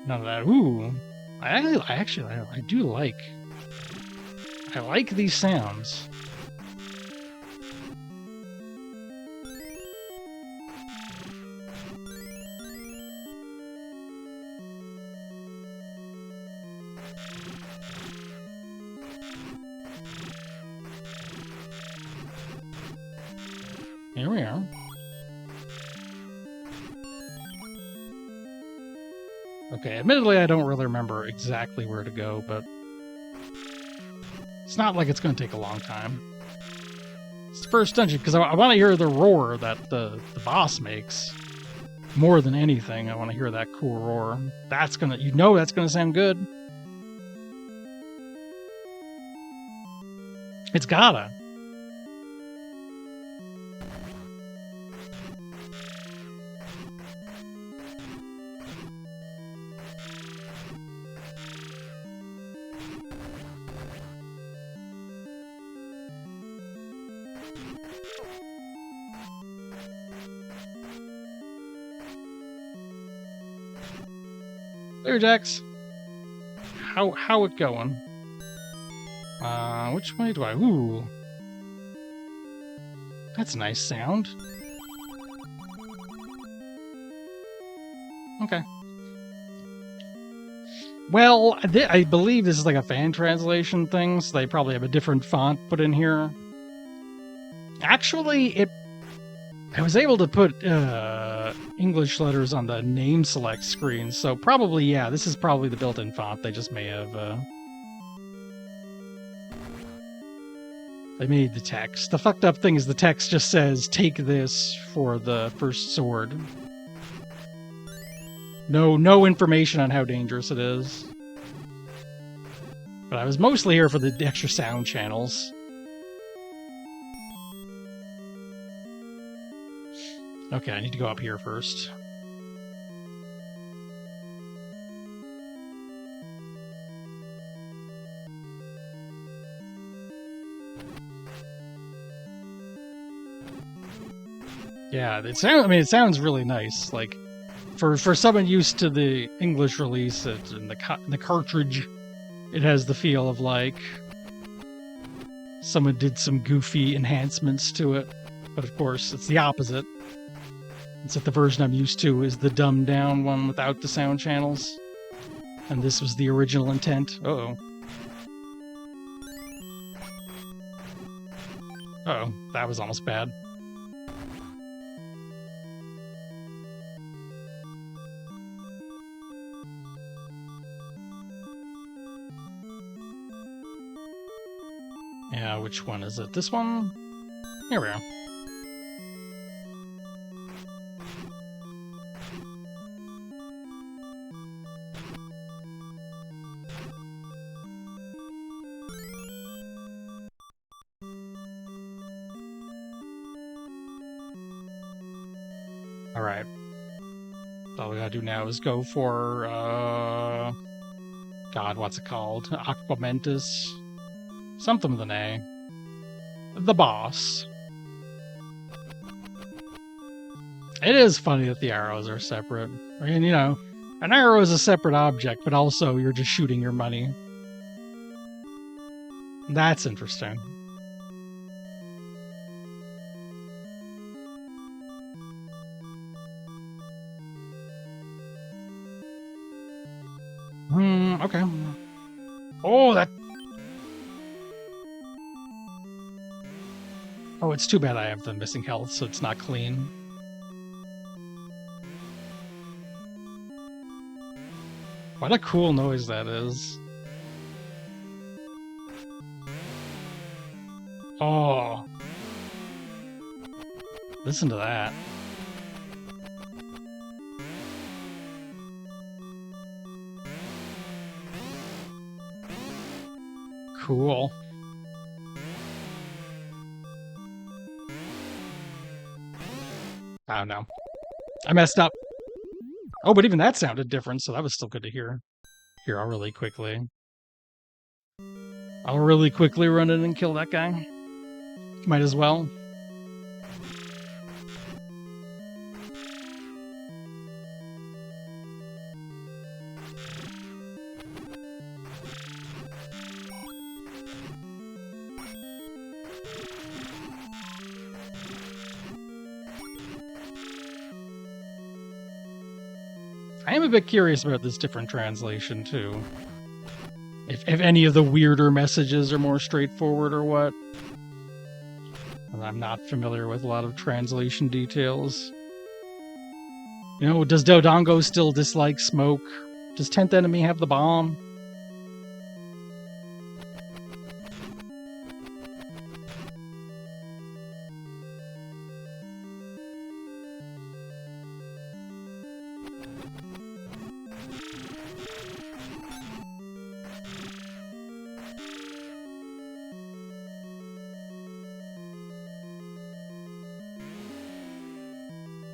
None of that. Ooh, I do like. I like these sounds. Here we are. Okay, admittedly, I don't really remember exactly where to go, but it's not like it's going to take a long time. It's the first dungeon, because I want to hear the roar that the boss makes. More than anything, I want to hear that cool roar. That's gonna, that's gonna sound good. It's gotta. There, Jax. How it going? Which way do I? Ooh, that's a nice sound. Okay. Well, I believe this is like a fan translation thing, so they probably have a different font put in here. Actually, I was able to put English letters on the name select screen, so probably, yeah, this is probably the built-in font. They just may have they made the text. The fucked up thing is the text just says, "Take this for the first sword." No information on how dangerous it is. But I was mostly here for the extra sound channels. Okay, I need to go up here first. Yeah, it sounds really nice. Like for someone used to the English release and the cartridge, it has the feel of like someone did some goofy enhancements to it. But of course, it's the opposite. It's that the version I'm used to is the dumbed down one without the sound channels. And this was the original intent. Uh-oh. Uh-oh, that was almost bad. Yeah, which one is it? This one? Here we are. Alright. All we gotta do now is go for, God, what's it called? Aquamentus? Something with an A. The boss. It is funny that the arrows are separate. I mean, an arrow is a separate object, but also you're just shooting your money. That's interesting. Okay. Oh, that... Oh, it's too bad I have the missing health, so it's not clean. What a cool noise that is. Oh. Listen to that. Cool. Oh no. I messed up. Oh, but even that sounded different, so that was still good to hear. Here, I'll really quickly run in and kill that guy. Might as well. I am a bit curious about this different translation, too. If any of the weirder messages are more straightforward or what. I'm not familiar with a lot of translation details. Does Dodongo still dislike smoke? Does 10th Enemy have the bomb?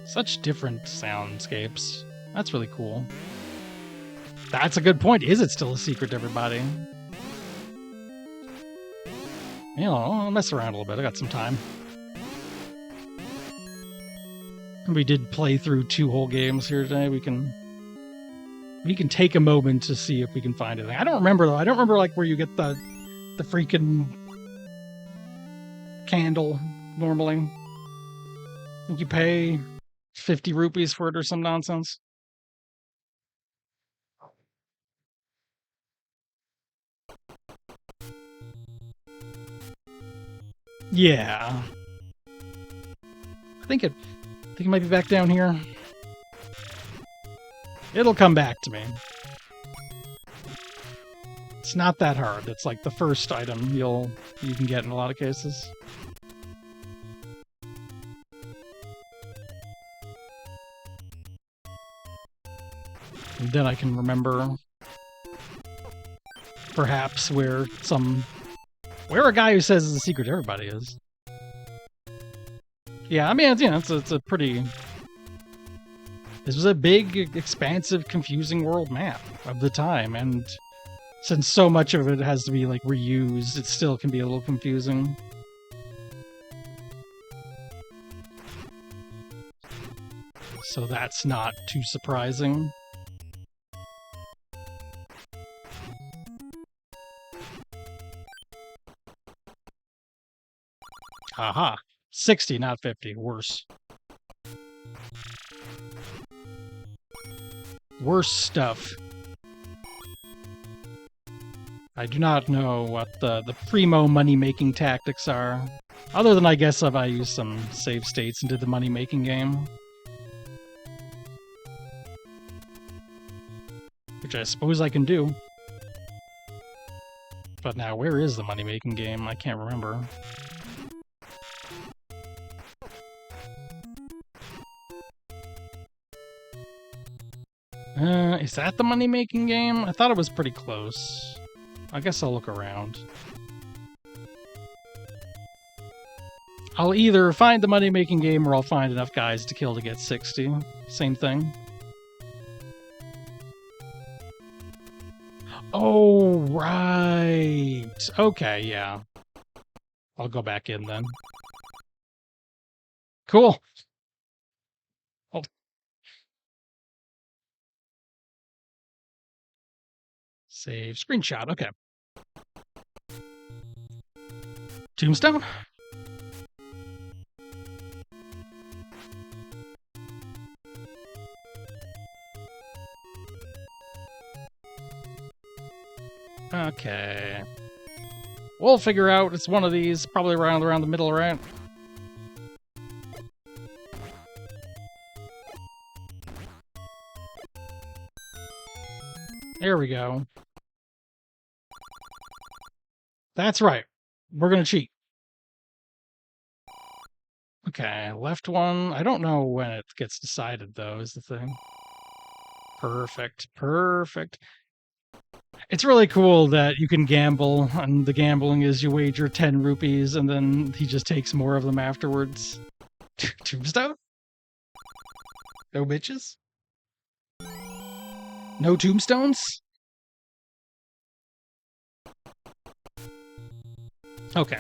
Such different soundscapes. That's really cool. That's a good point. Is it still a secret to everybody? I'll mess around a little bit. I got some time. We did play through 2 whole games here today. We can take a moment to see if we can find anything. I don't remember though. I don't remember like where you get the freaking candle normally. I think you pay 50 rupees for it or some nonsense. Yeah. think it might be back down here. It'll come back to me. It's not that hard. It's like the first item you can get in a lot of cases. And then I can remember perhaps where a guy who says is a secret to everybody is. Yeah, I mean, it's a pretty... This was a big, expansive, confusing world map of the time, and since so much of it has to be, like, reused, it still can be a little confusing. So that's not too surprising. Aha! 60, not 50. Worse. Worse stuff. I do not know what the primo money-making tactics are. Other than, I guess, if I use some save states and did the money-making game. Which I suppose I can do. But now, where is the money-making game? I can't remember. Is that the money-making game? I thought it was pretty close. I guess I'll look around. I'll either find the money-making game or I'll find enough guys to kill to get 60. Same thing. Oh, right. Okay, yeah. I'll go back in then. Cool. Oh. Save screenshot. Okay. Tombstone? Okay. We'll figure out. It's one of these, probably around the middle, right? There we go. That's right. We're gonna cheat. Okay, left one. I don't know when it gets decided, though, is the thing. Perfect. Perfect. It's really cool that you can gamble, and the gambling is you wager 10 rupees, and then he just takes more of them afterwards. Tombstone? No bitches? No tombstones? Okay.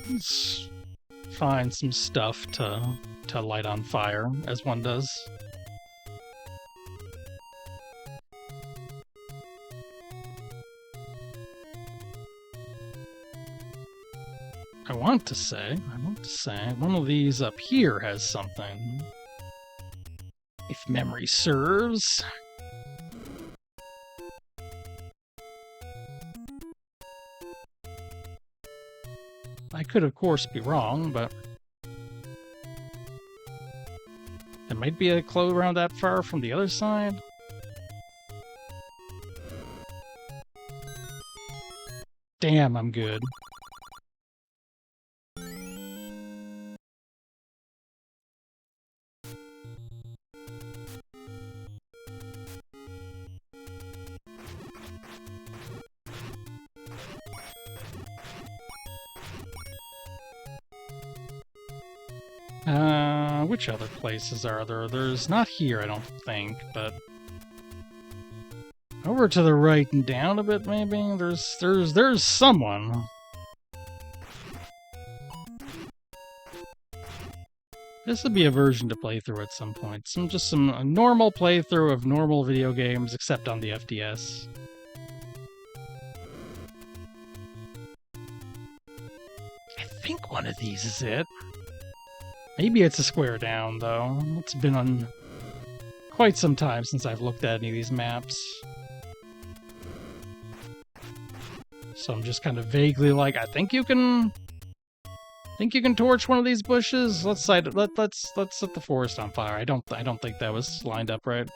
Let's find some stuff to light on fire, as one does. I want to say, one of these up here has something. If memory serves. I could, of course, be wrong, but there might be a clue around that far from the other side. Damn, I'm good. Which other places are there? There's not here, I don't think, but over to the right and down a bit, maybe. There's someone. This would be a version to play through at some point. A normal playthrough of normal video games, except on the FDS. I think one of these is it. Maybe it's a square down, though. It's been on quite some time since I've looked at any of these maps. So I'm just kind of vaguely like, I think you can Think you can torch one of these bushes? Let's set the forest on fire. I don't think that was lined up right.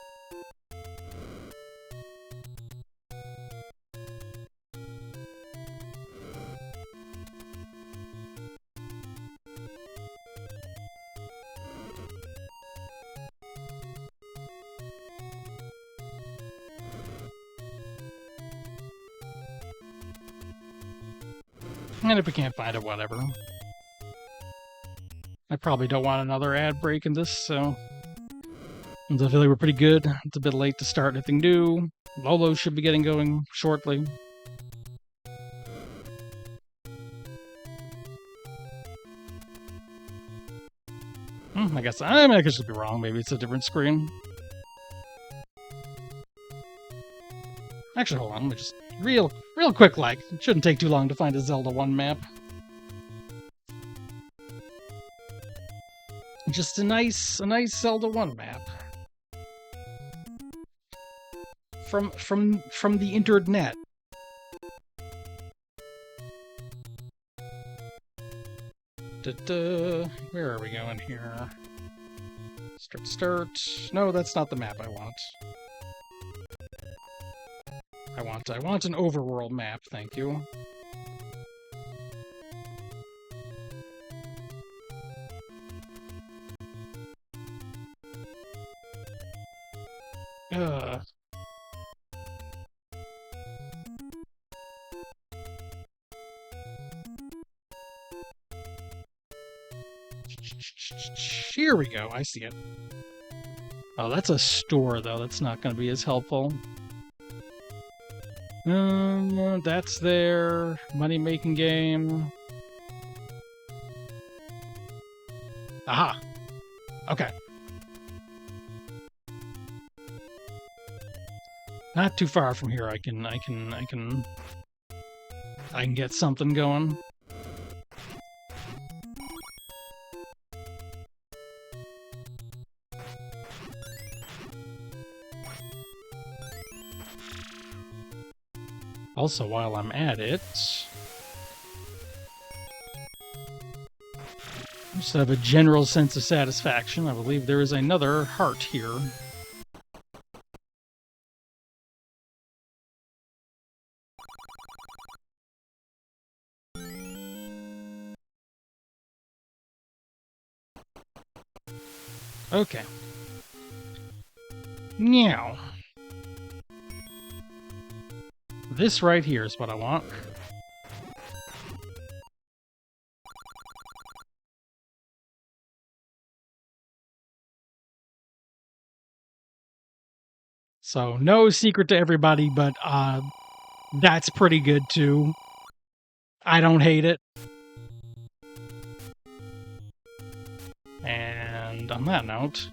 And if we can't find it, whatever. I probably don't want another ad break in this, so I feel like we're pretty good. It's a bit late to start anything new. Lolo should be getting going shortly. I guess I could just be wrong. Maybe it's a different screen. Actually, hold on. Let me just real quick. Like, it shouldn't take too long to find a Zelda 1 map. Just a nice Zelda 1 map. From the internet. Where are we going here? Start. No, that's not the map I want. I want an overworld map, thank you. Here we go. I see it. Oh, that's a store, though. That's not going to be as helpful. That's their money-making game. Aha. Okay. Not too far from here. I can get something going. Also, while I'm at it, just have a general sense of satisfaction. I believe there is another heart here. Okay. Meow. This right here is what I want. So, no secret to everybody, but that's pretty good too. I don't hate it. And on that note,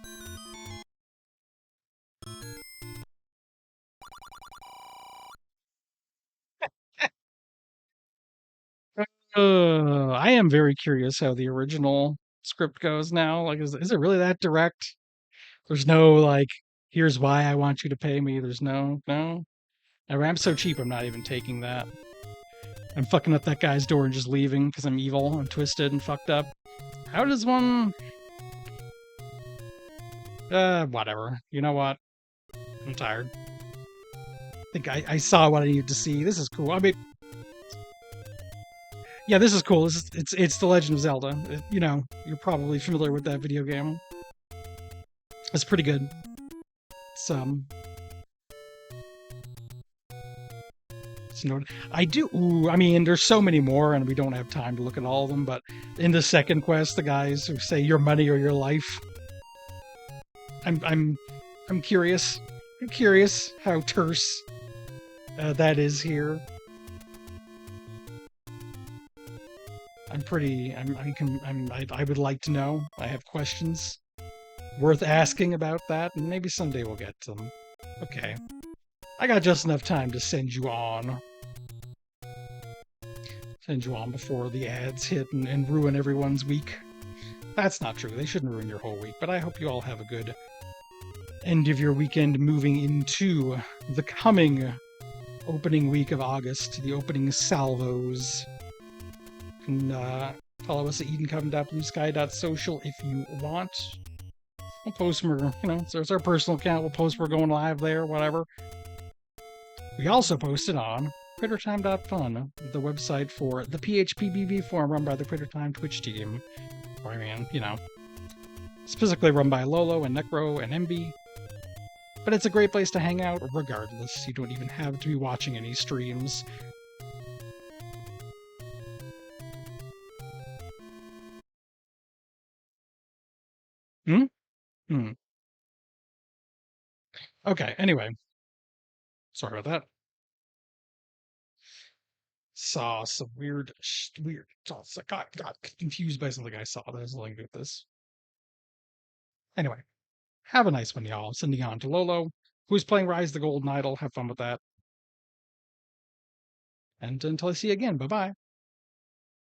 I am very curious how the original script goes now. Like, is it really that direct? There's no, like, here's why I want you to pay me. There's no. I'm so cheap, I'm not even taking that. I'm fucking up that guy's door and just leaving because I'm evil and twisted and fucked up. How does one... whatever. You know what? I'm tired. I think I saw what I needed to see. This is cool. I mean... Yeah, this is cool. It's The Legend of Zelda. You know, you're probably familiar with that video game. It's pretty good. I do. Ooh, I mean, there's so many more, and we don't have time to look at all of them. But in the second quest, the guys who say your money or your life. I'm curious. I'm curious how terse that is here. I would like to know. I have questions worth asking about that, and maybe someday we'll get to them. Okay. I got just enough time to send you on. Send you on before the ads hit and ruin everyone's week. That's not true. They shouldn't ruin your whole week, but I hope you all have a good end of your weekend moving into the coming opening week of August, the opening salvos. And Follow us at edencom.bluesky.social if you want. We'll post when we're, there's our personal account. We'll post we're going live there, whatever. We also posted on crittertime.fun, the website for the PHPBB forum run by the Crittertime Twitch team. I mean, it's physically run by Lolo and Necro and MB. But it's a great place to hang out regardless. You don't even have to be watching any streams. Hmm? Hmm. Okay, anyway. Sorry about that. Saw some weird. I got confused by something I saw that has nothing to do with this. Anyway, have a nice one, y'all. Sending on to Lolo, who's playing Rise the Golden Idol. Have fun with that. And until I see you again, bye bye.